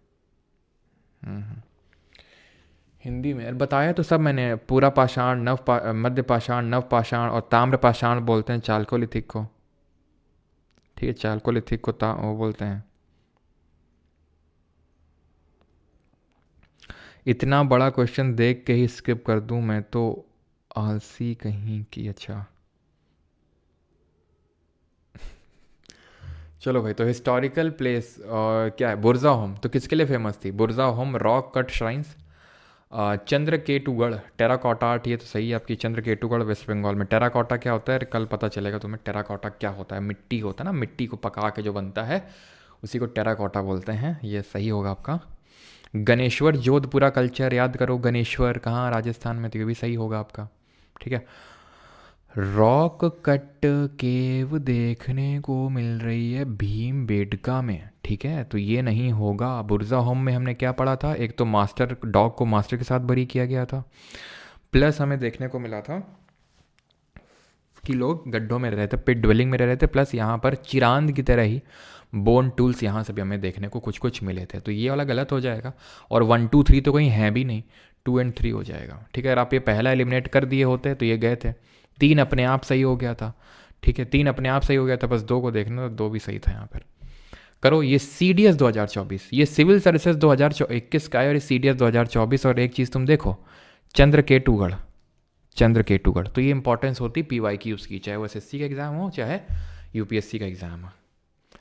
हिंदी में बताया तो सब मैंने, पूरा पाषाण, मध्य पाषाण, नव पाषाण और ताम्र पाषाण बोलते हैं चाल्कोलिथिक को, ठीक है, चाल्कोलिथिक को वो बोलते हैं। इतना बड़ा क्वेश्चन देख के ही स्किप कर दूं मैं तो आलसी कहीं की। अच्छा चलो भाई, तो हिस्टोरिकल प्लेस क्या है? बुरजा होम तो किसके लिए फेमस थी? Burzahom rock cut shrines, Chandraketugarh terracotta art, ये तो सही है आपकी। चंद्रकेतुगढ़ वेस्ट बंगाल में। टेराकोटा क्या होता है कल पता चलेगा तुम्हें। टेराकोटा क्या होता है? मिट्टी होता है ना, मिट्टी को पका के जो बनता है उसी को टेराकोटा बोलते हैं। ये सही होगा आपका। गणेश्वर जोधपुरा कल्चर याद करो। गणेश्वर कहाँ? राजस्थान में, तो ये भी सही होगा आपका। ठीक है। रॉक कट केव देखने को मिल रही है भीमबेटका में। ठीक है, तो ये नहीं होगा। बुरजा होम में हमने क्या पढ़ा था? एक तो मास्टर डॉग को मास्टर के साथ बरी किया गया था, प्लस हमें देखने को मिला था कि लोग गड्ढों में रह रहे थे, पिट ड्वेलिंग में रह रहे थे, प्लस यहाँ पर चिरांद की तरह ही बोन टूल्स यहाँ से भी हमें देखने को कुछ कुछ मिले थे। तो ये वाला गलत हो जाएगा। और 1 2 3 तो कहीं है भी नहीं, 2 एंड 3 हो जाएगा। ठीक है, अगर आप ये पहला एलिमिनेट कर दिए होते तो ये गए थे। 3 अपने आप सही हो गया था। ठीक है, 3 अपने आप सही हो गया था, बस 2 को देखना, तो 2 भी सही था यहाँ पर। करो ये CDS 2024, ये सिविल सर्विसेज 2021 का है, और ये CDS 2024। और एक चीज़ तुम देखो, चंद्रकेतुगढ़, चंद्रकेतुगढ़, तो ये इंपॉर्टेंस होती PYQs की, चाहे वो SSC का एग्ज़ाम हो चाहे UPSC का एग्ज़ाम हो।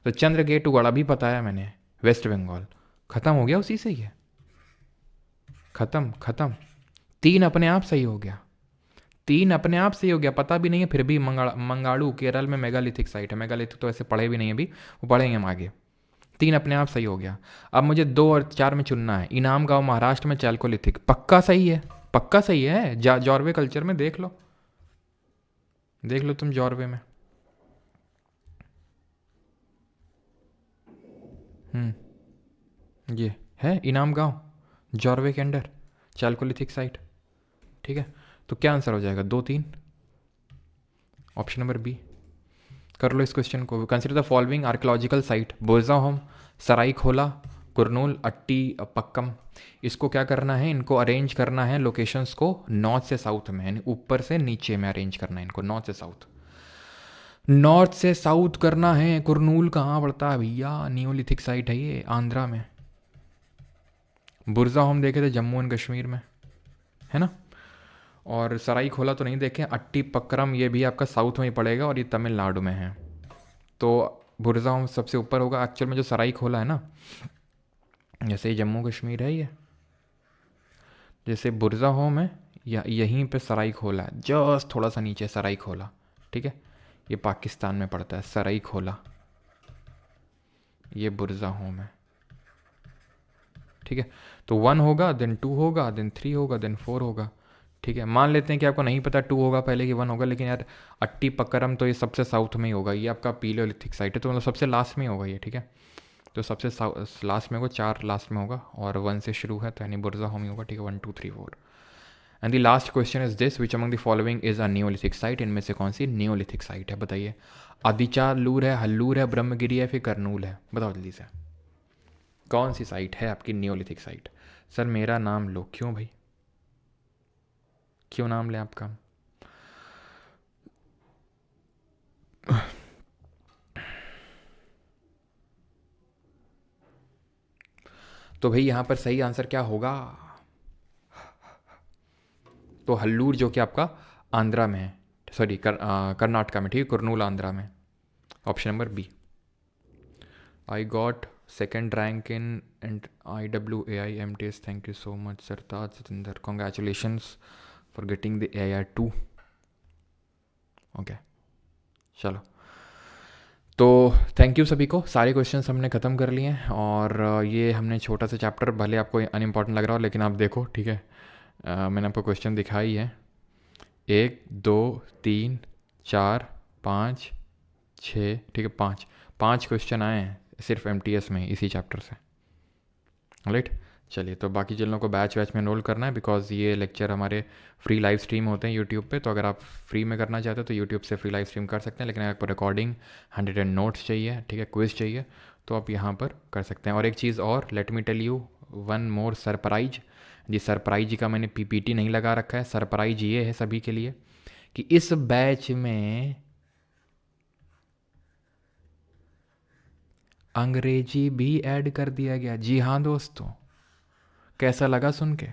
तो चंद्रकेतुगढ़ अभी बताया मैंने, वेस्ट बंगाल। ख़त्म हो गया उसी से ही है, ख़त्म ख़त्म। 3 अपने आप सही हो गया, 3 अपने आप सही हो गया। पता भी नहीं है फिर भी। मंगाड़ू केरल में मेगालिथिक साइट है। मेगालिथिक तो ऐसे पढ़े भी नहीं अभी, वो पढ़ेंगे हम आगे। 3 अपने आप सही हो गया। अब मुझे 2 और 4 में चुनना है। इनाम गांव महाराष्ट्र में चैल्कोलिथिक, पक्का सही है, पक्का सही है। जॉर्वे कल्चर में देख लो, देख लो तुम जॉर्वे में। ये है इनाम गांव, जॉर्वे के अंडर, चैल्कोलिथिक साइट। ठीक है, तो क्या आंसर हो जाएगा? 2 3, ऑप्शन नंबर बी। कर लो इस क्वेश्चन को। Consider the following archaeological site: Burzahom, Sarai Khola, Kurnool, अट्टी पक्कम। इसको क्या करना है? इनको अरेंज करना है लोकेशंस को नॉर्थ से साउथ में, यानी ऊपर से नीचे में अरेंज करना है इनको, नॉर्थ से साउथ। नॉर्थ से साउथ करना है। कुरनूल कहाँ पड़ता है भैया? नियोलिथिक साइट है ये, आंध्रा में। बुरजा होम देखे थे जम्मू एंड कश्मीर में, है ना। और सराई खोला तो नहीं देखे। अट्टी पक्करम ये भी आपका साउथ में ही पड़ेगा, और ये तमिलनाडु में है। तो बुरजा होम सबसे ऊपर होगा। एक्चुअल में जो सराई खोला है ना, जैसे ये जम्मू कश्मीर है, ये जैसे बुरजा होम है, या यहीं पे सराई खोला है, जस्ट थोड़ा सा नीचे सराई खोला। ठीक है, ये पाकिस्तान में पड़ता है सराई खोला, ये बुरजा होम है। ठीक है, तो 1 होगा, देन 2 होगा, देन 3 होगा, देन 4 होगा। ठीक है, मान लेते हैं कि आपको नहीं पता 2 होगा पहले कि 1 होगा, लेकिन यार अट्टी पक्करम तो ये सबसे साउथ में ही होगा। ये आपका पीलियोलिथिक साइट है, तो मतलब सबसे लास्ट में ही होगा ये। ठीक है, तो सबसे लास्ट में होगा, 4 लास्ट में होगा, और 1 से शुरू है, तो यानी बुरजा होम ही होगा। ठीक है, 1 2 3 4। And the last question is this: which among the following is a Neolithic site? इनमें से कौन सी नियोलिथिक साइट है? बताइए। आदिचालूर है, हल्लूर है, ब्रह्मगिरी है, फिर करनूल है? बताओ जल्दी से, कौन सी साइट है आपकी नियोलिथिक साइट? सर मेरा नाम लो। क्यों भाई, क्यों नाम लें आपका? तो भाई यहाँ पर सही आंसर क्या होगा? तो हल्लूर, जो कि आपका आंध्रा में है, सॉरी कर्नाटका में। ठीक है, कुरनूल आंध्रा में। Option number B. I got second rank in and IWAI MTS। Thank you so much Sartaj Satinder, congratulations for getting the AIR 2। Okay, चलो, तो थैंक यू सभी को। सारे क्वेश्चंस हमने ख़त्म कर लिए हैं, और ये हमने छोटा सा चैप्टर, भले आपको अनइम्पॉर्टेंट लग रहा हो, लेकिन आप देखो। ठीक है, मैंने आपको क्वेश्चन दिखाई है। 1 2 3 4 5 6, ठीक है, 5 क्वेश्चन आए हैं सिर्फ MTS में इसी चैप्टर से। राइट, चलिए, तो बाकी जिन लोगों को बैच में एनरोल करना है, बिकॉज ये लेक्चर हमारे फ्री लाइव स्ट्रीम होते हैं यूट्यूब पे, तो अगर आप फ्री में करना चाहते हो तो यूट्यूब से फ्री लाइव स्ट्रीम कर सकते हैं। लेकिन अगर आपको रिकॉर्डिंग 100 नोट्स चाहिए, ठीक है, क्विज चाहिए, तो आप यहाँ पर कर सकते हैं। और एक चीज़ और, let me tell you one more surprise. जी, सरप्राइज का मैंने PPT नहीं लगा रखा है। सरप्राइज ये है सभी के लिए कि इस बैच में अंग्रेजी भी ऐड कर दिया गया। जी हाँ दोस्तों, कैसा लगा सुन के?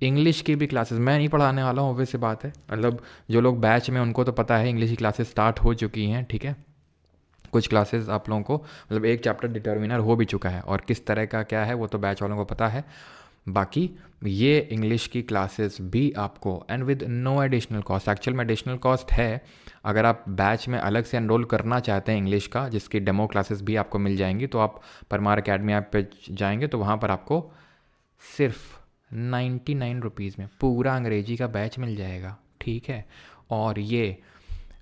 इंग्लिश की भी क्लासेस मैं नहीं पढ़ाने वाला हूँ, ऑब्वियस सी बात है। मतलब जो लोग बैच में, उनको तो पता है इंग्लिश की क्लासेस स्टार्ट हो चुकी हैं, ठीक है। कुछ क्लासेस आप लोगों को, मतलब एक चैप्टर डिटर्मिनर हो भी चुका है, और किस तरह का क्या है वो तो बैच वालों को पता है। बाकी ये इंग्लिश की क्लासेस भी आपको, and with no additional cost, actual में एडिशनल कॉस्ट है अगर आप बैच में अलग से एनरोल करना चाहते हैं इंग्लिश का, जिसकी डेमो क्लासेस भी आपको मिल जाएंगी, तो आप परमार अकेडमी ऐप पे जाएंगे तो वहाँ पर आपको सिर्फ 99 रुपीज़ में पूरा अंग्रेजी का बैच मिल जाएगा, ठीक है। और ये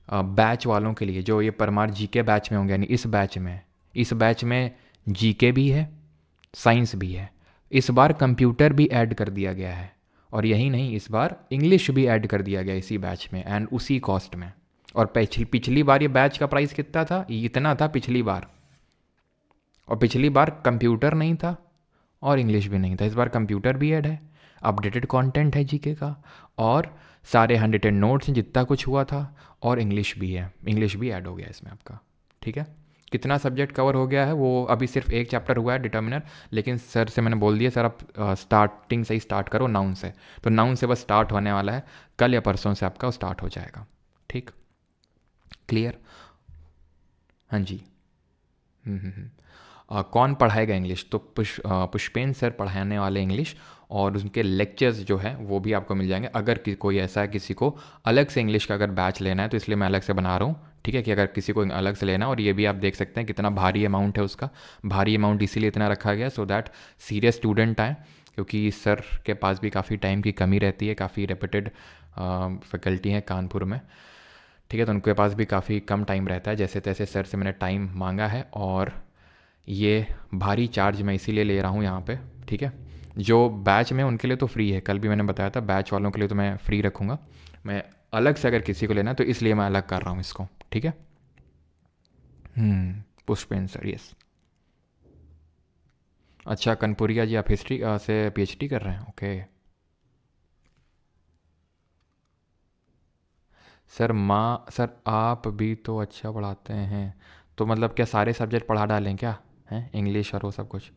बैच वालों के लिए जो ये परमार जीके बैच में होंगे, यानी इस बैच में जीके भी है, साइंस भी है, इस बार कंप्यूटर भी ऐड कर दिया गया है, और यही नहीं, इस बार इंग्लिश भी ऐड कर दिया गया इसी बैच में, एंड उसी कॉस्ट में। और पिछली बार ये बैच का प्राइस कितना था? इतना था पिछली बार, और पिछली बार कंप्यूटर नहीं था और इंग्लिश भी नहीं था। इस बार कंप्यूटर भी ऐड है, अपडेटेड कंटेंट है जीके का, और सारे 100 नोट्स हैं जितना कुछ हुआ था, और इंग्लिश भी है, इंग्लिश भी ऐड हो गया इसमें आपका, ठीक है। कितना सब्जेक्ट कवर हो गया है वो अभी सिर्फ एक चैप्टर हुआ है डिटर्मिनर, लेकिन सर से मैंने बोल दिया सर आप स्टार्टिंग से ही स्टार्ट करो, नाउन से। तो नाउन से बस स्टार्ट होने वाला है, कल या परसों से आपका स्टार्ट हो जाएगा, ठीक, क्लियर? हाँ जी। कौन पढ़ाएगा इंग्लिश? तो पुष्पेन सर पढ़ाने वाले इंग्लिश, और उनके लेक्चर्स जो है वो भी आपको मिल जाएंगे। अगर कोई ऐसा है किसी को अलग से इंग्लिश का अगर बैच लेना है, तो इसलिए मैं अलग से बना रहा हूँ, ठीक है, कि अगर किसी को अलग से लेना, और ये भी आप देख सकते हैं कितना भारी अमाउंट है उसका। भारी अमाउंट इसीलिए इतना रखा गया सो दैट सीरियस स्टूडेंट आए, क्योंकि सर के पास भी काफ़ी टाइम की कमी रहती है, काफ़ी रेपुटेड फैकल्टी हैं कानपुर में, ठीक है, तो उनके पास भी काफ़ी कम टाइम रहता है। जैसे तैसे सर से मैंने टाइम मांगा है, और ये भारी चार्ज मैं इसीलिए ले रहा हूँ यहाँ पे, ठीक है। जो बैच में उनके लिए तो फ्री है, कल भी मैंने बताया था, बैच वालों के लिए तो मैं फ्री रखूँगा। मैं अलग से अगर किसी को लेना है तो इसलिए मैं अलग कर रहा हूँ इसको, ठीक है। Pushpen sir, yes. अच्छा कनपुरिया जी, आप हिस्ट्री से पीएचडी कर रहे हैं? Okay sir. सर आप भी तो अच्छा पढ़ाते हैं, तो मतलब क्या सारे सब्जेक्ट पढ़ा डालें क्या? हैं, इंग्लिश और वो सब कुछ?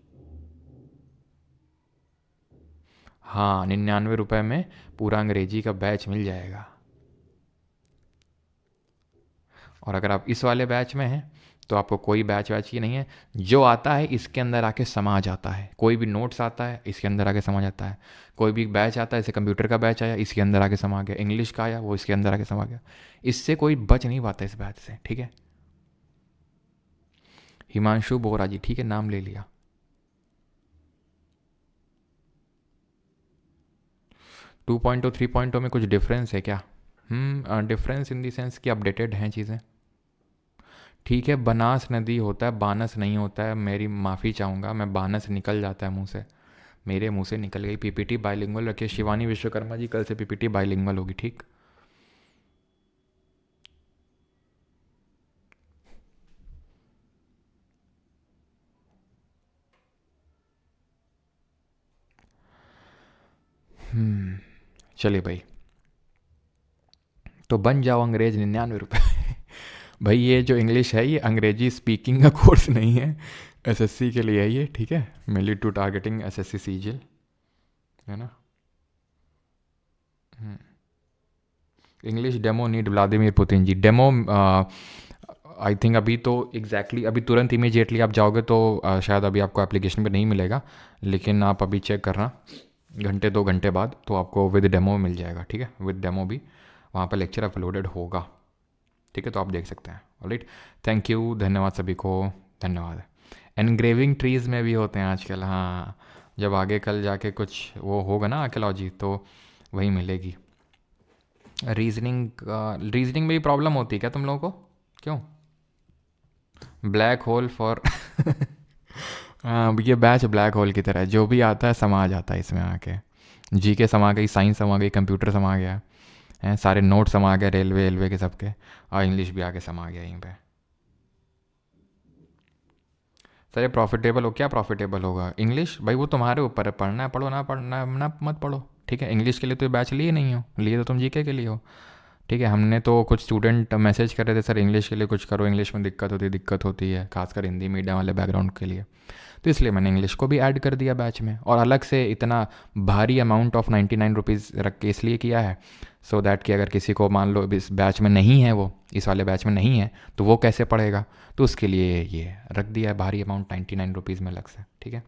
हाँ, 99 रुपये में पूरा अंग्रेजी का बैच मिल जाएगा। और अगर आप इस वाले बैच में हैं तो आपको कोई बैच वैच ही नहीं है, जो आता है इसके अंदर आके समा जाता है। कोई भी नोट्स आता है इसके अंदर आके समा जाता है, कोई भी बैच आता है, जैसे कंप्यूटर का बैच आया इसके अंदर आके समा गया, इंग्लिश का आया वो इसके अंदर आके समा गया। इससे कोई बच नहीं पाता इस बैच से, ठीक है। हिमांशु बोरा जी, ठीक है, नाम ले लिया। 2.0 3.0 में कुछ डिफरेंस है क्या? डिफरेंस इन दी सेंस कि अपडेटेड हैं चीज़ें, ठीक है। बनास नदी होता है, बानस नहीं होता है, मेरी माफ़ी चाहूँगा मैं, बानस निकल जाता है मुंह से, मेरे मुंह से निकल गई। पीपीटी बाइलिंगुअल रखिए, शिवानी विश्वकर्मा जी कल से पीपीटी बाइलिंगुअल होगी, ठीक। चलिए भाई, तो बन जाओ अंग्रेज 99 रुपये। भाई ये जो इंग्लिश है ये अंग्रेजी स्पीकिंग का कोर्स नहीं है, एसएससी के लिए है ये, ठीक है, mainly to targeting SSC CGL, है ना। English demo need Vladimir Putin ji. Demo I think अभी तो एग्जैक्टली अभी तुरंत इमीजिएटली आप जाओगे तो शायद अभी आपको एप्लीकेशन पे नहीं मिलेगा, लेकिन आप अभी चेक करना घंटे 2 घंटे बाद तो आपको विद डेमो मिल जाएगा, ठीक है। विद डेमो भी वहाँ पर लेक्चर अपलोडेड होगा, ठीक है, तो आप देख सकते हैं। ऑलराइट, थैंक यू, धन्यवाद सभी को, धन्यवाद। एनग्रेविंग ट्रीज़ में भी होते हैं आजकल, हाँ, जब आगे कल जाके कुछ वो होगा ना आर्कियोलॉजी, तो वही मिलेगी। रीजनिंग में भी प्रॉब्लम होती है क्या तुम लोगों को? क्यों? ब्लैक होल फॉर हाँ, ये बैच ब्लैक होल की तरह है, जो भी आता है समा जाता है इसमें आके। जीके समा गई, साइंस समा गई, कंप्यूटर समा गया है, सारे नोट समा गए रेलवे के सबके, और इंग्लिश भी आके समा गया यहीं पे। सर ये प्रॉफिटेबल हो? क्या प्रॉफिटेबल होगा? इंग्लिश भाई वो तुम्हारे ऊपर है, पढ़ना है पढ़ो, ना पढ़ना ना मत पढ़ो, ठीक है। इंग्लिश के लिए तो बैच लिए नहीं हो, लिए तो तुम जीके के लिए हो, ठीक है। हमने तो कुछ स्टूडेंट मैसेज कर रहे थे, सर इंग्लिश के लिए कुछ करो, इंग्लिश में दिक्कत होती है खासकर हिंदी मीडियम वाले बैकग्राउंड के लिए। तो इसलिए मैंने इंग्लिश को भी ऐड कर दिया बैच में, और अलग से इतना भारी अमाउंट ऑफ 99 रुपीज़ रख के इसलिए किया है, सो दैट कि अगर किसी को मान लो इस बैच में नहीं है, वो इस वाले बैच में नहीं है, तो वो कैसे पढ़ेगा, तो उसके लिए ये रख दिया है भारी अमाउंट 99 रुपीज़ में अलग से। ठीक है।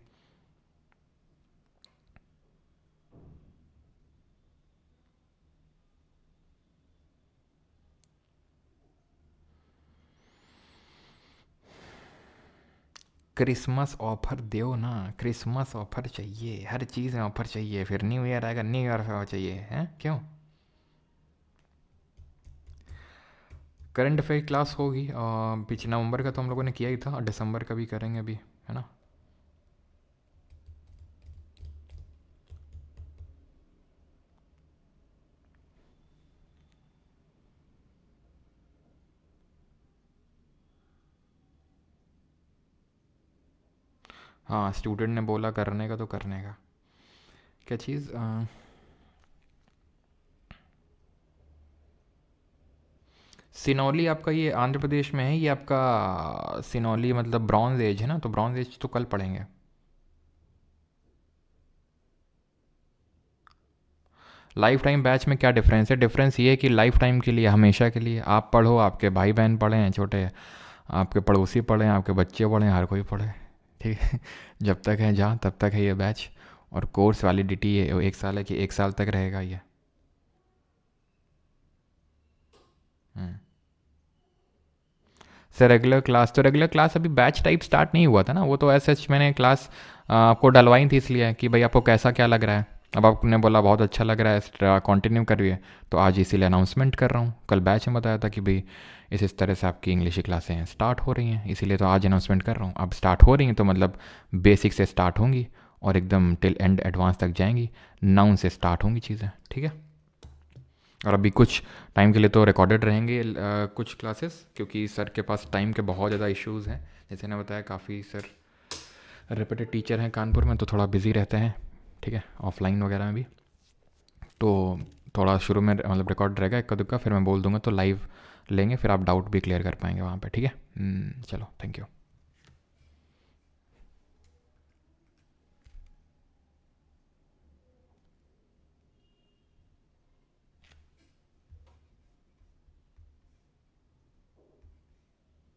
क्रिसमस ऑफर दो ना, क्रिसमस ऑफर चाहिए, हर चीज़ में ऑफर चाहिए, फिर न्यू ईयर आएगा, न्यू ईयर ऑफर चाहिए, हैं क्यों? करंट अफेयर क्लास होगी पिछले नवंबर का तो हम लोगों ने किया ही था, और दिसंबर का भी करेंगे अभी, है ना। हाँ, स्टूडेंट ने बोला करने का तो करने का। क्या चीज़? सिनौली आपका ये आंध्र प्रदेश में है, ये आपका सिनौली मतलब ब्रॉन्ज एज है ना, तो ब्रॉन्ज एज तो कल पढ़ेंगे। लाइफ टाइम बैच में क्या डिफरेंस है? डिफरेंस ये है कि लाइफ टाइम के लिए, हमेशा के लिए आप पढ़ो, आपके भाई बहन पढ़े हैं छोटे, आपके पड़ोसी पढ़े हैं, आपके बच्चे पढ़े हैं, हर कोई पढ़े। ठीक है। जब तक है जहाँ तब तक है ये बैच, और कोर्स वैलिडिटी ये 1 साल है कि 1 साल तक रहेगा ये। हम्म। सर रेगुलर क्लास अभी बैच टाइप स्टार्ट नहीं हुआ था ना, वो तो ऐसे मैंने क्लास आपको डलवाई थी इसलिए कि भाई आपको कैसा क्या लग रहा है। अब आपने बोला बहुत अच्छा लग रहा है, कंटिन्यू करिए, तो आज इसीलिए अनाउंसमेंट कर रहा हूँ। कल बैच में बताया था कि भाई इस तरह से आपकी इंग्लिश की क्लासें स्टार्ट हो रही हैं, इसीलिए तो आज अनाउंसमेंट कर रहा हूँ। अब स्टार्ट हो रही हैं तो मतलब बेसिक से स्टार्ट होंगी और एकदम टिल एंड एडवांस तक जाएंगी, नाउन से स्टार्ट होंगी चीज़ें। ठीक है। और अभी कुछ टाइम के लिए तो रिकॉर्डेड रहेंगे कुछ क्लासेस, क्योंकि सर के पास टाइम के बहुत ज़्यादा इश्यूज़ हैं। जैसे मैंने बताया काफ़ी सर रेप्यूटेड टीचर हैं कानपुर में, तो थोड़ा बिज़ी रहते हैं। ठीक है, ऑफलाइन वगैरह में भी। तो थोड़ा शुरू में मतलब रिकॉर्ड रहेगा इक्का दुक्का, फिर मैं बोल दूंगा तो लाइव लेंगे, फिर आप डाउट भी क्लियर कर पाएंगे वहाँ पे। ठीक है। चलो, थैंक यू।